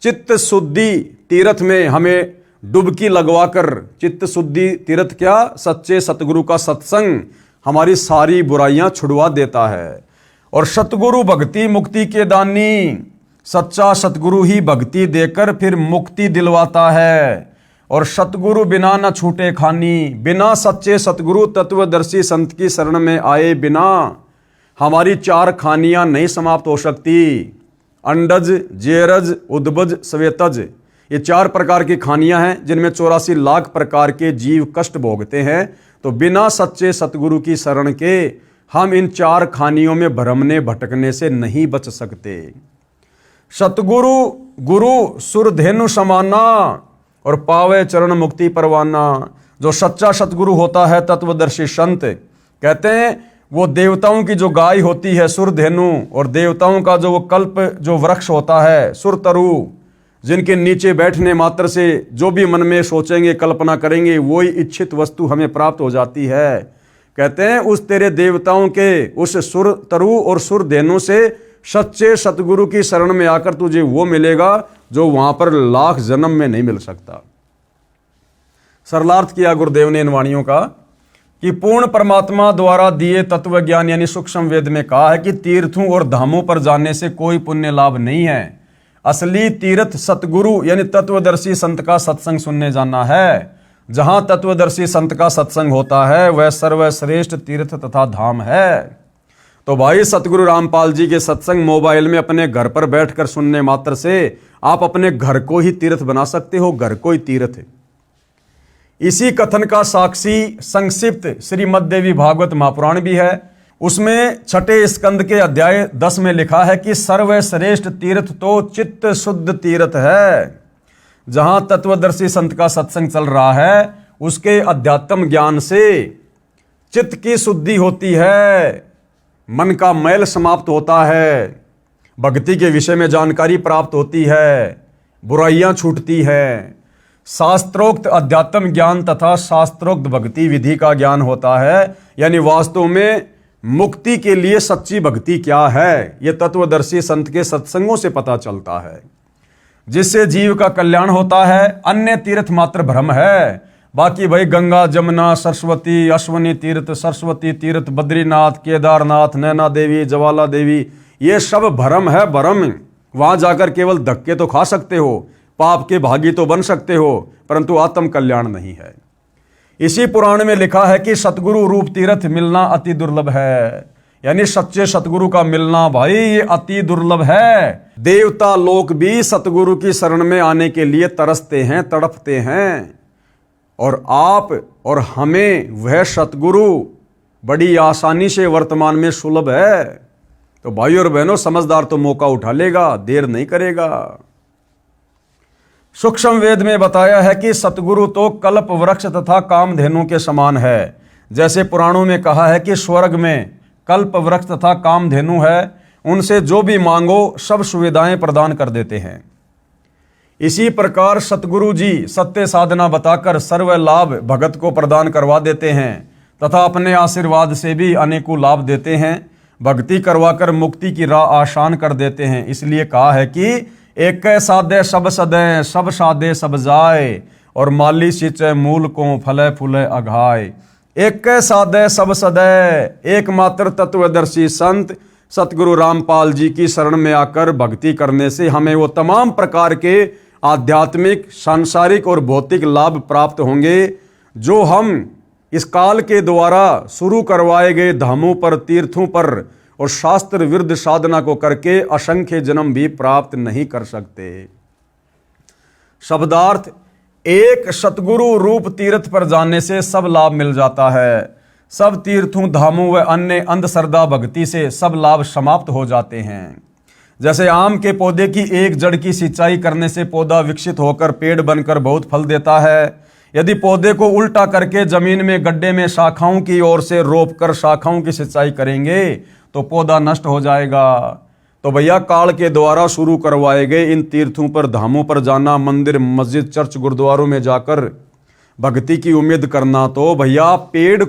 चित्त शुद्धि तीर्थ में हमें डुबकी लगवाकर, चित्त शुद्धि तीर्थ क्या? सच्चे सतगुरु का सत्संग हमारी सारी बुराइयां छुड़वा देता है। और सतगुरु भक्ति मुक्ति के दानी, सच्चा सतगुरु ही भक्ति देकर फिर मुक्ति दिलवाता है। और सतगुरु बिना न छूटे खानी। बिना सच्चे सतगुरु तत्वदर्शी संत की शरण में आए बिना हमारी 4 खानियां नहीं समाप्त हो सकती। अंडज, जेरज, उद्भज, श्वेतज, ये 4 प्रकार की खानियां हैं जिनमें 84 लाख प्रकार के जीव कष्ट भोगते हैं। तो बिना सच्चे सतगुरु की शरण के हम इन 4 खानियों में भ्रमने भटकने से नहीं बच सकते। सतगुरु गुरु सुरधेनु समाना और पावे चरण मुक्ति परवाना। जो सच्चा सतगुरु होता है, तत्वदर्शी संत, कहते हैं वो देवताओं की जो गाय होती है सुरधेनु, और देवताओं का जो वो कल्प जो वृक्ष होता है सुरतरु, जिनके नीचे बैठने मात्र से जो भी मन में सोचेंगे कल्पना करेंगे वही इच्छित वस्तु हमें प्राप्त हो जाती है। कहते हैं उस तेरे देवताओं के उस सुरतरु और सुरधेनु से सच्चे सतगुरु की शरण में आकर तुझे वो मिलेगा जो वहां पर लाख जन्म में नहीं मिल सकता। सरलार्थ किया गुरुदेव ने इन वाणियों का कि पूर्ण परमात्मा द्वारा दिए तत्व ज्ञान यानी सूक्ष्म वेद में कहा है कि तीर्थों और धामों पर जाने से कोई पुण्य लाभ नहीं है। असली तीर्थ सतगुरु यानी तत्वदर्शी संत का सत्संग सुनने जाना है। जहां तत्वदर्शी संत का सत्संग होता है वह सर्वश्रेष्ठ तीर्थ तथा धाम है। तो भाई सतगुरु रामपाल जी के सत्संग मोबाइल में अपने घर पर बैठकर सुनने मात्र से आप अपने घर को ही तीर्थ बना सकते हो, घर को ही तीर्थ। इसी कथन का साक्षी संक्षिप्त श्रीमद् देवी भागवत महापुराण भी है। उसमें 6 स्कंद के अध्याय 10 में लिखा है कि सर्वश्रेष्ठ तीर्थ तो चित्त शुद्ध तीर्थ है। जहां तत्वदर्शी संत का सत्संग चल रहा है उसके अध्यात्म ज्ञान से चित्त की शुद्धि होती है, मन का मैल समाप्त होता है, भक्ति के विषय में जानकारी प्राप्त होती है, बुराइयां छूटती है, शास्त्रोक्त अध्यात्म ज्ञान तथा शास्त्रोक्त भक्ति विधि का ज्ञान होता है। यानी वास्तव में मुक्ति के लिए सच्ची भक्ति क्या है यह तत्वदर्शी संत के सत्संगों से पता चलता है, जिससे जीव का कल्याण होता है। अन्य तीर्थ मात्र भ्रम है। बाकी भाई गंगा, जमुना, सरस्वती, अश्वनी तीर्थ, सरस्वती तीर्थ, बद्रीनाथ, केदारनाथ, नैना देवी, ज्वाला देवी, ये सब भ्रम है, भ्रम। वहां जाकर केवल धक्के तो खा सकते हो, पाप के भागी तो बन सकते हो, परंतु आत्म कल्याण नहीं है। इसी पुराण में लिखा है कि सतगुरु रूप तीर्थ मिलना अति दुर्लभ है। यानी सच्चे सतगुरु का मिलना भाई ये अति दुर्लभ है। देवता लोग भी सतगुरु की शरण में आने के लिए तरसते हैं, तड़पते हैं, और आप और हमें वह सतगुरु बड़ी आसानी से वर्तमान में सुलभ है। तो भाई और बहनों, समझदार तो मौका उठा लेगा, देर नहीं करेगा। सूक्ष्म वेद में बताया है कि सतगुरु तो कल्प वृक्ष तथा कामधेनु के समान है। जैसे पुराणों में कहा है कि स्वर्ग में कल्प वृक्ष तथा कामधेनु है, उनसे जो भी मांगो सब सुविधाएं प्रदान कर देते हैं। इसी प्रकार सतगुरु जी सत्य साधना बताकर सर्व लाभ भगत को प्रदान करवा देते हैं तथा अपने आशीर्वाद से भी अनेकों लाभ देते हैं। भक्ति करवाकर मुक्ति की राह आसान कर देते हैं। इसलिए कहा है कि एक साधे सब सदे, सब साधे सब जाए, और माली सिंचे मूल को फले फूले अघाए। एक साधे सब सदे, एकमात्र तत्वदर्शी संत सतगुरु रामपाल जी की शरण में आकर भक्ति करने से हमें वो तमाम प्रकार के आध्यात्मिक, सांसारिक और भौतिक लाभ प्राप्त होंगे जो हम इस काल के द्वारा शुरू करवाए गए धामों पर, तीर्थों पर और शास्त्र विरुद्ध साधना को करके असंख्य जन्म भी प्राप्त नहीं कर सकते। शब्दार्थ, एक सतगुरु रूप तीर्थ पर जाने से सब लाभ मिल जाता है। सब तीर्थों, धामों व अन्य अंधश्रद्धा भक्ति से सब लाभ समाप्त हो जाते हैं। जैसे आम के पौधे की एक जड़ की सिंचाई करने से पौधा विकसित होकर पेड़ बनकर बहुत फल देता है। यदि पौधे को उल्टा करके जमीन में गड्ढे में शाखाओं की ओर से रोप कर शाखाओं की सिंचाई करेंगे तो पौधा नष्ट हो जाएगा। तो भैया काल के द्वारा शुरू करवाए गए इन तीर्थों पर, धामों पर जाना, मंदिर, मस्जिद, चर्च, गुरुद्वारों में जाकर भक्ति की उम्मीद करना, तो भैया पेड़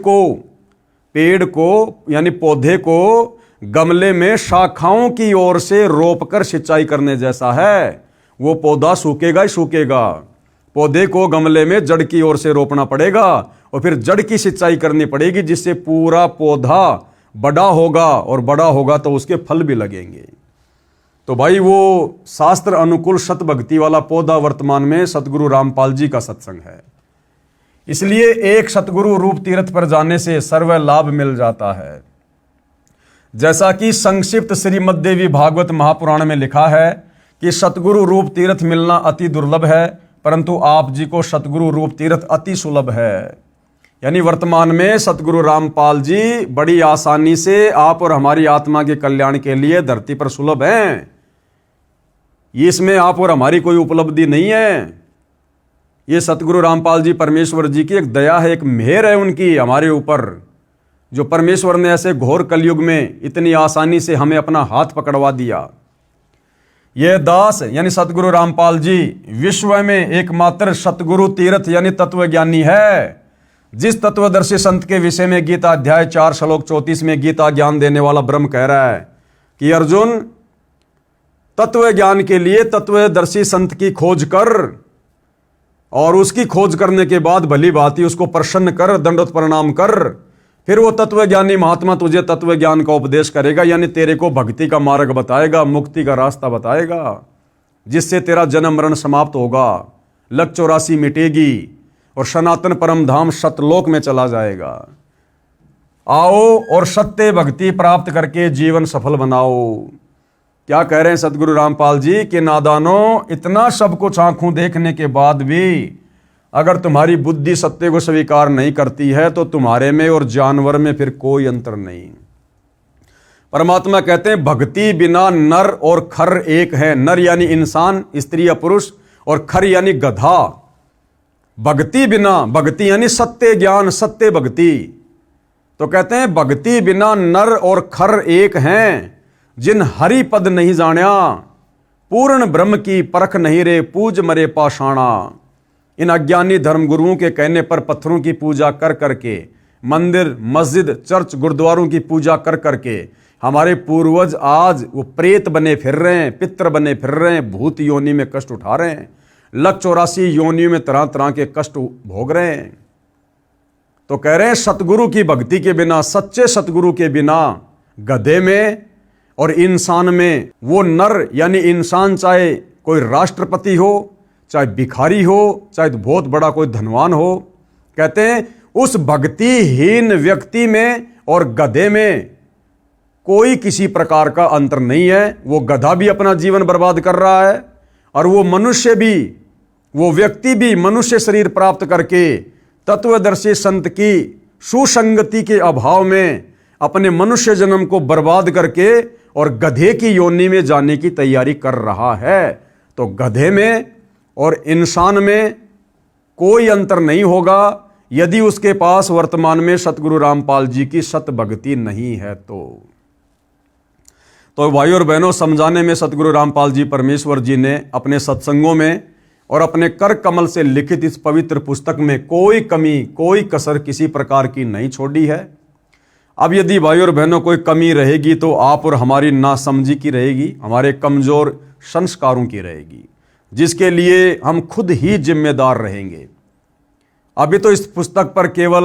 को यानी पौधे को गमले में शाखाओं की ओर से रोप कर सिंचाई करने जैसा है। वो पौधा सूखेगा ही सूखेगा। पौधे को गमले में जड़ की ओर से रोपना पड़ेगा और फिर जड़ की सिंचाई करनी पड़ेगी, जिससे पूरा पौधा बड़ा होगा, और बड़ा होगा तो उसके फल भी लगेंगे। तो भाई वो शास्त्र अनुकूल सत भक्ति वाला पौधा वर्तमान में सतगुरु रामपाल जी का सत्संग है। इसलिए एक सतगुरु रूप तीर्थ पर जाने से सर्व लाभ मिल जाता है। जैसा कि संक्षिप्त श्रीमद् देवी भागवत महापुराण में लिखा है कि सतगुरु रूप तीर्थ मिलना अति दुर्लभ है, परंतु आप जी को सतगुरु रूप तीर्थ अति सुलभ है। यानी वर्तमान में सतगुरु रामपाल जी बड़ी आसानी से आप और हमारी आत्मा के कल्याण के लिए धरती पर सुलभ हैं। इसमें आप और हमारी कोई उपलब्धि नहीं है। ये सतगुरु रामपाल जी परमेश्वर जी की एक दया है, एक मेहर है उनकी हमारे ऊपर, जो परमेश्वर ने ऐसे घोर कलयुग में इतनी आसानी से हमें अपना हाथ पकड़वा दिया। यह दास यानी सतगुरु रामपाल जी विश्व में एकमात्र सतगुरु तीर्थ यानी तत्वज्ञानी है, जिस तत्वदर्शी संत के विषय में गीता अध्याय 4 श्लोक 34 में गीता ज्ञान देने वाला ब्रह्म कह रहा है कि अर्जुन, तत्व ज्ञान के लिए तत्वदर्शी संत की खोज कर और उसकी खोज करने के बाद भली भांति उसको प्रसन्न कर, दंडवत प्रणाम कर, फिर वो तत्वज्ञानी महात्मा तुझे तत्व ज्ञान का उपदेश करेगा, यानी तेरे को भक्ति का मार्ग बताएगा, मुक्ति का रास्ता बताएगा, जिससे तेरा जन्म मरण समाप्त होगा, लक 84 मिटेगी और सनातन परम धाम सतलोक में चला जाएगा। आओ और सत्य भक्ति प्राप्त करके जीवन सफल बनाओ। क्या कह रहे हैं सतगुरु रामपाल जी कि नादानों, इतना सब कुछ आंखों देखने के बाद भी अगर तुम्हारी बुद्धि सत्य को स्वीकार नहीं करती है तो तुम्हारे में और जानवर में फिर कोई अंतर नहीं। परमात्मा कहते हैं भक्ति बिना नर और खर एक है। नर यानी इंसान, स्त्री या पुरुष, और खर यानी गधा। भक्ति बिना, भक्ति यानी सत्य ज्ञान, सत्य भक्ति। तो कहते हैं भक्ति बिना नर और खर एक हैं, जिन हरि पद नहीं जान्या, पूर्ण ब्रह्म की परख नहीं रे, पूज मरे पाषाणा। इन अज्ञानी धर्मगुरुओं के कहने पर पत्थरों की पूजा कर करके, मंदिर, मस्जिद, चर्च, गुरुद्वारों की पूजा कर करके हमारे पूर्वज आज वो प्रेत बने फिर रहे हैं, पितर बने फिर रहे हैं, भूत योनि में कष्ट उठा रहे हैं, लक 84 योनियों में तरह तरह के कष्ट भोग रहे हैं। तो कह रहे हैं सतगुरु की भक्ति के बिना, सच्चे सतगुरु के बिना गधे में और इंसान में, वो नर यानी इंसान चाहे कोई राष्ट्रपति हो, चाहे भिखारी हो, चाहे बहुत बड़ा कोई धनवान हो, कहते हैं उस भक्तिहीन व्यक्ति में और गधे में कोई किसी प्रकार का अंतर नहीं है। वो गधा भी अपना जीवन बर्बाद कर रहा है और वो मनुष्य भी, वो व्यक्ति भी मनुष्य शरीर प्राप्त करके तत्वदर्शी संत की सुसंगति के अभाव में अपने मनुष्य जन्म को बर्बाद करके और गधे की योनि में जाने की तैयारी कर रहा है। तो गधे में और इंसान में कोई अंतर नहीं होगा यदि उसके पास वर्तमान में सतगुरु रामपाल जी की सत भक्ति नहीं है। तो भाई और बहनों, समझाने में सतगुरु रामपाल जी परमेश्वर जी ने अपने सत्संगों में और अपने कर कमल से लिखित इस पवित्र पुस्तक में कोई कमी, कोई कसर किसी प्रकार की नहीं छोड़ी है। अब यदि भाई और बहनों कोई कमी रहेगी तो आप और हमारी नासमझी की रहेगी, हमारे कमजोर संस्कारों की रहेगी, जिसके लिए हम खुद ही जिम्मेदार रहेंगे। अभी तो इस पुस्तक पर केवल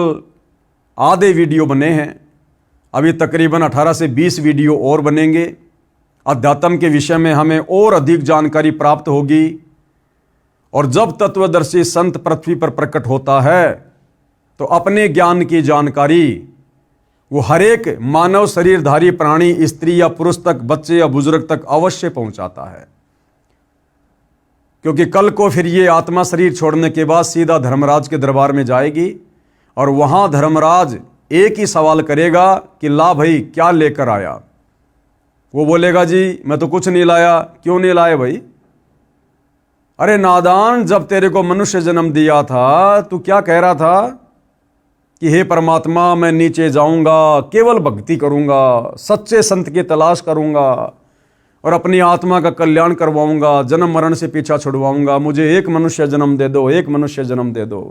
आधे वीडियो बने हैं, अभी तकरीबन 18 से 20 वीडियो और बनेंगे। अध्यात्म के विषय में हमें और अधिक जानकारी प्राप्त होगी, और जब तत्वदर्शी संत पृथ्वी पर प्रकट होता है तो अपने ज्ञान की जानकारी वो हर एक मानव शरीरधारी प्राणी, स्त्री या पुरुष तक, बच्चे या बुजुर्ग तक अवश्य पहुंचाता है। क्योंकि कल को फिर ये आत्मा शरीर छोड़ने के बाद सीधा धर्मराज के दरबार में जाएगी और वहां धर्मराज एक ही सवाल करेगा कि ला भाई क्या लेकर आया। वो बोलेगा जी मैं तो कुछ नहीं लाया। क्यों नहीं लाए भाई? अरे नादान, जब तेरे को मनुष्य जन्म दिया था तू क्या कह रहा था कि हे परमात्मा मैं नीचे जाऊंगा, केवल भक्ति करूंगा, सच्चे संत की तलाश करूंगा और अपनी आत्मा का कल्याण करवाऊंगा, जन्म मरण से पीछा छुड़वाऊंगा, मुझे एक मनुष्य जन्म दे दो, एक मनुष्य जन्म दे दो।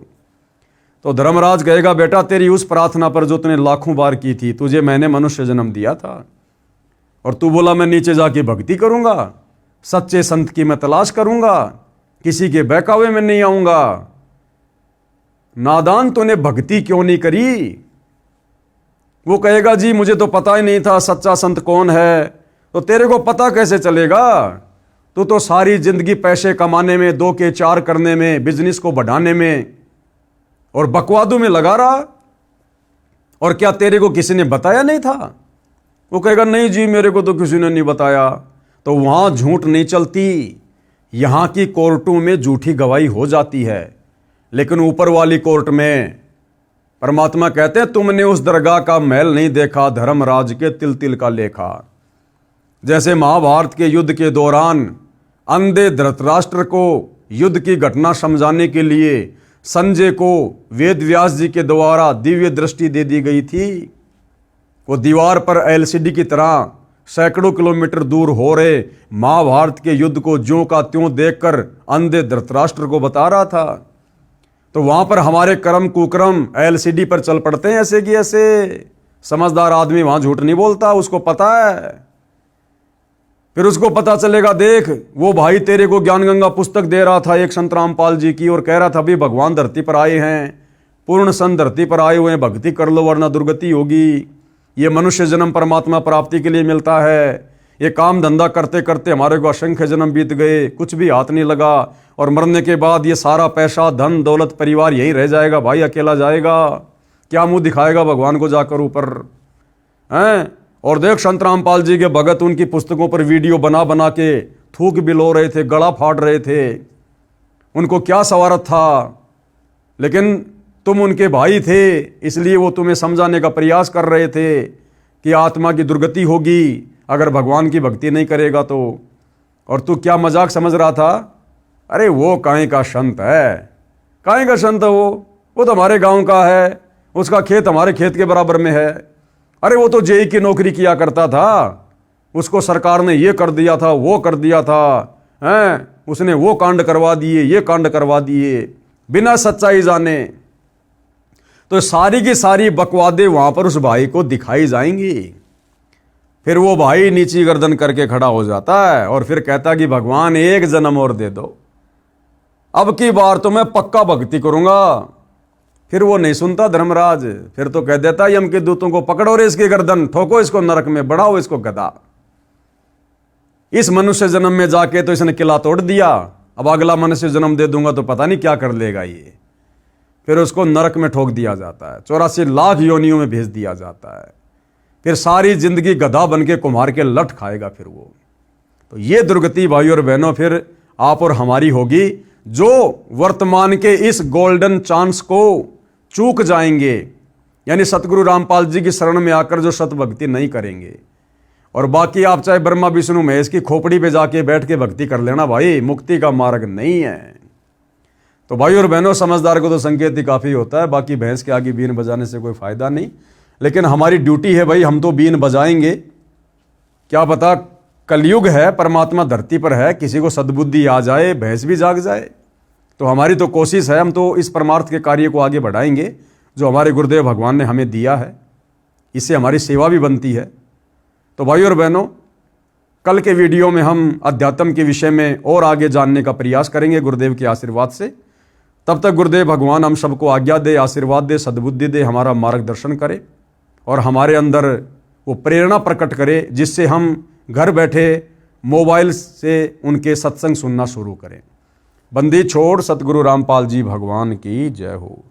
तो धर्मराज कहेगा बेटा तेरी उस प्रार्थना पर जो तूने लाखों बार की थी, तुझे मैंने मनुष्य जन्म दिया था और तू बोला मैं नीचे जाके भक्ति करूंगा, सच्चे संत की मैं तलाश करूंगा, किसी के बहकावे में नहीं आऊंगा। नादान, तूने भक्ति क्यों नहीं करी? वो कहेगा जी मुझे तो पता ही नहीं था सच्चा संत कौन है, तो तेरे को पता कैसे चलेगा? तू तो सारी जिंदगी पैसे कमाने में, 2 के 4 करने में, बिजनेस को बढ़ाने में और बकवादों में लगा रहा। और क्या तेरे को किसी ने बताया नहीं था? वो कहेगा नहीं जी मेरे को तो किसी ने नहीं बताया। तो वहां झूठ नहीं चलती, यहां की कोर्टों में झूठी गवाही हो जाती है, लेकिन ऊपर वाली कोर्ट में परमात्मा कहते हैं तुमने उस दरगाह का महल नहीं देखा, धर्मराज के तिल तिल का लेखा। जैसे महाभारत के युद्ध के दौरान अंधे धृतराष्ट्र को युद्ध की घटना समझाने के लिए संजय को वेद व्यास जी के द्वारा दिव्य दृष्टि दे दी गई थी। वो दीवार पर एलसीडी की तरह सैकड़ों किलोमीटर दूर हो रहे महाभारत के युद्ध को ज्यों का त्यों देखकर अंधे धृतराष्ट्र को बता रहा था। तो वहां पर हमारे कर्म कुकर्म एलसीडी पर चल पड़ते हैं ऐसे कि ऐसे। समझदार आदमी वहां झूठ नहीं बोलता, उसको पता है। फिर उसको पता चलेगा, देख वो भाई तेरे को ज्ञान गंगा पुस्तक दे रहा था एक संत रामपाल जी की, और कह रहा था अभी भगवान धरती पर आए हैं, पूर्ण सन धरती पर आए हुए हैं, भक्ति कर लो वरना दुर्गति होगी। ये मनुष्य जन्म परमात्मा प्राप्ति के लिए मिलता है। ये काम धंधा करते करते हमारे को असंख्य जन्म बीत गए, कुछ भी हाथ नहीं लगा, और मरने के बाद ये सारा पैसा धन दौलत परिवार यहीं रह जाएगा, भाई अकेला जाएगा, क्या मुंह दिखाएगा भगवान को जाकर ऊपर हैं। और देख संत रामपाल जी के भगत उनकी पुस्तकों पर वीडियो बना बना के थूक बिलो रहे थे, गला फाड़ रहे थे, उनको क्या सवारत था। लेकिन तुम उनके भाई थे, इसलिए वो तुम्हें समझाने का प्रयास कर रहे थे कि आत्मा की दुर्गति होगी अगर भगवान की भक्ति नहीं करेगा तो। और तू क्या मजाक समझ रहा था? अरे वो काहे का संत है, काहे का संत है वो तो हमारे गांव का है, उसका खेत हमारे खेत के बराबर में है। अरे वो तो जेई की नौकरी किया करता था, उसको सरकार ने ये कर दिया था, वो कर दिया था, हैं, उसने वो कांड करवा दिए, ये कांड करवा दिए, बिना सच्चाई जाने। तो सारी की सारी बकवादे वहां पर उस भाई को दिखाई जाएंगी। फिर वो भाई नीची गर्दन करके खड़ा हो जाता है और फिर कहता कि भगवान एक जन्म और दे दो, अब की बार तो मैं पक्का भक्ति करूंगा। फिर वो नहीं सुनता धर्मराज, फिर तो कह देता यम के दूतों को पकड़ो रे इसकी गर्दन, ठोको इसको नरक में, बढ़ाओ इसको गधा। इस मनुष्य जन्म में जाके तो इसने किला तोड़ दिया, अब अगला मनुष्य जन्म दे दूंगा तो पता नहीं क्या कर लेगा ये। फिर उसको नरक में ठोक दिया जाता है, 84 लाख योनियों में भेज दिया जाता है। फिर सारी जिंदगी गधा बन के कुम्हार के लठ खाएगा फिर वो। तो ये दुर्गति भाई और बहनों फिर आप और हमारी होगी, जो वर्तमान के इस गोल्डन चांस को चूक जाएंगे, यानी सतगुरु रामपाल जी की शरण में आकर जो सत भक्ति नहीं करेंगे। और बाकी आप चाहे ब्रह्मा विष्णु महेश की खोपड़ी पे जाके बैठ के भक्ति कर लेना, भाई मुक्ति का मार्ग नहीं है। तो भाई और बहनों, समझदार को तो संकेत ही काफी होता है, बाकी भैंस के आगे बीन बजाने से कोई फायदा नहीं। लेकिन हमारी ड्यूटी है भाई, हम तो बीन बजाएंगे। क्या पता कलयुग है, परमात्मा धरती पर है, किसी को सद्बुद्धि आ जाए, भैंस भी जाग जाए। तो हमारी तो कोशिश है, हम तो इस परमार्थ के कार्य को आगे बढ़ाएंगे जो हमारे गुरुदेव भगवान ने हमें दिया है, इससे हमारी सेवा भी बनती है। तो भाई और बहनों, कल के वीडियो में हम अध्यात्म के विषय में और आगे जानने का प्रयास करेंगे गुरुदेव के आशीर्वाद से। तब तक गुरुदेव भगवान हम सबको आज्ञा दे, आशीर्वाद दे, सद्बुद्धि दे, हमारा मार्गदर्शन करे और हमारे अंदर वो प्रेरणा प्रकट करे, जिससे हम घर बैठे मोबाइल से उनके सत्संग सुनना शुरू करें। बंदी छोड़ सतगुरु रामपाल जी भगवान की जय हो।